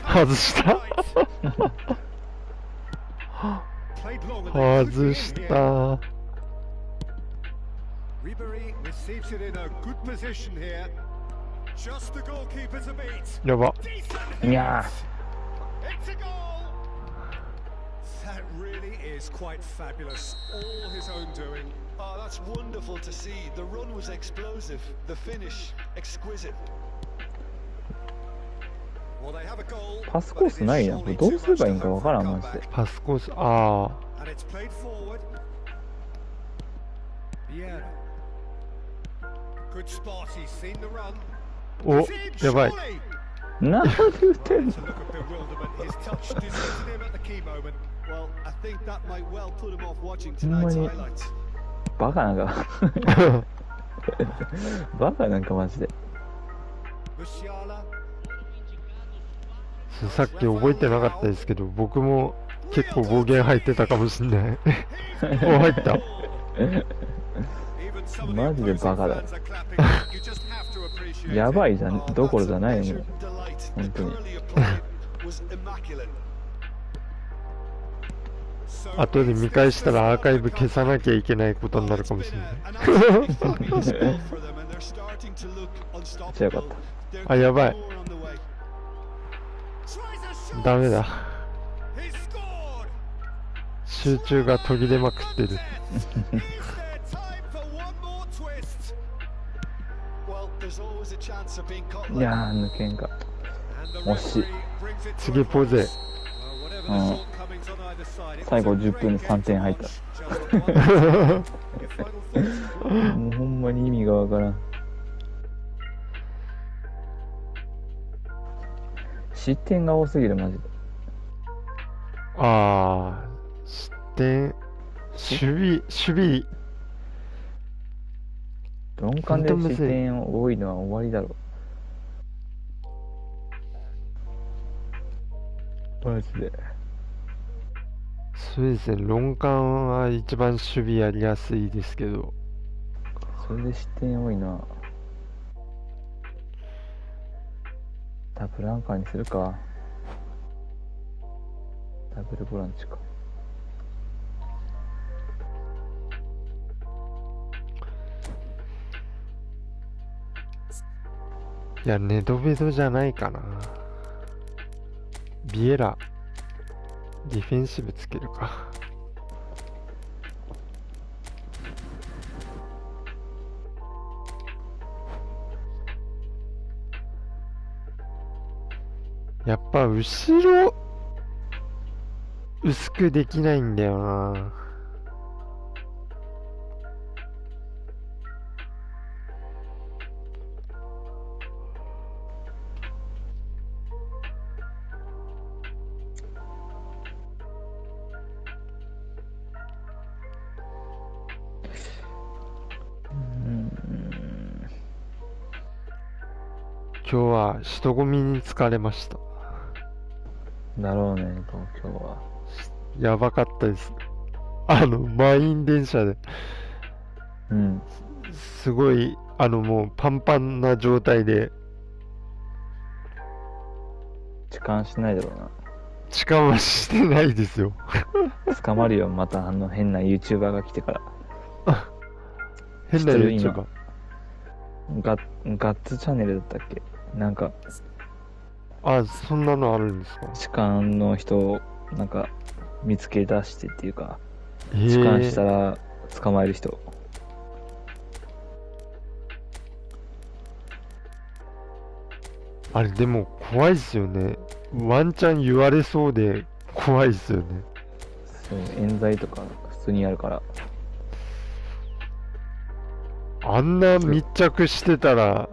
外した外したやば。いや That really is quite fabulous. All his own doing. Oh, that's wonderful to see. The run was explosive. The finish, exquisite. Well, they have a goal. パスコースないな。これどうすればいいんかわからん、マジで。パスコース、ああ。 And it's played forward. Yeah. Good spot. He's seen the run. お、やばい。なんで打てんの？ To look at bewilderment. His touch deserted him at the key moment. Well, I think that might well put him off watching ほんま tonight's に highlights. バカなんかバカなんかマジで。 Musiala. さっき覚えてなかったですけど、僕も結構暴言入ってたかもしんない。お、入った。 Even some of the マジで opposing バカだ。 fans are clapping. You just have to appreciate や it. ばいじゃん、 Oh, どころじゃ that's な a いよ、 measured もう。 delight. 本当に。 The earlier play was immaculate. 後で見返したらアーカイブ消さなきゃいけないことになるかもしれない。 An absolutely fabulous goal for them, and they're starting to look 強かっ unstoppable. た。 They're あ、やばい。 more on the way. Tries a shot. ダメだ。 He scored. 集中が途切れまくってる。 Is there time for one more twist? Well, there's always a chance of being caught い like やー、抜けんか。 And the 惜しい。 referee brings it to 次ポゼ。 well, whatever the shortcomings on either side, it 最 was 後 a 10 great 分 game 3 to 点入っ watch. た。 Just one. Your final thoughts? もうほんまに意味がわからん。失点が多すぎる、マジで。ああ、失点、守備、鈍感で失点多いのは終わりだろ。マジで。そうですね、ロンカンは一番守備やりやすいですけど、それで失点多いな。ダブルアンカーにするか。ダブルボランチか。いや、ネドベドじゃないかな。ビエラ、ディフェンシブつけるか。やっぱ後ろ薄くできないんだよな。今日は人混みに疲れました。だろうね、東京は。やばかったです。満員電車で、うん。すごい、もうパンパンな状態で、痴漢しないだろうな。痴漢はしてないですよ。捕まるよ、また変な YouTuber が来てから。変な知ってる YouTuber。ガッツチャンネルだったっけ？なんか、あ、そんなのあるんですか？痴漢の人を、なんか、見つけ出してっていうか、痴痴漢したら捕まえる人。あれ、でも怖いっすよね。ワンチャン言われそうで怖いっすよね。そう、冤罪とか普通にあるから。あんな密着してたら、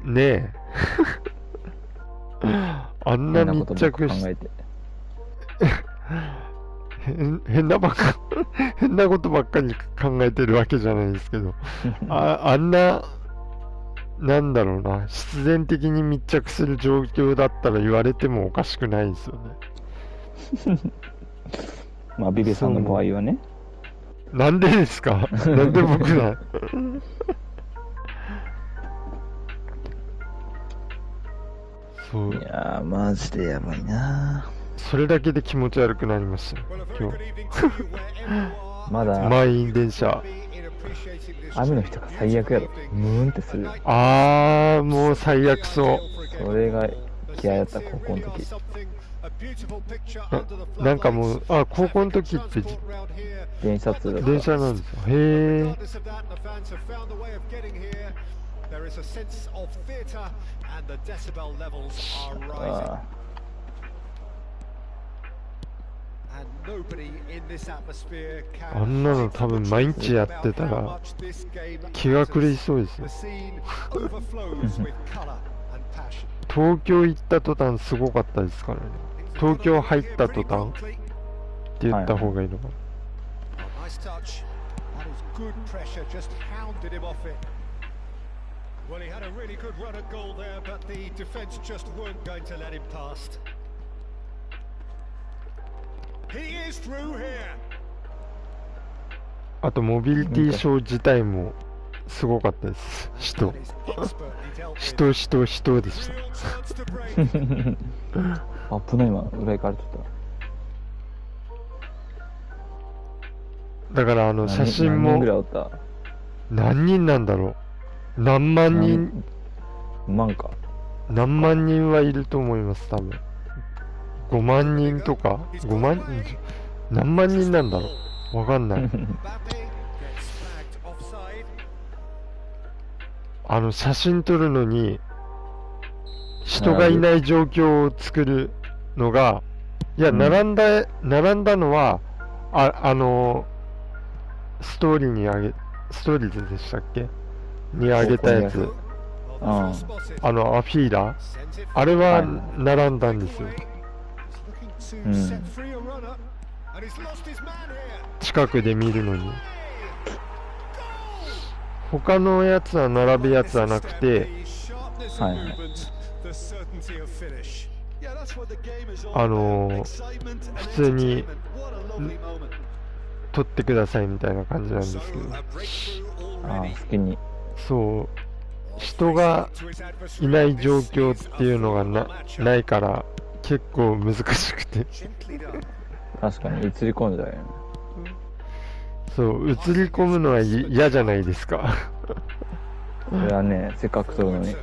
ねえ。あんな密着し考えて。変なことばっかり考えてるわけじゃないですけど、あんな、なんだろうな、必然的に密着する状況だったら言われてもおかしくないですよね。まあ、ビビさんの場合はね。なんでですか？なんで僕だ？そう。いやー、マジでやばいな。それだけで気持ち悪くなりました、今日。まだ、満員電車。雨の日とか最悪やろ。ムーンってする。もう最悪そう。それが嫌いだった、高校の時。なんかもう、あ、高校の時って電車通だった。電車なんですよ。へえ。ああんなの多分毎日やってたら気が狂いそうですね。東京行った途端すごかったですからね。東京入った途端って言った方がいいのかな。Well, he had a really good run at goal there, but the defence just weren't going to let him past. He is through here. あとモビリティショー自体もすごかったです。人でした危ない、今裏行かれちゃった。だから写真も何人ぐらいおった？何人なんだろう。何万人何万人はいると思います。多分5万人とか5万人、何万人なんだろう、わかんない写真撮るのに人がいない状況を作るのが、いや、並んだのはストーリーでしたっけにあげたやつ、アフィーラ、あれは並んだんですよ、近くで見るのに。他のやつは並ぶやつはなくて、普通に撮ってくださいみたいな感じなんですけど、好きにそう人がいない状況っていうのがないから結構難しくて確かに映り込んじゃうよね。そう映り込むのは嫌じゃないですかこれはね、せっかく撮るのに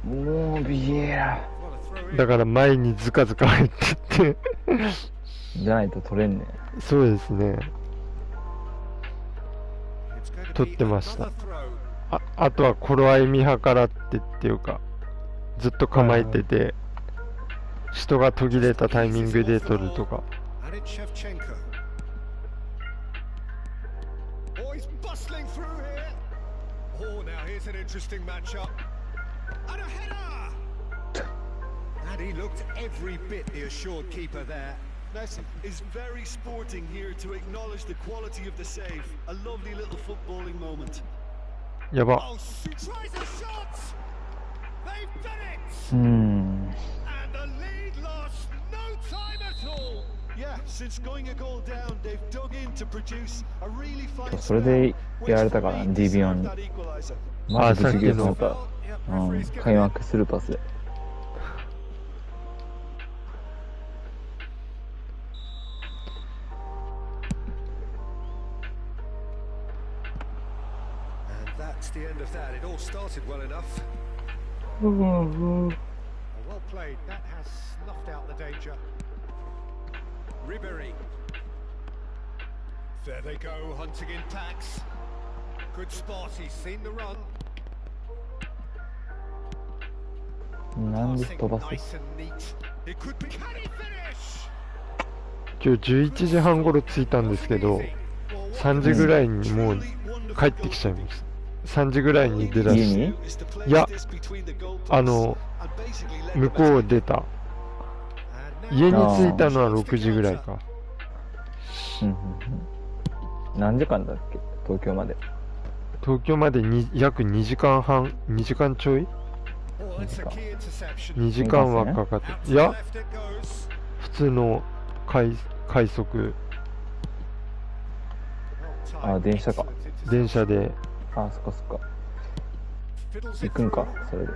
もうビエラだから前にズカズカ入ってってじゃないと撮れんね。そうですね、撮ってました。あとは頃合い見計らっていうかずっと構えてて、人が途切れたタイミングで撮るとか。Messi is very sporting here to acknowledge the quality of the save. A lovely little footballing moment. やば。それでやられたから、ディビオンに。マジで授業された。開幕するパスで。That's the end of that. It all started well enough. Well played. That has snuffed out the danger. Ribéry. There they go, hunting in packs. Good spot. He's seen the run. なんで飛ばす？ It could be. Can he finish? 今日11時半頃着いたんですけど、3時ぐらいにもう帰ってきちゃいました。3時ぐらいに出だし、いや、向こう出た。家に着いたのは6時ぐらいか。何時間だっけ、東京まで。東京まで約2時間半、2時間ちょい ?2 時間はかかって、いや、普通の快速。電車か。電車で。そっかそっか。行くんか、それで。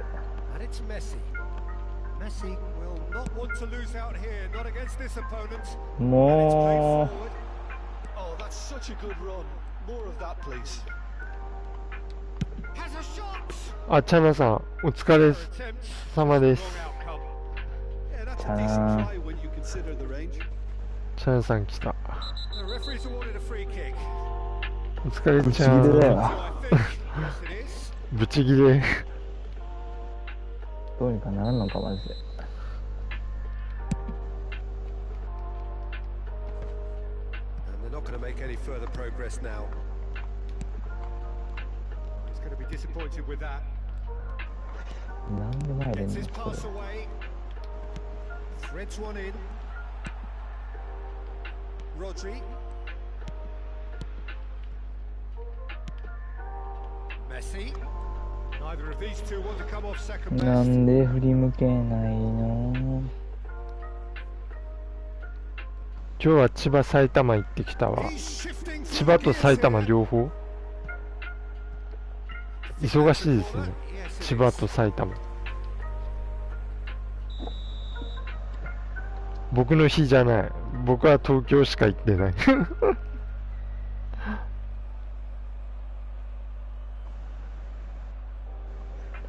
もう。チャナさん、お疲れ様です。チャナチャンさん来た。 The referee's awarded a free kick. お疲れブチちゃん。ギレだよ。 Yes, it is. ブチギレ。どうにかならんのかマジで。And they're not going to make any further progress now. He's going to be disappointed with that. なんで前で Gets ね his これ。 pass away. Threads one in. Rodri. Messi. Neither of these two want to come off second な best. んで振り向けないの？今日は千葉埼玉行ってきたわ。 He's shifting 千葉と埼玉両方忙しいですね。 千葉と埼玉。僕の日じゃない。僕は東京しか行ってない。パ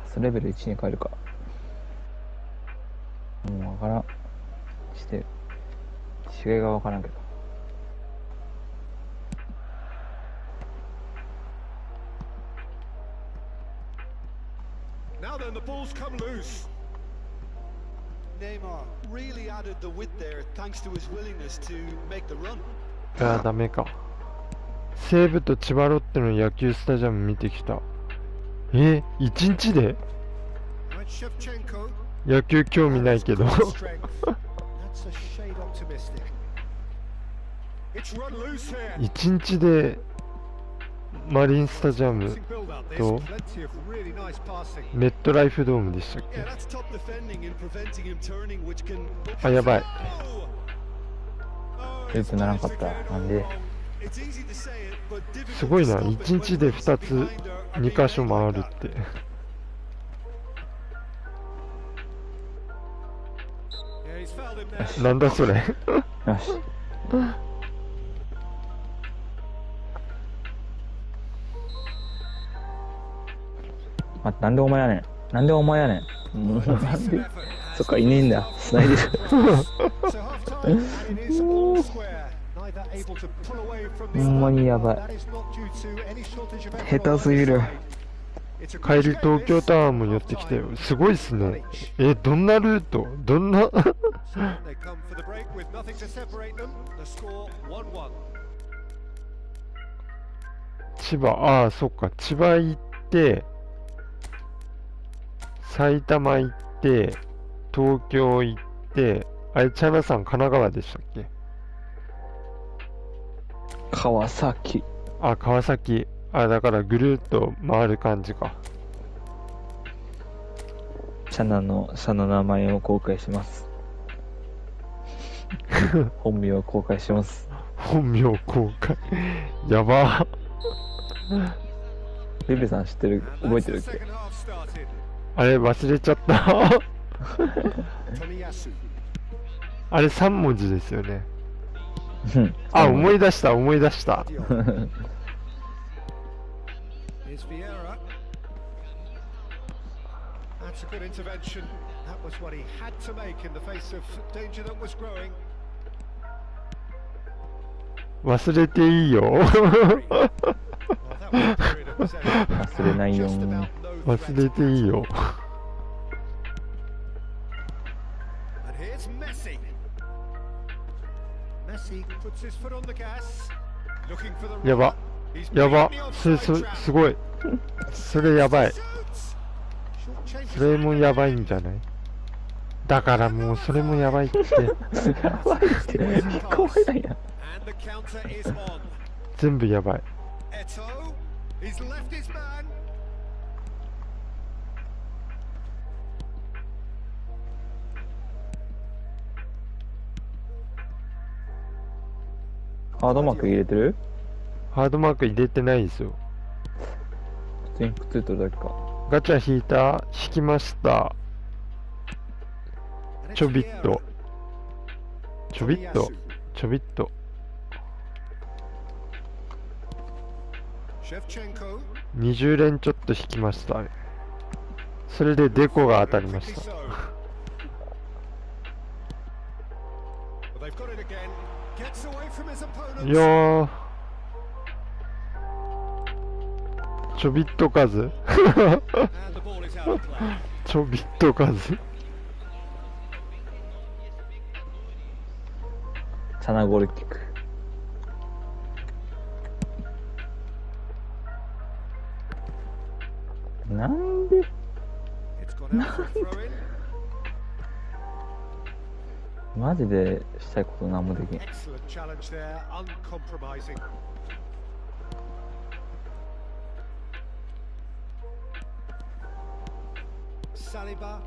スレベル1に変えるか。もうわからん。してる。違いがわからんけど。Now then, the ball's come loose. Neymar really added the width there thanks to his willingness to make the run. ああ、ダメか。西武と千葉ロッテの野球スタジアム見てきた。一日で Right, Shevchenko. 野球興味ないけど。 That's a shade optimistic. It's run loose here. 一日でマリンスタジアム Build up. There's と plenty of really nice passing. メットライフドームでしたっ Yeah, け。 that's top defending and preventing him turning, which can. あ、やばい。 ループならんかった。なんで？ It's easy to say it, but difficult すごい to な。 stop 一 it 日 when で the 2 behind つ are 2 being 箇所 played 回 like るっ that. て。Yeah, he's fouled him there. なんだそれ。よし。待って、なんでお前やねん。なんでお前やねん。もうなんで。そっか、いねえんだ。繋いでる。 So half time, and it is all square. Neither able to pull away from the ほんまにやばい。 That is not due to any shortage of 下手すぎる。 It's a 帰り東京タワーも寄ってきて、すごいっすね。どんなルートどんな They come for the break with nothing to separate them. The score 1-1. 千葉、ああ、そっか。千葉行って、埼玉行って、東京行って、あれ、チャナさん神奈川でしたっけ。川崎。あ、川崎。あ、だからぐるっと回る感じか。チャナの社の名前を公開します。本名を公開します。本名公開。やば。ベベさん知ってる、覚えてるっ Second け？ half started. あれ、忘れちゃった。Tomiyasu. あれ、3文字ですよね。うんあ、思い出した、思い出した。 Here's Vieira. That's a good intervention. That was what he had to make in the face of danger that was growing. 忘れていいよ。 Well, that was a period of possession. 忘れないよ。 Just about no 忘 threat. れていいよ。 And here's Messi. Messi puts his foot on the gas. Looking for the やば。 He's やば beaten the。それ、 offside trap. すごい。それやばい。 Shoots. Short changes それもやばいんじゃない？だからもうそれもやばいって。やばいって聞こえないな。 And the counter is on. 全部やばい。 Eto, he's left his man. ハードマーク入れてる？ハードマーク入れてないですよ。普通にくっついてるだけか。ガチャ引いた、引きました。 And it's ちょびっと。ちょびっと Tomiyasu.。ちょびっと。 Shevchenko. 20連ちょっと引きました。それでデコが当たりました。 Quickly so. いやー、ちょびっと数ちょびっと数チャナゴールキック。なんでマジでしたいこと何もできん。サリバ、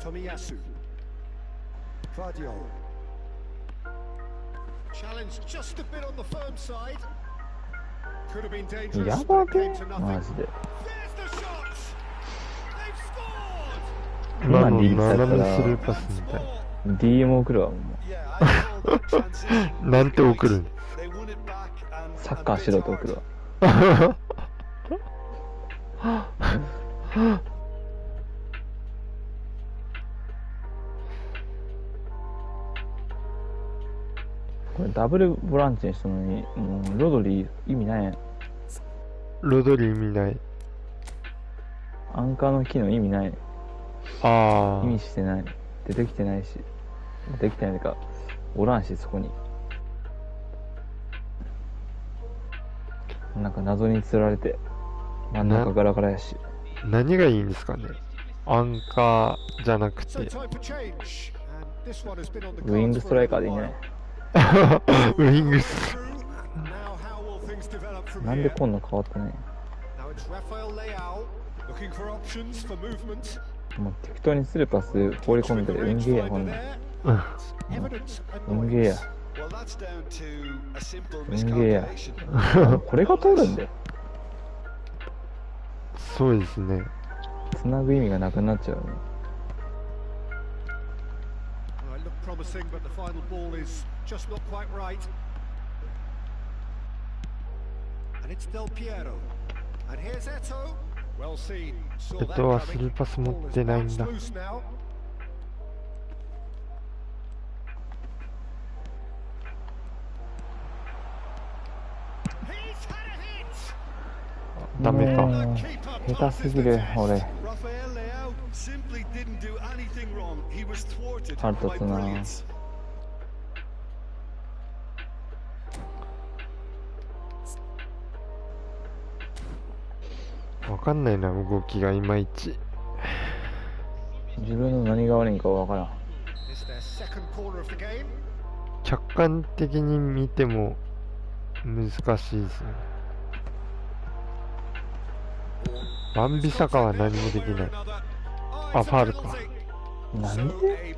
トミヤス、ファディオ。やばべマジで。今の斜めスルーパスみたい。 DM 送るわもうなんて送るん？サッカーしろと送るわ。これダブルボランチにしたのにもうロドリ意味ないやん。ロドリ意味ない。アンカーの機能意味ない。ああ、意味してない。出てきてないし、できてないかおらんし、そこになんか謎に釣られて真ん中ガラガラやし。何がいいんですかね、アンカーじゃなくて。ウイングストライカーでいいんじゃない？ウイングスなんでこんな変わってない？もう適当にスルーパス放り込んでる。運ゲーやこんなん。運ゲーや。運ゲーや。これが通るんだよ。そうですね。つなぐ意味がなくなっちゃうね。エトはスルーパス持ってないんだ。ダメか。下手すぎる俺。腹立つな。わかんないな、動きがいまいち。自分の何が悪いんかわからん。客観的に見ても難しいですね。バンビサカは何もできない。あ、ファールか。なんで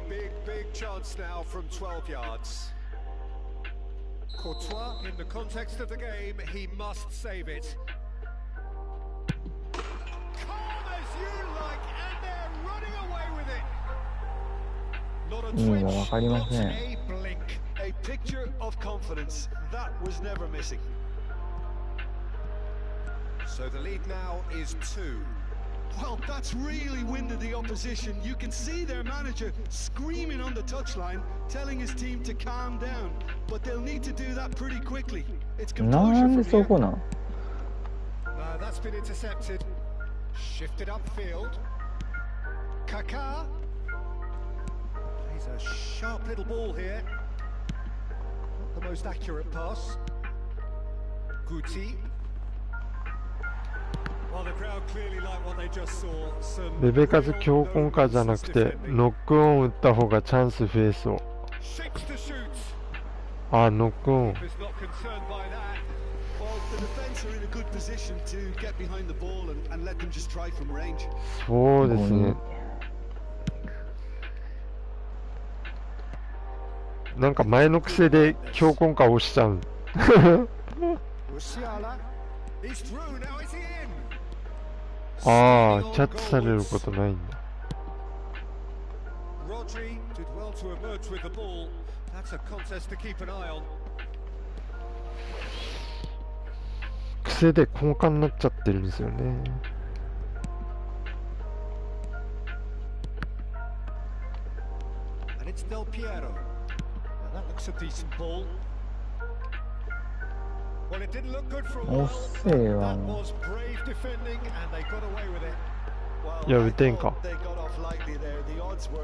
意味がわかりません。So the lead now is 2. Well, that's really winded the opposition. You can see their manager screaming on the touchline, telling his team to calm down. But they'll need to do that pretty quickly. It's composure from here. That's been intercepted. Shifted upfield. Kaká. He's a sharp little ball here. Not the most accurate pass. Guti. ベベカズ強攻かじゃなくてノックオン打った方がチャンス増えそう。あ、ノックオン。そうですね。なんか前の癖で強攻か押しちゃう。ああ、キャッチされることないんだ。癖で交換になっちゃってるんですよね。おっせえわもう。いや、打てんか。そこ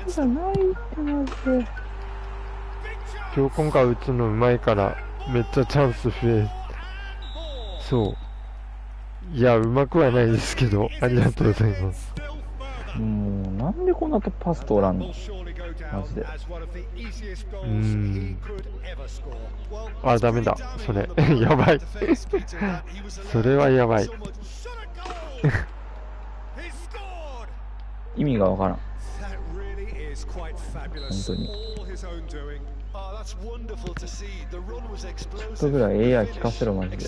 じゃないってマジで。今日今回打つのうまいからめっちゃチャンス増え。そう。いや、うまくはないですけど、ありがとうございます。もうなんでこんなとパス通らんのマジで。あ、ダメだそれやばいそれはやばい意味がわからん本当に。ちょっとぐらい AI 聞かせろマジで。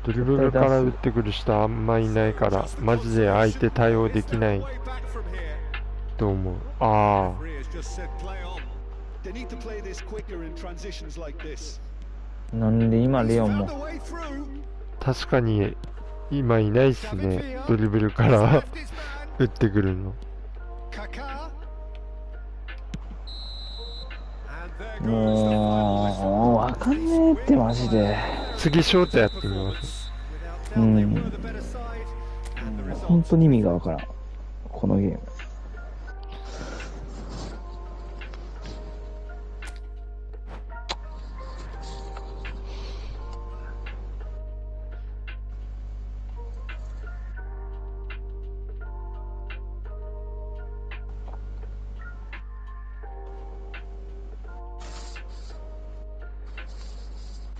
ドリブルから打ってくる人あんまいないからマジで相手対応できないと思う。ああなんで今レオンも確かに今いないっすね、ドリブルから打ってくるの。もうわかんねえってマジで。次ショートやってみます。本当に意味がわからんこのゲーム。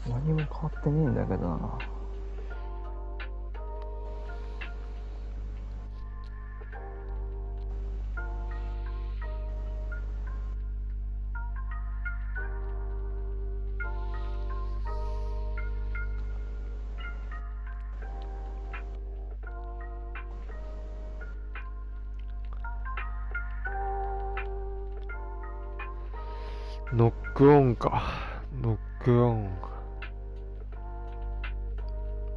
何も変わってねえんだけどな。ノックオンか。ノックオン。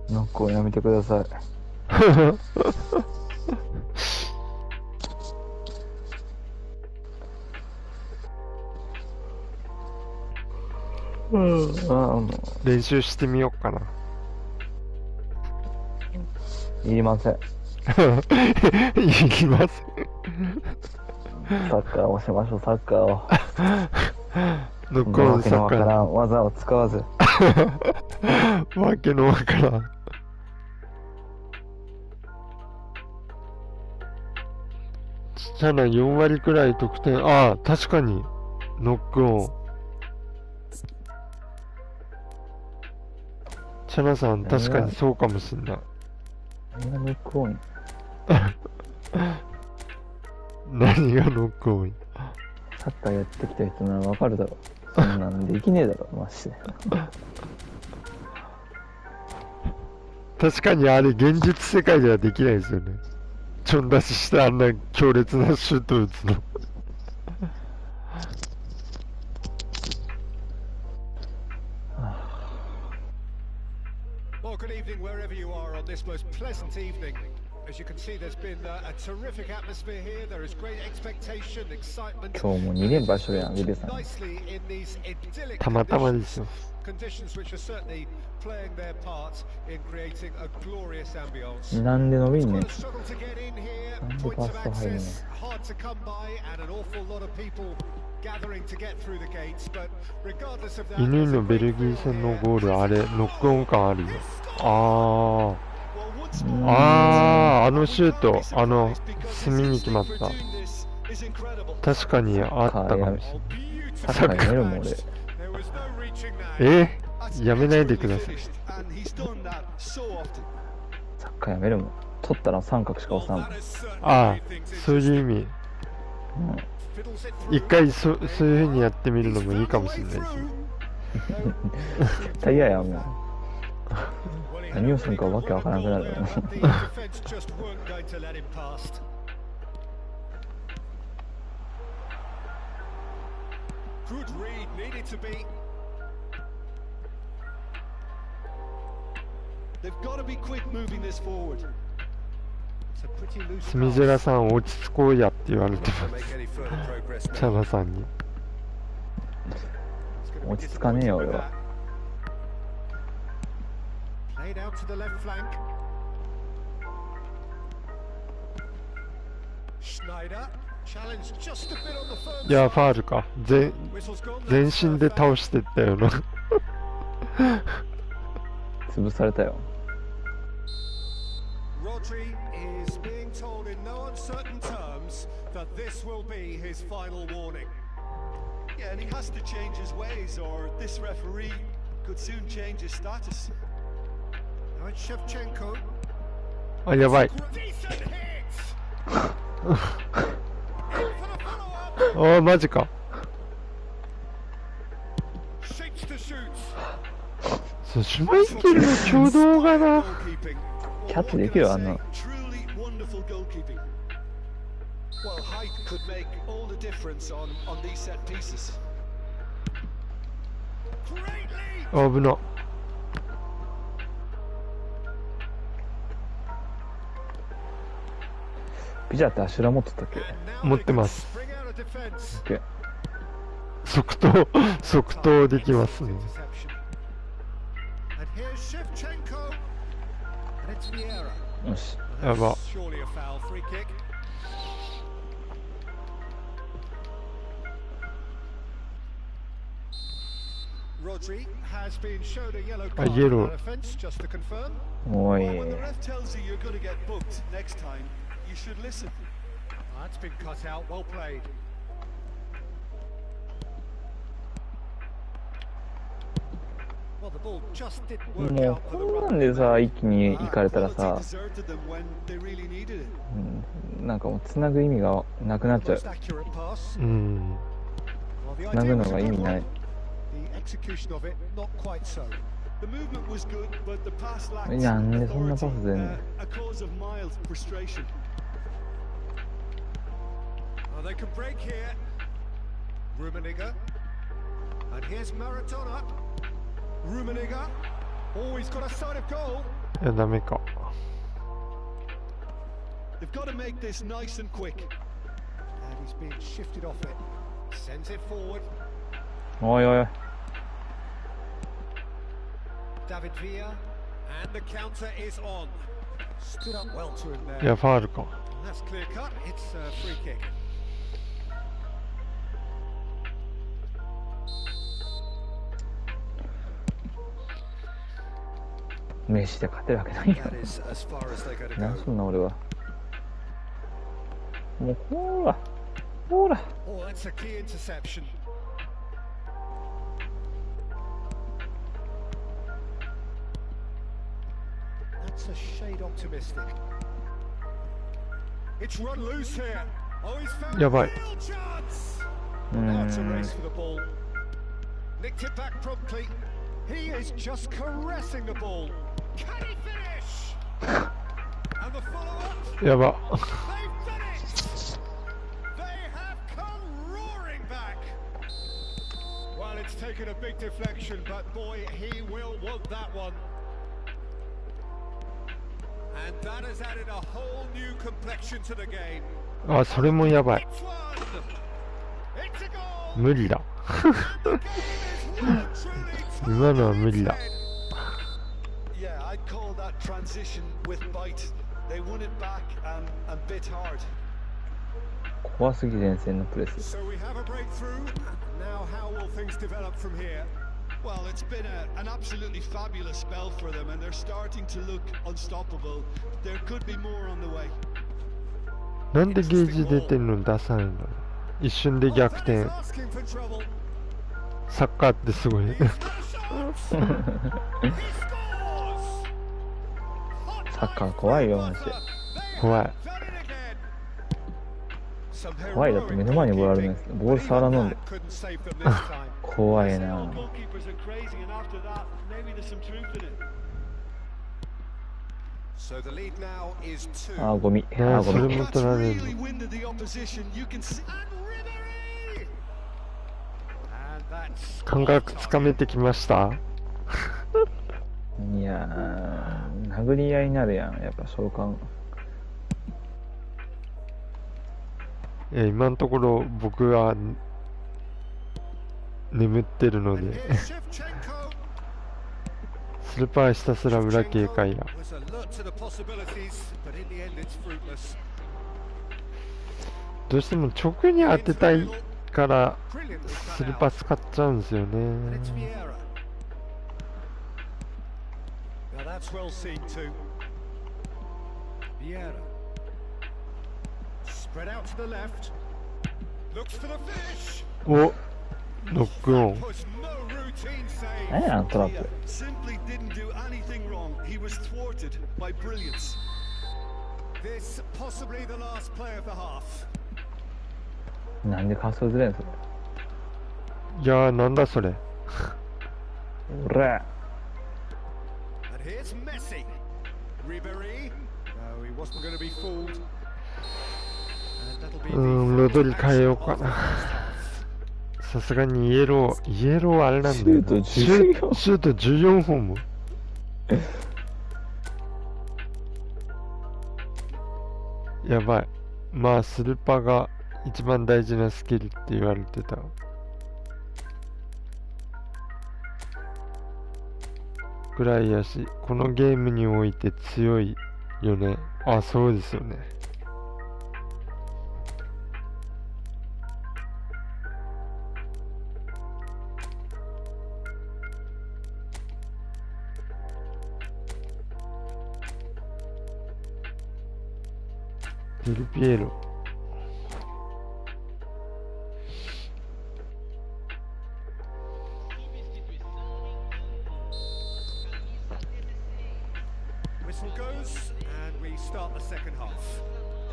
ノックオンやめてください。練習してみようかな。いりません。いりません。サッカーをしましょう、サッカーを。ノックオンサッカー。技を使わず。わけのわからん。ちっちゃな4割くらい得点。ああ、確かに。ノックオン。チャナさん、確かにそうかもしんない。何がノックオン？何がノックオン？サッカーやってきた人ならわかるだろ。そんなんできねえだろ、マジで。確かにあれ、現実世界ではできないですよね。ちょん出ししてあんな強烈なシュート打つの。Well, good evening wherever you are on this most pleasant evening. As you can see, there's been a terrific atmosphere here. There is great expectation, excitement. 今日も2連敗しとるやん、リベさん。たまたまですよ。なんで伸びんねん。なんでパスト入るねん。犬のベルギー戦のゴール、あれノックオン感あるよ。あのシュート、隅に決まった。確かにあったかもしれない。サッカーやめるもん俺。やめないでください。サッカーやめるもん。取ったら三角しか押さんもん。ああ、そういう意味。一回そういう風にやってみるのもいいかもしれないですね。絶対嫌やもう。何をするかわけわからなくなるよ。スミジェラさん落ち着こうやって言われてます。チャナさんに。落ち着かねえよ俺は。いやファールか。全身で倒してったよな。潰されたよ。Rodri is being told in no uncertain terms that this will be his final warning. Yeah, and he has to change his ways, or this referee could soon change his status. Now it's Shevchenko. あ、やばい。あ、マジか。そう、シュマイケルの挙動がな。キャッチできるあんなの。Well, height could make all the difference on these set pieces. 危な。ピザってアシュラ持ってたっけ？持ってます。OK。即答できますね。よし。やば。あ、イエロー。おい。もうこんなんでさ一気に行かれたらさ、なんかもうつなぐ意味がなくなっちゃう。つなぐのが意味ない。なんでそんなパス出んの。いや、ダメか。おいおい。いや、ファールか。メッシで勝てるわけないよ。何すんな俺は。もうほらほら。やばい。He is just caressing the ball. Can he finish? And the follow-up. やば。 They've finished. They have come roaring back. Well, it's taken a big deflection, but boy, he will want that one. And that has added a whole new complexion to the game. あ、それもやばい。無理だ。今のは無理だ。怖すぎ前線のプレス。Well, it's been an absolutely fabulous spell for them, and they're starting to look unstoppable. There could be more on the way. なんでゲージ出てるの出さないんだろう。一瞬で逆転。サッカーってすごい。サッカー怖いよマジで。怖い。怖い。だって目の前にボールあるんです。ボール触らんのんで。怖いな。あーゴミ。あーゴミ。それも取られるの。感覚つかめてきました。いやー、殴り合いになるやん、やっぱ召喚。今のところ僕は眠ってるのでスルーパーはひたすら裏警戒や。どうしても直に当てたいからスルーパー使っちゃうんですよね。お、ノックオン。何やあのトラップ。なんで仮想ずれんそれ。いやー、なんだそれ。おら。ロドリ変えようかな。さすがにイエローはあれなんだよな。シュート14本も。やばい。まあスルパが一番大事なスキルって言われてたぐらいやし、このゲームにおいて強いよね。あ、そうですよね。デルピエロ。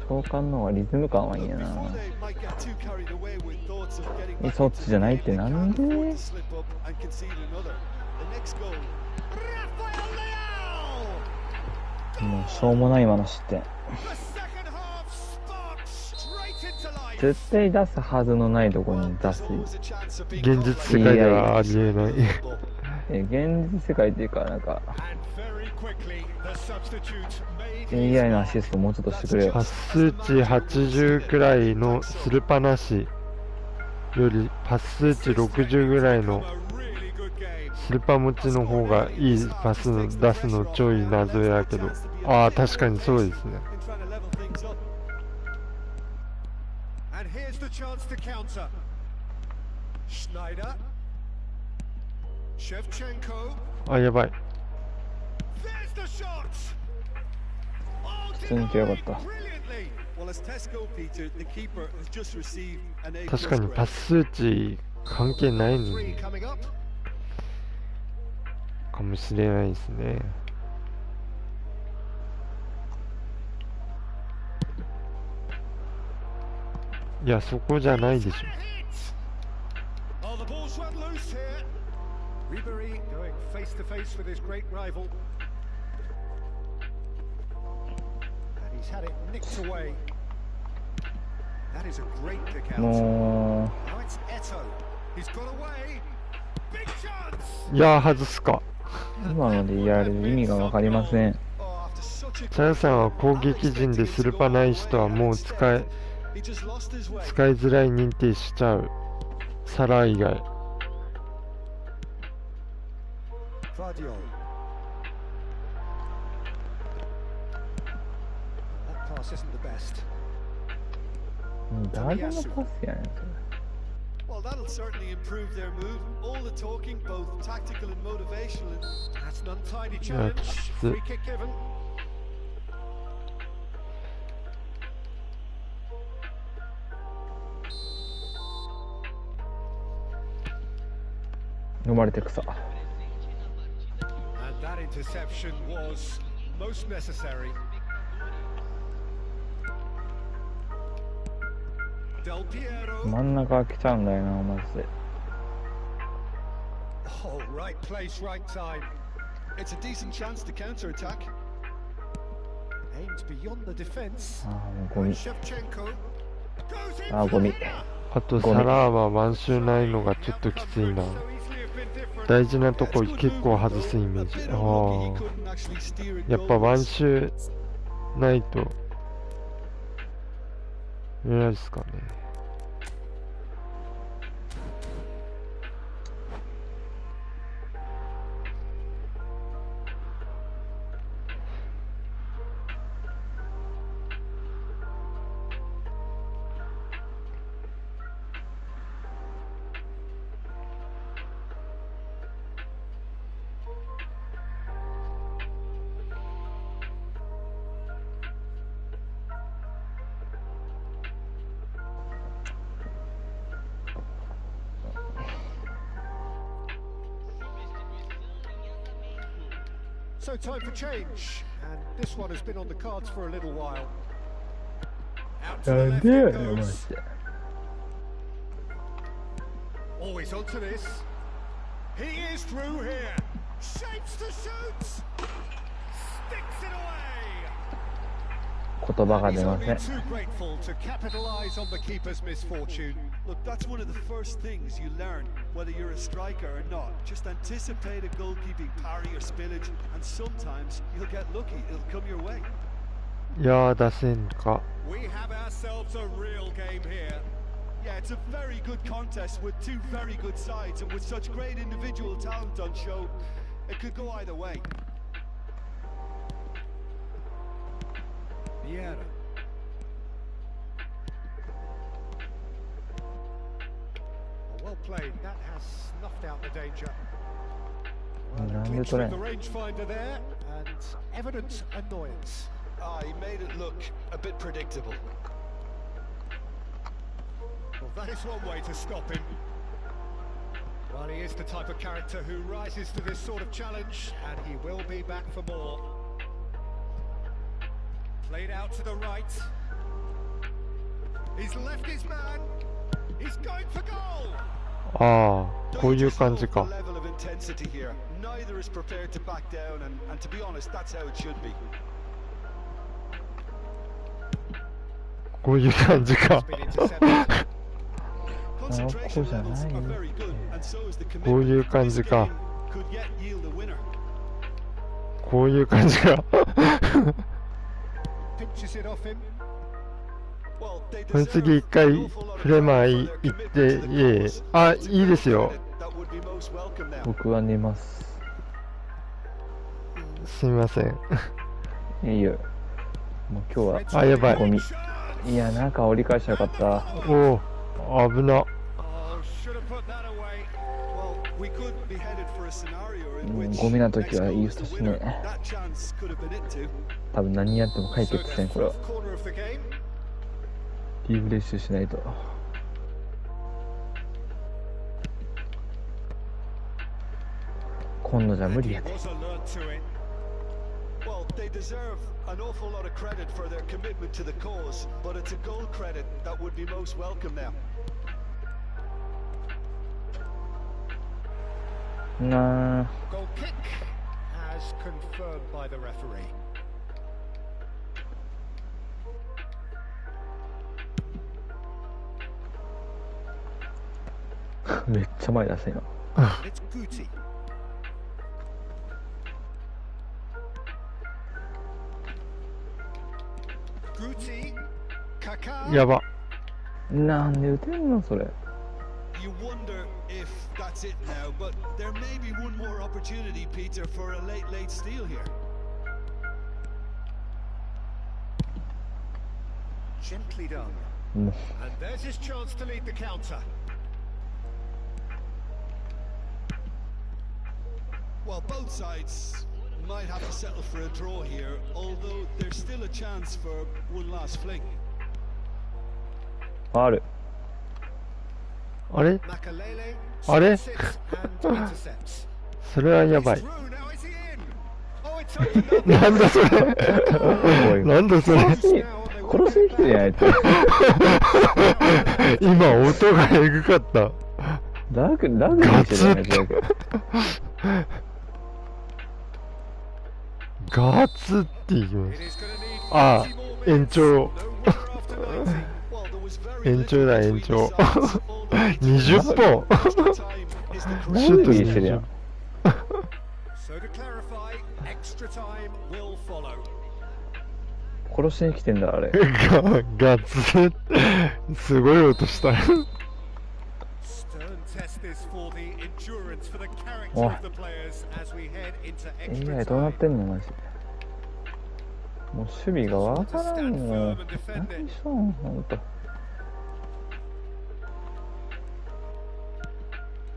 召喚の方がリズム感はいいんやな。そっちじゃないってなんで。もうしょうもない今の失点。絶対出すはずのないところに出す。現実世界ではありえない。現実世界っていうかなんか AI のアシストもうちょっとしてくれよ。パス数値80くらいのスルパなしよりパス数値60ぐらいのスルパ持ちの方がいいパスの出すのちょい謎やけど、ああ確かにそうですね。あ、やばい。普通に強かった。確かにパス数値関係ないのにかもしれないですね。いや、そこじゃないでしょ。もういや外すか。今のでやる意味が分かりません。チャヤさんは攻撃陣でスルパない人はもう使いづらい認定しちゃう。サラ以外。誰のパスやねん。Well, that'll certainly improve their move. All the talking, both tactical and motivational. That's an untidy challenge. Free kick given. 飲まれてくさ。And that interception was most necessary. 真ん中来ちゃうんだよな、マジで。Oh, right place, right time. It's a decent chance to counter-attack. Aims beyond the defense. ああ、もうゴミ。 Shevchenko goes in. ああ、ゴミ。あとサラーはワンシューないのがちょっときついな。大事なとこ結構外すイメージ。ああ、やっぱワンシューないと偉いですかね。So time for change, and this one has been on the cards for a little while. Out to the left it goes. Always onto this. He is through here. Shapes to shoot. Sticks it away. 言葉が出ません。 Too grateful to capitalize on the keeper's misfortune. Look, that's one of the first things you learn, whether you're a striker or not. Just anticipate a goalkeeping parry or spillage, and sometimes you'll get lucky. It'll come your way. いやー、出せんか。 We have ourselves a real game here. Yeah, it's a very good contest with two very good sides, and with such great individual talent on show, it could go either way. Vieira. Well played. That has snuffed out the danger. Well, a clinch with the rangefinder there, and evident annoyance. He made it look a bit predictable. Well, that is one way to stop him. Well, he is the type of character who rises to this sort of challenge, and he will be back for more. Played out to the right. He's left his man. He's going for goal. ああ、こういう感じか。 Level of intensity here. Neither is prepared to back down, and to be honest, that's how it should be. こういう感じか。 Concentration levels are very good, and so is the こういう commitment. 感じか。 Could yet yield a winner. こういう感じか。 Pinches it off him. この次一回フレマ行っていい？あ、いいですよ。僕は寝ます。すみません。いいよ。もう今日はあ、やばい。ゴミ。いや、なんか折り返しなかった。おお、危な。ゴミな時はいい人しね。多分何やっても解決せん、これは。リフレッシュしないと。今度じゃ無理やで。Well, they deserve an awful lot of credit for their commitment to the cause, but it's a goal credit that would be most welcome now. なあ。 Goal kick as confirmed by the referee. めっちゃ前出せ今。It's Guti. やば。なんで打てんのそれ。 You wonder if that's it now, but there may be one more opportunity, Peter, for a late steal here. Gently done. もう And there's his chance to lead the counter. Well, both sides might have to settle for a draw here, although there's still a chance for one last fling. ある。あれ Makalele あれ sits and intercepts. それはやばい。 Through, now is he in? Oh, it's opened up. なんだそおいれなんだそれ Now they will 殺しに来てるやんあいつ。今音がえぐかった。ラグにしてるやんあいつ。ガツって言いま It す。 is going to need あ 40 more 延 minutes. 長。 No winner after 90. Well, there was very 延長だ little 延 between 長 the sides, although 20本 extra time is the ラ crucial グビーしてるやん。 So to clarify, extra time will follow. 殺しに来てんだあれ。ガツすごい音した。 Stern test this for the endurance for the character of the players as we head into extra AI どうなっ time. てんのマジで。もう守備がわからんの。何しょんほんと。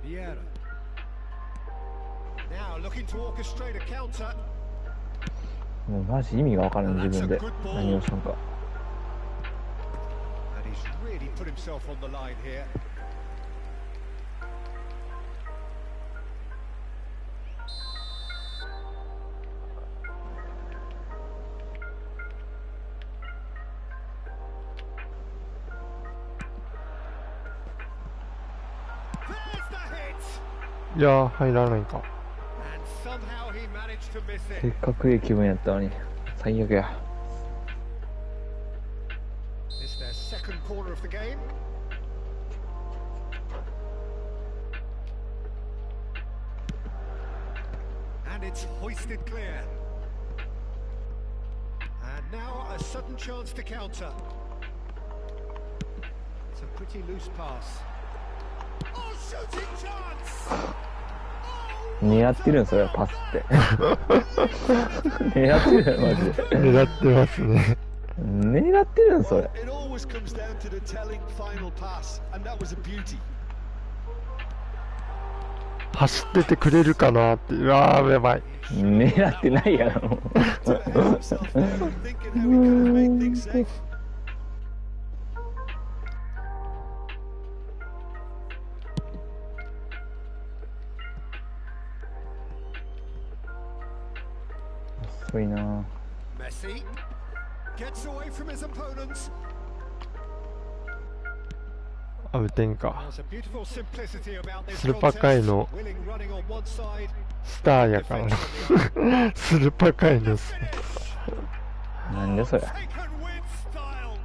Vieira. Now looking to orchestrate a counter. もうマジ意味がわからん自分で何をしたんか。 And he's really put himself on the line here. いやー、入らないか。せっかくいい気分やったのに最悪や。It's hoisted clear. And now a sudden chance to counter. It's a pretty loose pass. Oh, shooting chance! 狙ってるんそれパスって狙ってるマジで狙ってますね。狙ってるんそれ。 It always comes down to the telling final pass, and that was a beauty. 走っててくれるかなって。うわー、やばい。狙ってないやろ。遅いな。Messi gets away from his opponents. アウテンか。 There's a beautiful simplicity about this スルパ界 contest. の Willing running on one side. スターやからな。スルパ界のスなんでそれ。 Taken with style.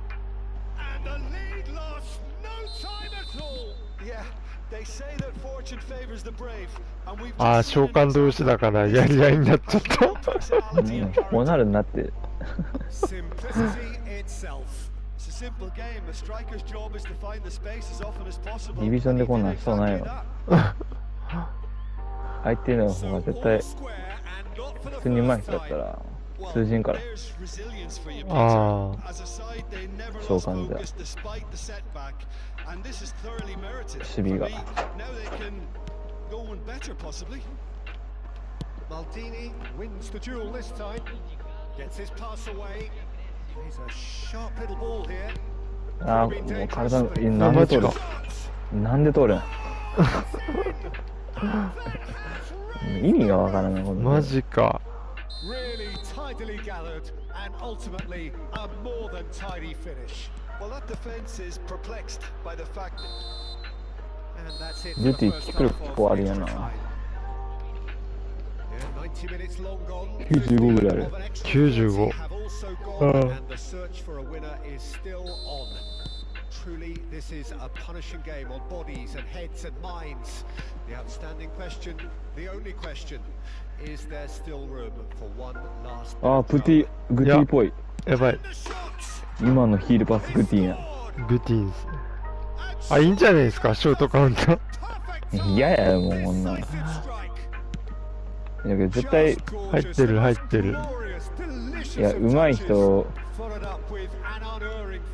And the lead lost no time at all. Yeah, they say that fortune favors the brave, and we've ああ、 just 召 seen 喚同士だからやり合いになっちゃった。 personality and こう character. なるんだって。 Simplicity itself. It's a simple game. A striker's job is to find the space as often as possible. ディビジョンでこんなんしそうないよ。相手の方が絶対 Ball square and not for the 普通に上手い first 人だった time. ら通じんから。 There's resilience for you, Peter. あ As a side, they never 召 lost 喚じゃ focus despite the setback, and this is thoroughly merited. 守備 For が me, now they can go one better, possibly. Maldini wins the duel this time. Gets his pass away. He's a sharp little ball here. ああ、もう体なんで通るなんで通るん意味がわからないこのマジか。 Really tidily gathered and ultimately a more than tidy finish. Well, that defense is perplexed by the fact that And that's it ジュ for テ the ィ first 来る half 子 of あるや extra な。 time. Yeah, 90 minutes long gone. 95ぐらいある。 Of an extra 95 30 have also Uh. gone, and the search for a winner is still on. Truly, this is a punishing game on bodies and heads and minds. The outstanding question, the only question, is there still room for one last ああ、プティ、グティっぽい。やばい。 今のヒールパスグティや。グティですね。あ、いいんじゃないですか、ショートカウント。嫌やよ、もうこんなん。いやけど絶対、入ってる、入ってる。いや、上手い人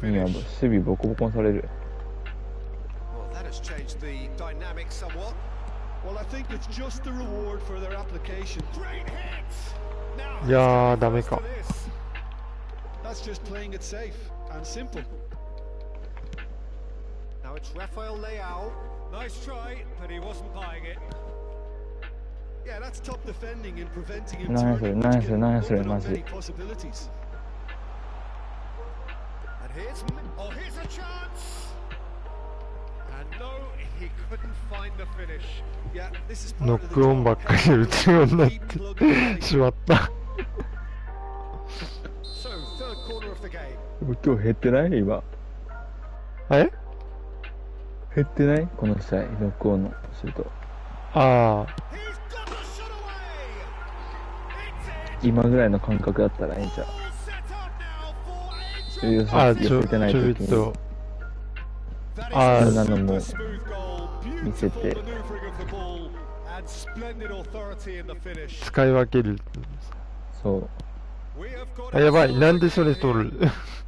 には守備ボコボコにされる。 Well, that has changed the dynamic somewhat. well, I think it's just the reward for their application. Great hits. Now, いやー、ダメか。 this. That's just playing it safe and simple. Now it's Rafael Leao. Nice try, but he wasn't buying it. Yeah, that's top defending and preventing him Nice, turning, nice, which can nice, open up nice. many possibilities. And here's a chance. And no, he couldn't find the finish. Yeah, this is ノ part ッ of the クオンばっ job. かり打つようになっ Keep plugging away. てしまった。 So, third corner of the game. 今日減ってない今。え減ってないこの試合、ノックオンのシュート。ああ、 He's got the shot away. It's it. 今ぐらいの感覚だったらいいんちゃ All set up now for う。a ああ、寄せてないちょ時にびっと。 That あ is あ、そんなのも a smooth goal. 見せ Beautiful て maneuvering of the ball and splendid authority in the finish. 使い分ける。そう。 We have got あ、やばい、なんでそれ取る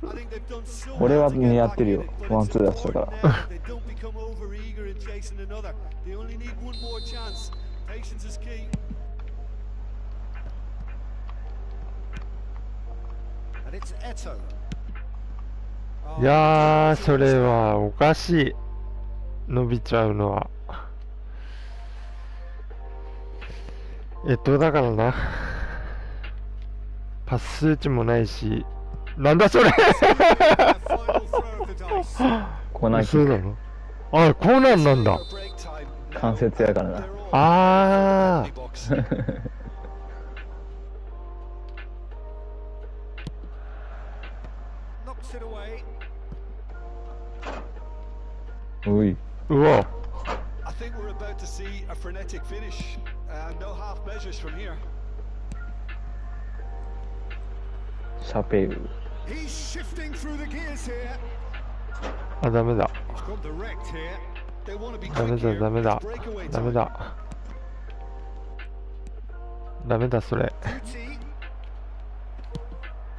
I think they've done so これは well to get 狙 back ってる in よ it, but。ワン it's ツー出したか important ら。 now they don't become over eager in chasing another. They only need one more chance. Patience is key. And it's Eto. いやー、それはおかしい。伸びちゃうのは。だからな。パス数値もないし。なんだそれ Final throw of the dice. コーナーキック。嘘だろ。あ、コーナーなんだ。 For break time, 関節やからな。ああおい。うわ I think we're about to see a frenetic finish. No half measures from here. シャペウ。He's shifting through the gears here. あ、ダメだ He's gone direct here. They want to be ダメ quick だ here. ダメだ It's breakaway ダメ time. だダメだそれ Duty.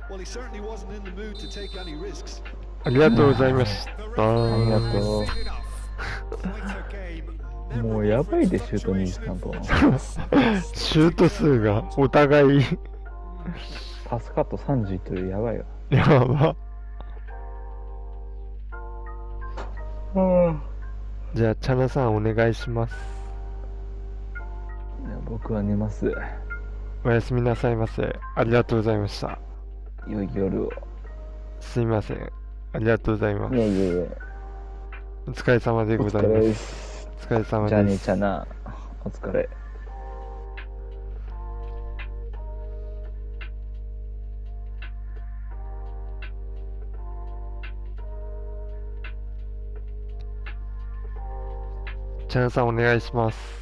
Well, he certainly wasn't in the mood to take any risks. ありがとうございまし The た referee ありが has と seen enough. Quite a game. う。もうやばいで、シュート23と。シュート数がお互いパスカット30いってる、やばいよ。やばじゃあチャナさんお願いします。いや僕は寝ます。おやすみなさいませ。ありがとうございました。良い夜を。すいません、ありがとうございます。いやいやいや。お疲れ様でおござい疲れま。ですす。お疲れ様じゃあねです。ちゃな。お疲れ。チャナさんお願いします。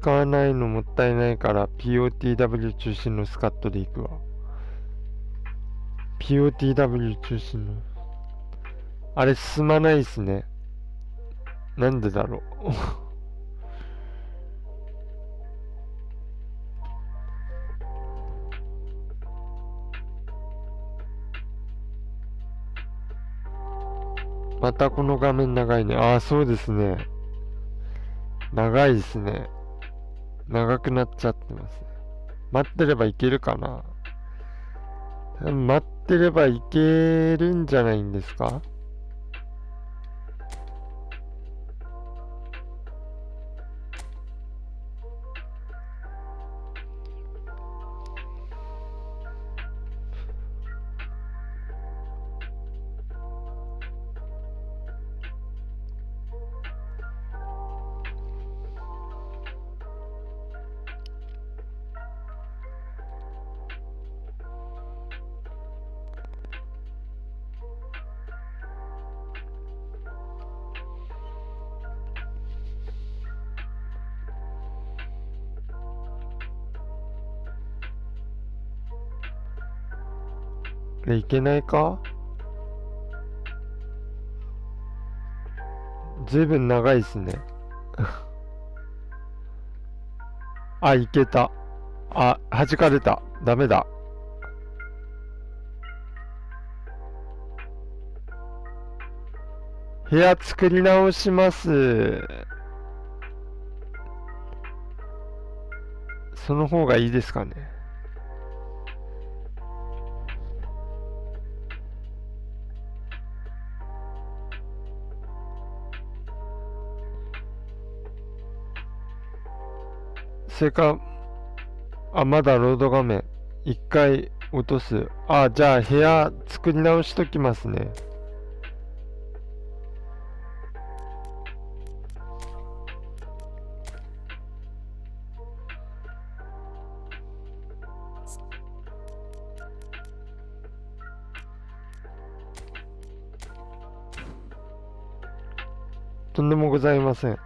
使わないのもったいないから POTW 中心のスカットでいくわ。POTW 中心のあれ進まないっすね。なんでだろうまたこの画面長いね。ああ、そうですね。長いですね。長くなっちゃってますね。待ってればいけるかな。待ってればいけるんじゃないんですか。いけないか。ずいぶん長いっすねあ、いけた。あ、弾かれた。ダメだ。部屋作り直します。その方がいいですかね。それか、あ、まだロード画面。一回落とす。あ、じゃあ部屋作り直しときますね。とんでもございません。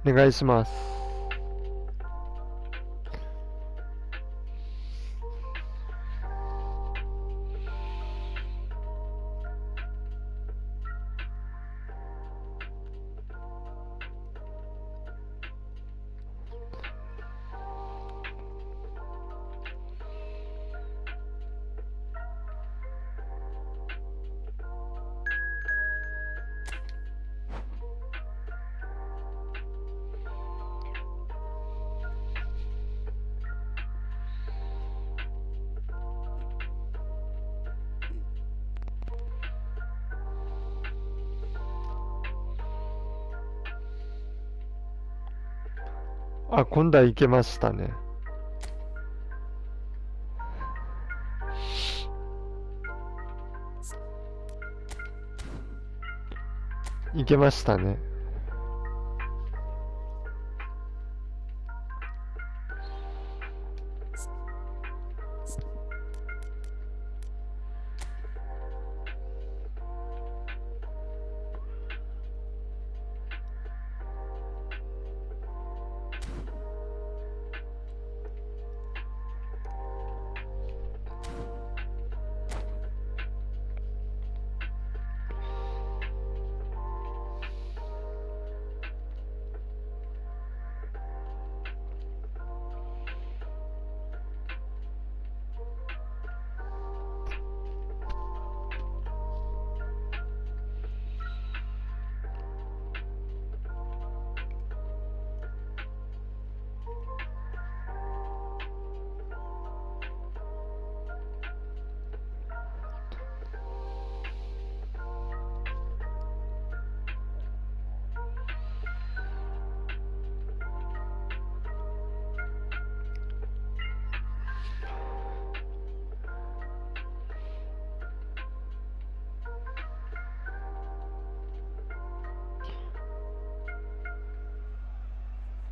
お願いします。あ、今度はいけましたね。いけましたね。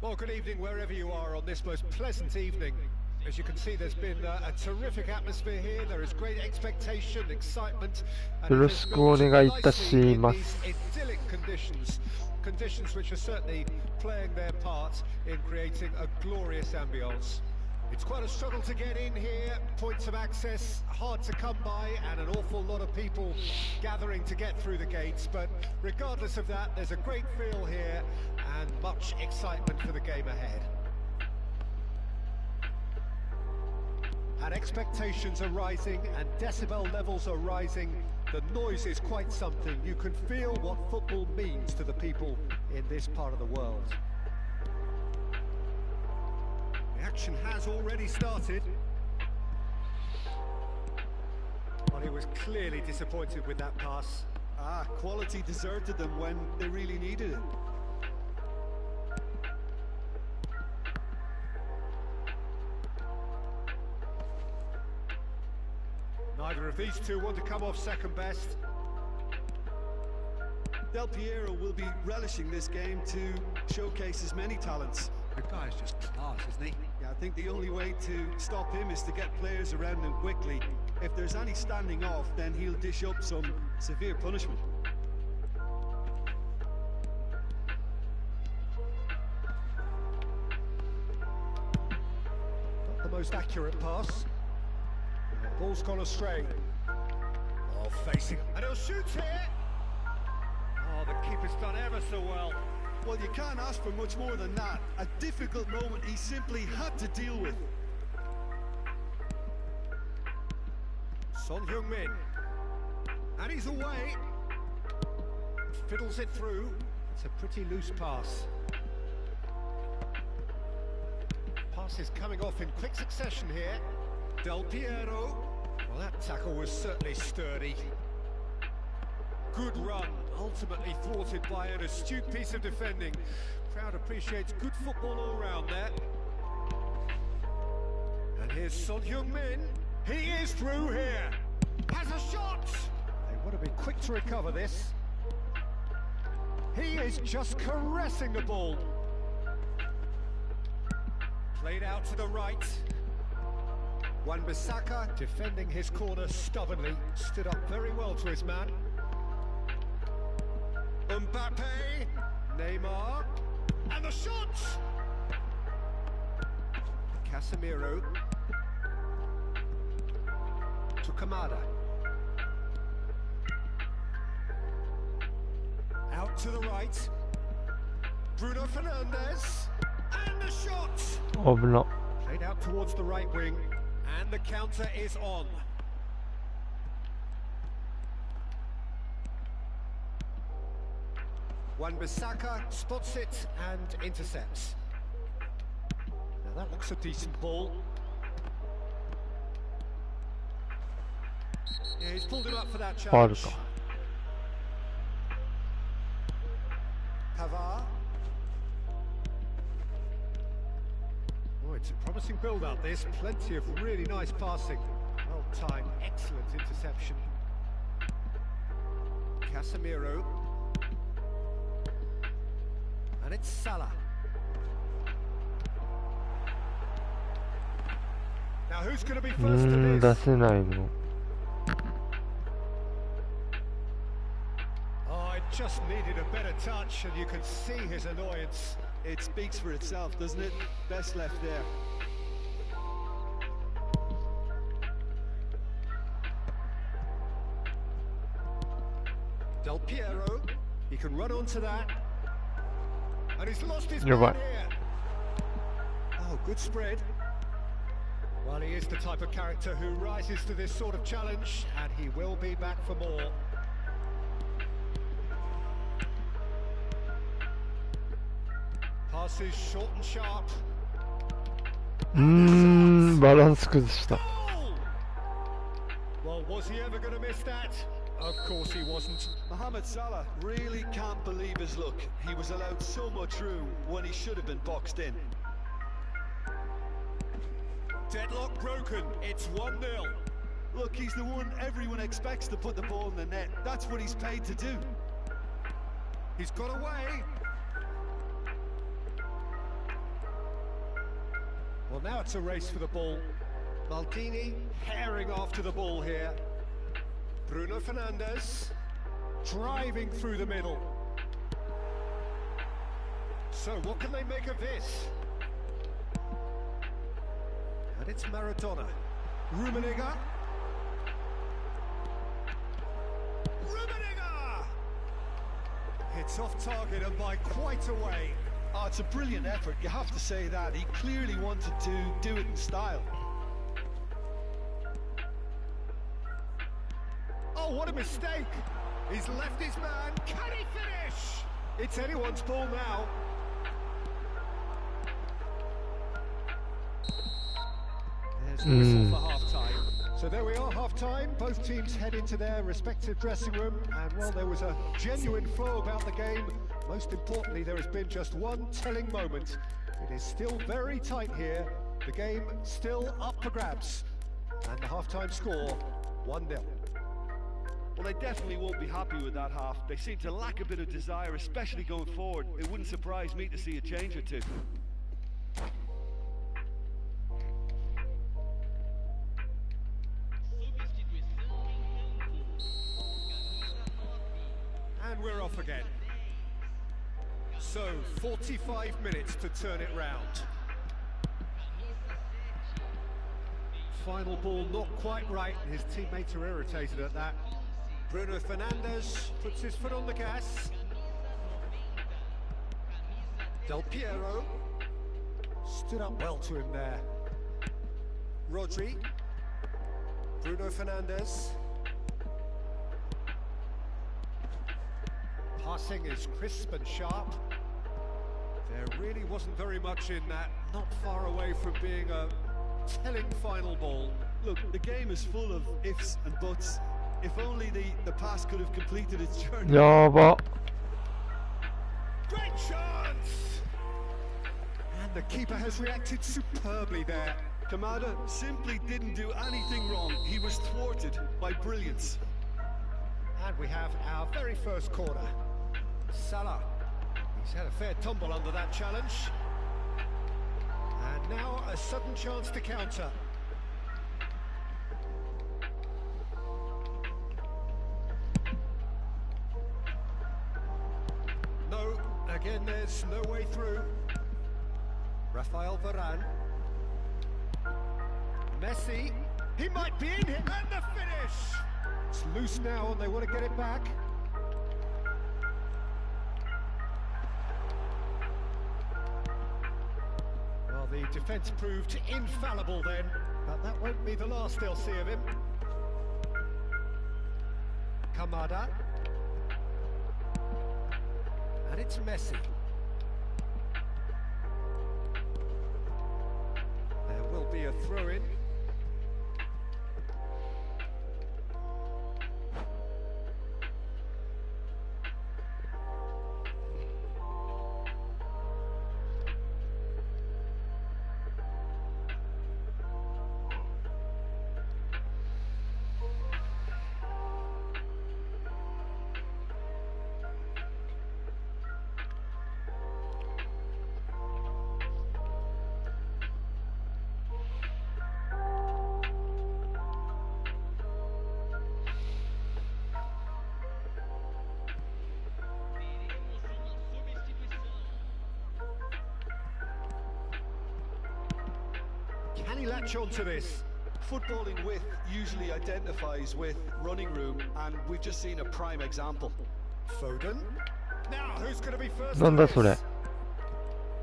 Well, good evening wherever you are on this most pleasant evening. As you can see, there's been a terrific atmosphere here. There is great expectation, excitement, and よろしくお願いいたします。 idyllic conditions which are certainly playing their part in creating a glorious ambience. It's quite a struggle to get in here, points of access hard to come by, and an awful lot of people gathering to get through the gates, but regardless of that, there's a great feel here and much excitement for the game ahead. And expectations are rising and decibel levels are rising. The noise is quite something. You can feel what football means to the people in this part of the world. The action has already started. Well, he was clearly disappointed with that pass. Quality deserted them when they really needed it. Neither of these two want to come off second best. Del Piero will be relishing this game to showcase his many talents. The guy's just class, isn't he? Yeah, I think the only way to stop him is to get players around him quickly. If there's any standing off, then he'll dish up some severe punishment. most accurate pass. Ball's gone astray. Oh, facing, and he'll shoot here. Oh, the keeper's done ever so well. Well, you can't ask for much more than that. A difficult moment he simply had to deal with. Son Heung-min, and he's away. Fiddles it through. It's a pretty loose pass. Pass is coming off in quick succession here. Del Piero. Well, that tackle was certainly sturdy. Good run, ultimately thwarted by an astute piece of defending. Crowd appreciates good football all round there. And here's Son Heung-min. He is through here. Has a shot. They want to be quick to recover this. He is just caressing the ball. Played out to the right. Wan-Bissaka defending his corner stubbornly. Stood up very well to his man. Mbappe, Neymar, and the shot! Casemiro to Kamada. Out to the right. Bruno Fernandes, and the shot!危な。Played out towards the right wing, and the counter is on. Wan-Bissaka spots it and intercepts. Now that looks a decent ball. Yeah, he's pulled him up for that challenge. Pavard. Oh, it's a promising build-up this. Plenty of really nice passing. Well timed, excellent interception. Casemiro. And it's Salah. Now who's going to be first to this? 出せないの。Oh, it just needed a better touch, and you can see his annoyance. It speaks for itself, doesn't it? Best left there. Del Piero, he can run onto that. And he's lost his man here. Oh, good spread. Well, he is the type of character who rises to this sort of challenge, and he will be back for more. Passes short and sharp. バランス崩した。Well, was he ever going to miss that? Of course he wasn't. Mohamed Salah really can't believe his luck. He was allowed so much room when he should have been boxed in. Deadlock broken. It's 1-0. Look, he's the one everyone expects to put the ball in the net. That's what he's paid to do. He's got away. Well, now it's a race for the ball. Maldini herring after the ball here. Bruno Fernandes driving through the middle. So what can they make of this? And it's Maradona. Rummenigge. Rummenigge! It's off target and by quite a way. Oh, it's a brilliant effort, you have to say that. He clearly wanted to do it in style. Oh, what a mistake! He's left his man. Can he finish? It's anyone's ball now. There's the whistle for half-time. So there we are, half-time. Both teams head into their respective dressing room. And, well, there was a genuine flow about the game. Most importantly, there has been just one telling moment. It is still very tight here. The game still up for grabs. And the half-time score, 1-0. Well, they definitely won't be happy with that half. They seem to lack a bit of desire, especially going forward. It wouldn't surprise me to see a change or two. And we're off again. So, 45 minutes to turn it round. Final ball not quite right. His teammates are irritated at that. Bruno Fernandes puts his foot on the gas. Del Piero stood up well to him there. Rodri, Bruno Fernandes. Passing is crisp and sharp. There really wasn't very much in that, not far away from being a telling final ball. Look, the game is full of ifs and buts. If only the pass could have completed its journey. 야바. Great chance! And the keeper has reacted superbly there. Kamada simply didn't do anything wrong. He was thwarted by brilliance. And we have our very first corner. Salah. He's had a fair tumble under that challenge. And now a sudden chance to counter. No, again there's no way through. Rafael Varane. Messi. He might be in here. And the finish! It's loose now and they want to get it back. Well, the defence proved infallible then, but that won't be the last they'll see of him. Kamada. And it's Messi. There will be a throw-in. Can he latch onto this? Footballing width usually identifies with running room, and we've just seen a prime example. Foden. Now, who's going to be first? なんだそれ。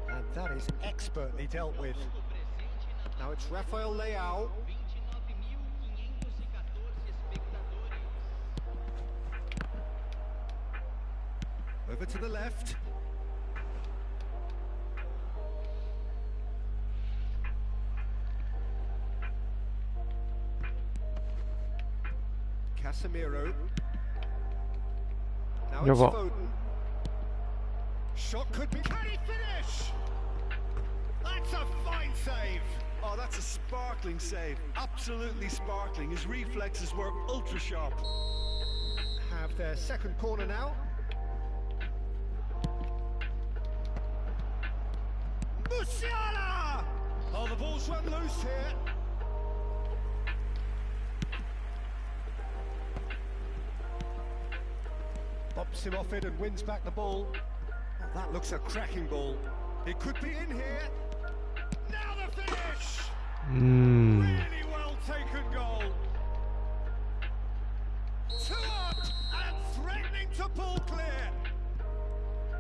And that is expertly dealt with. Now it's Rafael Leao. Over to the left. Casemiro. Now it's Yaba. Foden. Shot could be. Can he finish? That's a fine save. Oh, that's a sparkling save. Absolutely sparkling. His reflexes were ultra sharp. Have their second corner now. Musiala! Oh, the ball's run loose here. Bops him off it and wins back the ball. Oh, that looks a cracking ball. It could be in here. Now the finish! Really well taken goal. 2 up and threatening to pull clear.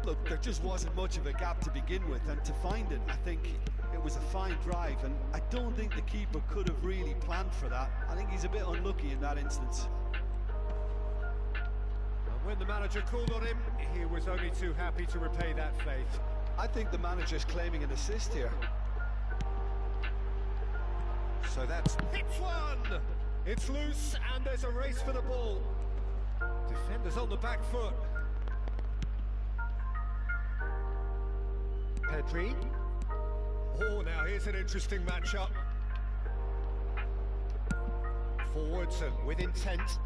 Look, there just wasn't much of a gap to begin with, and to find it, I think it was a fine drive, and I don't think the keeper could have really planned for that. I think he's a bit unlucky in that instance. And when the manager called on him, he was only too happy to repay that faith. I think the manager's claiming an assist here. So that's hits one! It's loose and there's a race for the ball. Defenders on the back foot. Pedri. Oh, now here's an interesting matchup. Forwards and with intent.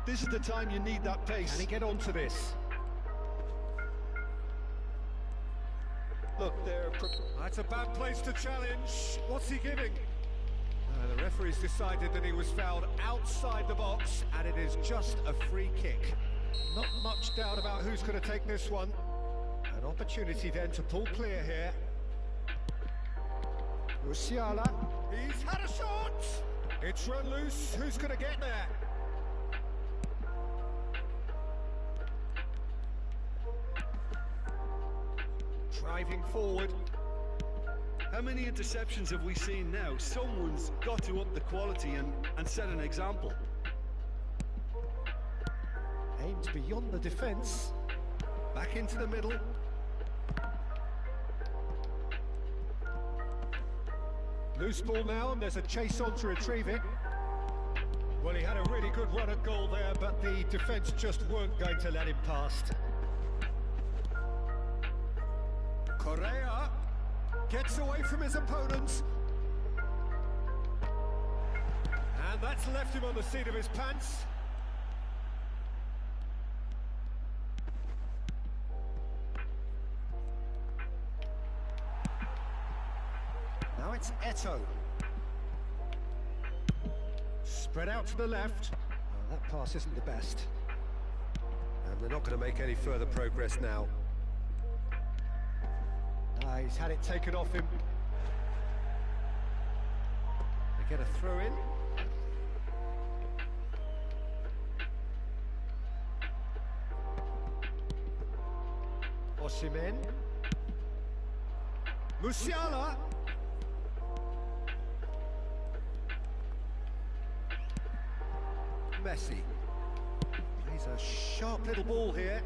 This is the time you need that pace. Can he get onto this? Look, That's a bad place to challenge. What's he giving? The referee's decided that he was fouled outside the box, and it is just a free kick. Not much doubt about who's going to take this one. An opportunity then to pull clear here. Musiala, he's had a shot. It's run loose. Who's going to get there? Driving forward. How many interceptions have we seen now? Someone's got to up the quality and set an example. Aimed beyond the defence. Back into the middle. Loose ball now, and there's a chase on to retrieve it. Well, he had a really good run at goal there, but the defence just weren't going to let him past. Correa gets away from his opponents. And that's left him on the seat of his pants. Now it's Eto'o. Spread out to the left. Oh, that pass isn't the best. And they're not going to make any further progress now. He's had it taken off him. They get a throw in. Osimhen. Musiala. Messi. Plays a sharp little ball here.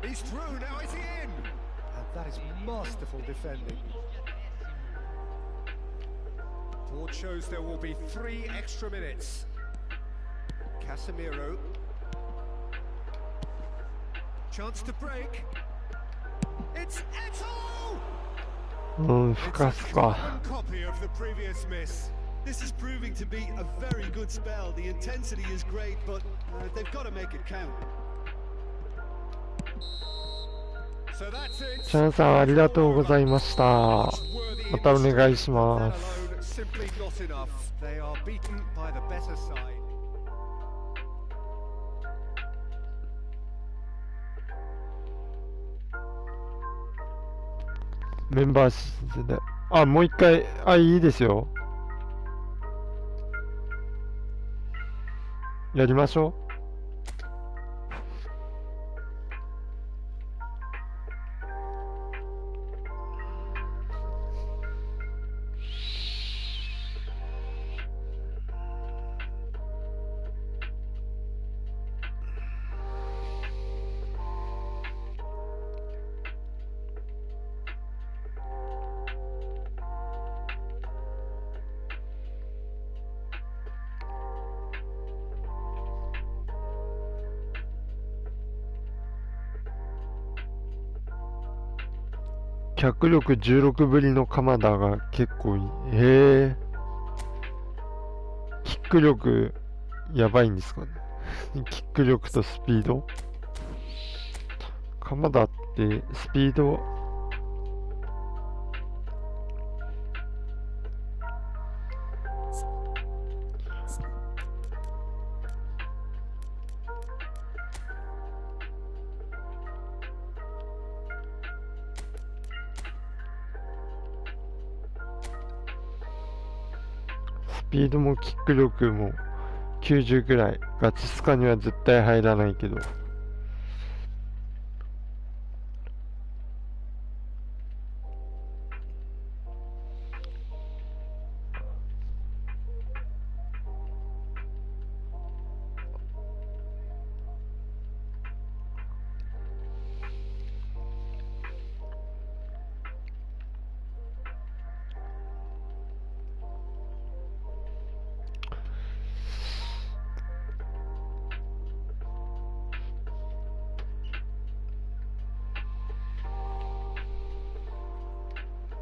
He's through, now is he in? And that is masterful defending. Board shows there will be 3 extra minutes. Casemiro. Chance to break. It's Eto'o! ふかすか。 One copy of the previous miss. This is proving to be a very good spell. The intensity is great, but they've got to make it count. So that's it. シャンさんありがとうございました。またお願いします。 Simply not enough. They are beaten by the better side. メンバーシーで。あ、もう一回。あ、いいですよ。やりましょう。脚力16ぶりの鎌田が結構いい。へえ。キック力やばいんですかね。キック力とスピード。鎌田ってスピードスピードもキック力も90ぐらい。ガチスカには絶対入らないけど。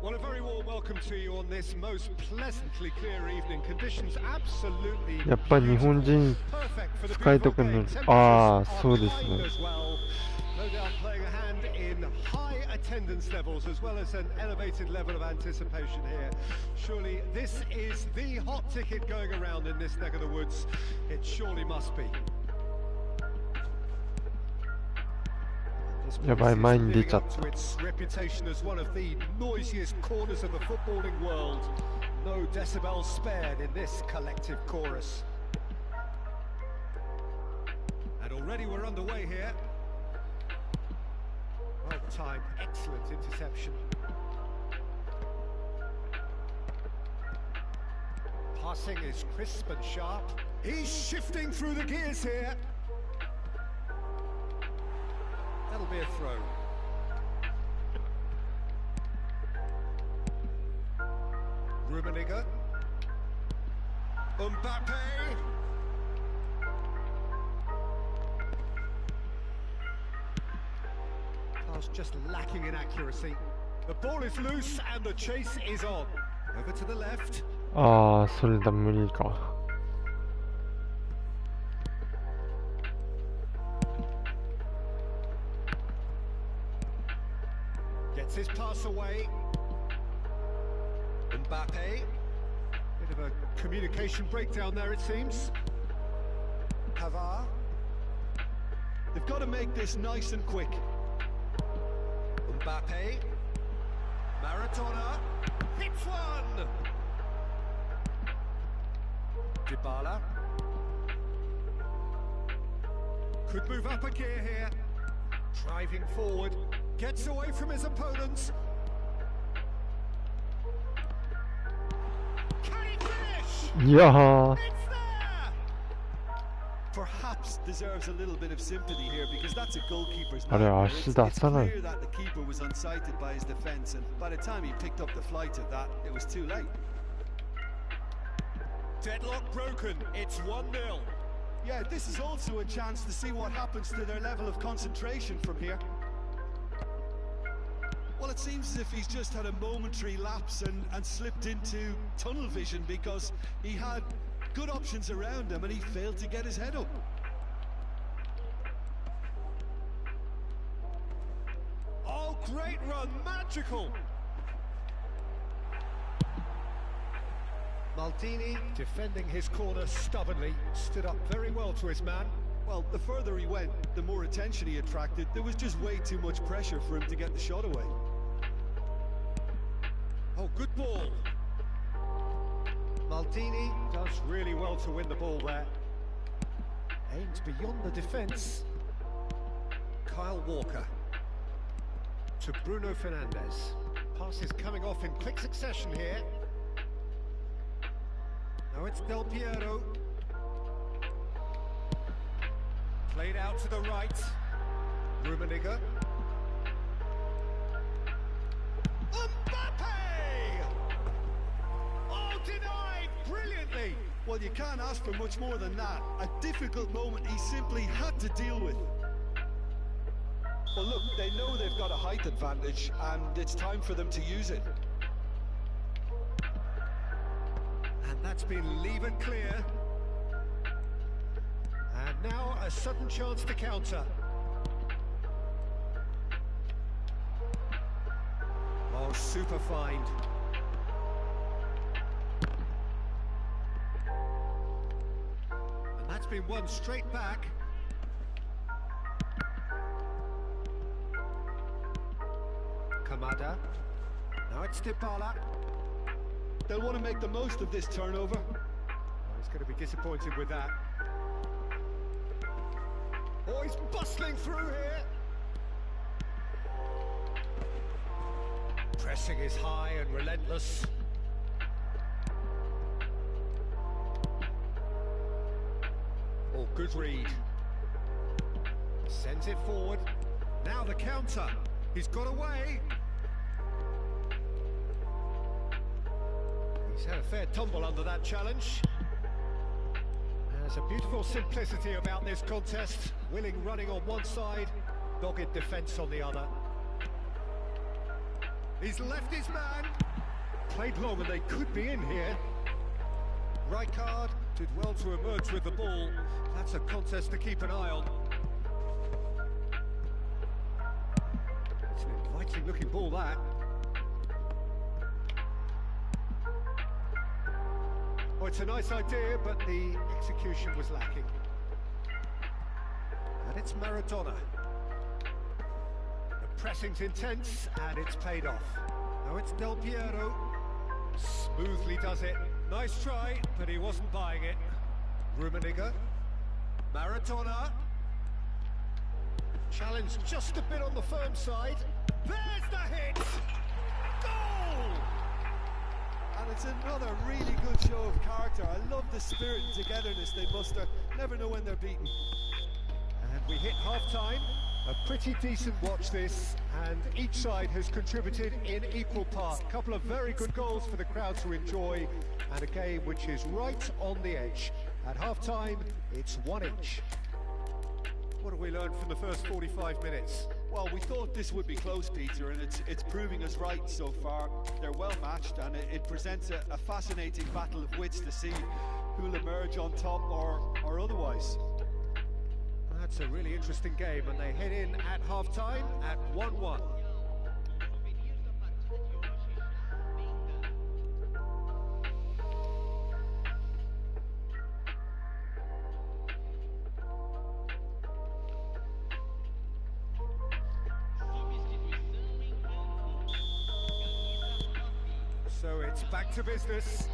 Well, a very warm welcome to you on this most pleasantly clear evening. Conditions absolutely やっぱ日本人 perfect for the 使いたくなる。 beautiful ああ、 temperatures そう on です the ね。 island as well. No doubt playing a hand in high attendance levels as well as an elevated level of anticipation here. Surely this is the hot ticket going around in this neck of the woods. It surely must be. やばい、前に出ちゃった。No decibels spared in this collective chorus. And already we're underway here. Well timed, excellent interception. Passing is crisp and sharp. He's shifting through the gears here. That'll be a throw. Rummenigge. Mbappe. Pass just lacking in accuracy. The ball is loose and the chase is on. Over to the left. ああ、それだ、無理か。Gets his pass away. Mbappe. Bit of a communication breakdown there, it seems. Pavard. They've got to make this nice and quick. Mbappe. Maradona. Hits one! Dybala. Could move up a gear here. Driving forward. Gets away from his opponents. Yeah. Perhaps deserves a little bit of sympathy here because that's a goalkeeper's nightmare. It's clear that the keeper was unsighted by his defence, and by the time he picked up the flight of that, it was too late. Deadlock broken. It's 1-0. Yeah, this is also a chance to see what happens to their level of concentration from here. Well, it seems as if he's just had a momentary lapse and slipped into tunnel vision because he had good options around him and he failed to get his head up. Oh, great run, magical! Maldini, defending his corner stubbornly, stood up very well to his man. Well, the further he went, the more attention he attracted. There was just way too much pressure for him to get the shot away. Oh, good ball. Maldini does really well to win the ball there. Aims beyond the defence. Kyle Walker to Bruno Fernandes. Passes coming off in quick succession here. Now it's Del Piero. Played out to the right. Rummenigge. Mbappe! Oh, denied brilliantly. Well, you can't ask for much more than that. A difficult moment he simply had to deal with. Well, look, they know they've got a height advantage, and it's time for them to use it. And that's been levered clear. And now a sudden chance to counter. Oh, super find. And that's been won straight back. Kamada. Now it's Dybala. They'll want to make the most of this turnover. Oh, he's going to be disappointed with that. Oh, he's bustling through here. Pressing is high and relentless. Oh, good read. Sends it forward. Now the counter. He's got away. He's had a fair tumble under that challenge. There's a beautiful simplicity about this contest. Willing running on one side, dogged defence on the other. He's left his man. Played long and they could be in here. Rijkaard did well to emerge with the ball. That's a contest to keep an eye on. It's an inviting looking ball, that. Oh, it's a nice idea, but the execution was lacking. And it's Maradona. pressing's intense, and it's paid off. Now it's Del Piero. Smoothly does it. Nice try, but he wasn't buying it. Rummenigge. Maradona. Challenge just a bit on the firm side. There's the hit! Goal! And it's another really good show of character. I love the spirit and togetherness they muster. Never know when they're beaten. And we hit half-time. A pretty decent watch this, and each side has contributed in equal part. A couple of very good goals for the crowd to enjoy, and a game which is right on the edge. At half-time, it's 1 inch. What have we learned from the first 45 minutes? Well, we thought this would be close, Peter, and it's proving us right so far. They're well matched, and it presents a fascinating battle of wits to see who'll emerge on top or otherwise. That's a really interesting game, and they head in at half-time at 1-1. So it's back to business.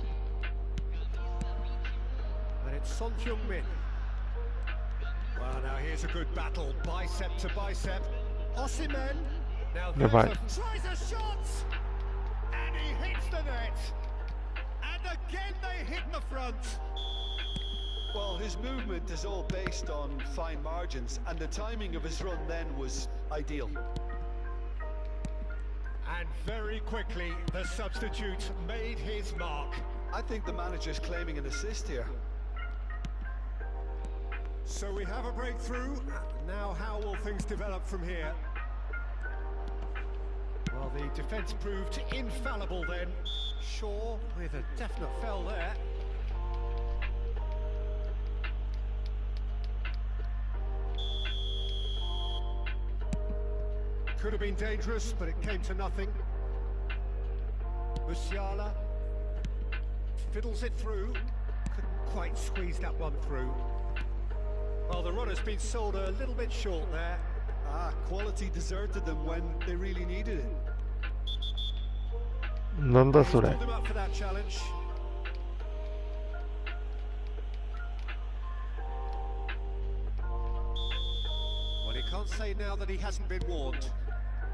And it's Son Heung-min. Well, now here's a good battle, bicep to bicep. Osimhen, now tries a shot, and he hits the net. And again they hit the front. Well, his movement is all based on fine margins, and the timing of his run then was ideal. And very quickly, the substitute made his mark. I think the manager's claiming an assist here. So we have a breakthrough. Now how will things develop from here? Well, the defence proved infallible then. Shaw with a definite foul there. Could have been dangerous, but it came to nothing. Musiala fiddles it through. Couldn't quite squeeze that one through. Well, the run has been sold a little bit short there. Quality deserted them when they really needed it. なんだそれ。 Pulled him up for that challenge. Well, he can't say now that he hasn't been warned.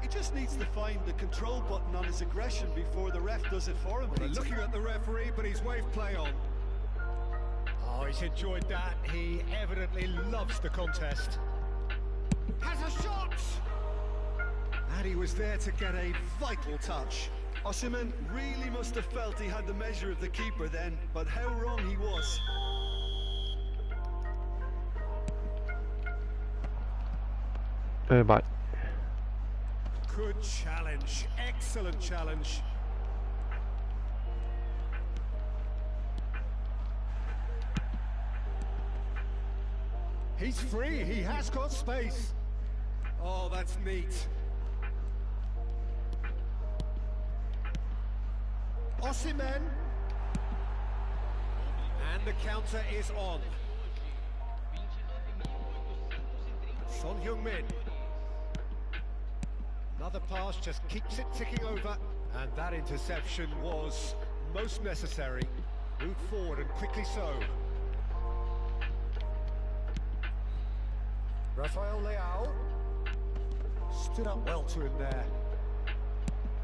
He just needs to find the control button on his aggression before the ref does it for him. Well, they're looking at the referee, but he's waved play on. Oh, he's enjoyed that. He evidently loves the contest. Has a shot! And he was there to get a vital touch. Osimhen really must have felt he had the measure of the keeper then, but how wrong he was. Bye. Good challenge. Excellent challenge. He's free. He has got space. Oh, that's neat. Osimhen. And the counter is on. Son Heung-min. Another pass just keeps it ticking over. And that interception was most necessary. Moved forward and quickly so. Rafael Leao stood up well to him there.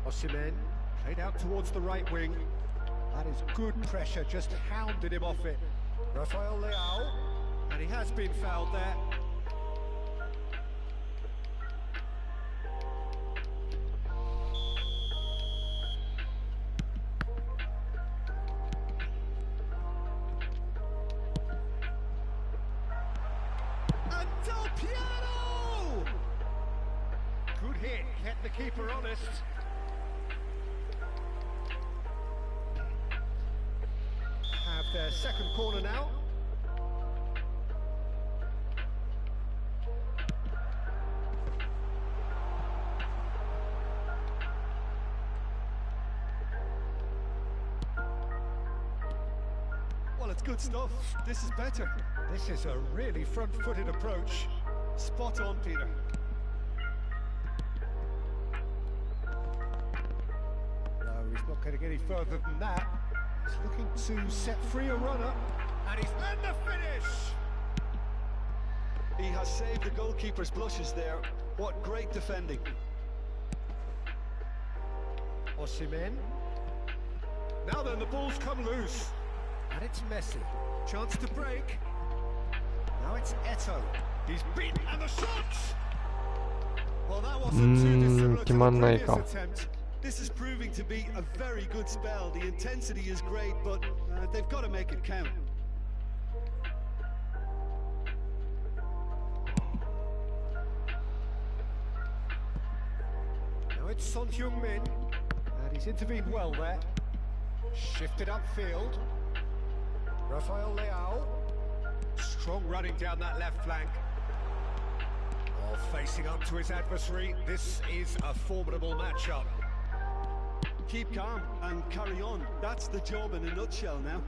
Osimhen played out towards the right wing. That is good pressure, just hounded him off it. Rafael Leao, and he has been fouled there. Good hit, kept the keeper honest. Have their second corner now. Well, it's good stuff. This is better. This is a really front-footed approach. Spot on, Peter. Not getting any further than that. He's looking to set free a runner, and he's earned the finish. He has saved the goalkeeper's blushes there. What great defending. Osimhen. Now then, the ball's come loose. And it's Messi. Chance to break. Now it's Eto'o. He's beaten, and the shot! Well, that wasn't too dissimilar to the previous attempt. This is proving to be a very good spell. The intensity is great, but they've got to make it count. Now it's Son Heung-min, and he's intervened well there. Shifted upfield. Rafael Leao. Strong running down that left flank. Oh, facing up to his adversary. This is a formidable matchup. Keep calm and carry on. That's the job in a nutshell now.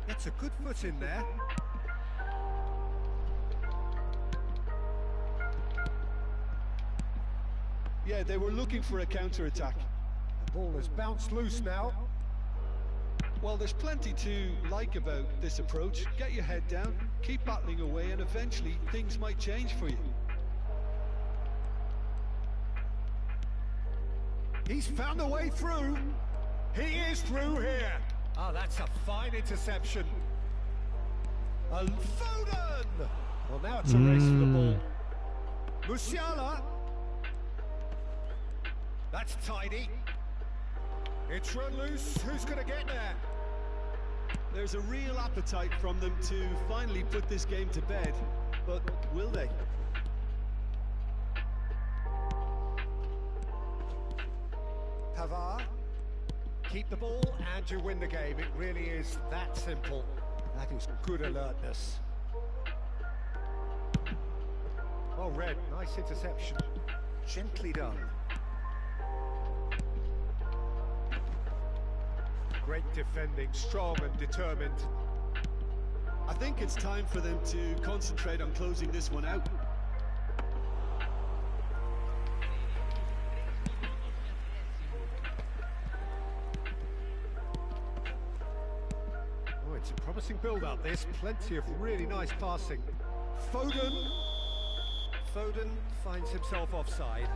Gets a good foot in there. Yeah, they were looking for a counter-attack. The ball has bounced loose now. Well, there's plenty to like about this approach. Get your head down, keep battling away, and eventually things might change for you. He's found a way through. He is through here. Oh, that's a fine interception. And Foden! Well, now it's a race for the ball. Musiala. That's tidy. It's run loose. Who's going to get there? There's a real appetite from them to finally put this game to bed, but will they? Pavard. Keep the ball and you win the game. It really is that simple. That is good alertness. Well read. Nice interception. Gently done. Great defending, strong and determined. I think it's time for them to concentrate on closing this one out. Oh, it's a promising build-up, this. Plenty of really nice passing. Foden finds himself offside.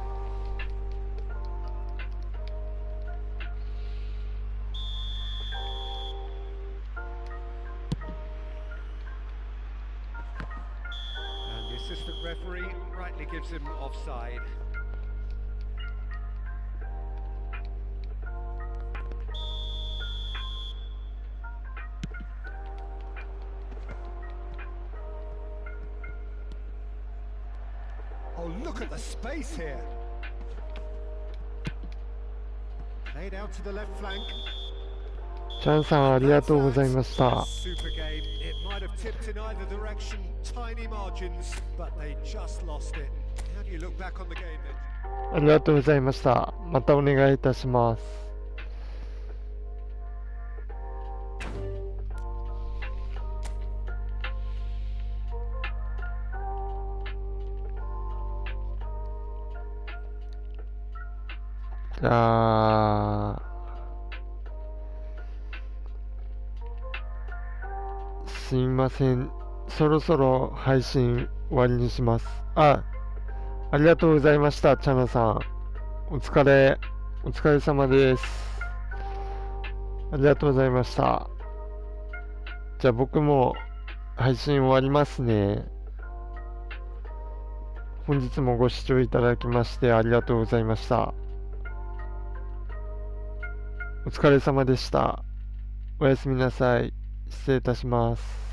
Assistant referee rightly gives him offside. Oh, look at the space here. Laid out to the left flank. チャンさんありがとうございました。 Super game. It might have tipped in either direction. Tiny margins, but they just lost it. How do you look back on the game then? ありがとうございました。またお願いいたします。じゃあすいません。そろそろ配信終わりにします。ありがとうございました、チャナさん。お疲れ様です。ありがとうございました。じゃあ僕も配信終わりますね。本日もご視聴いただきましてありがとうございました。お疲れ様でした。おやすみなさい。失礼いたします。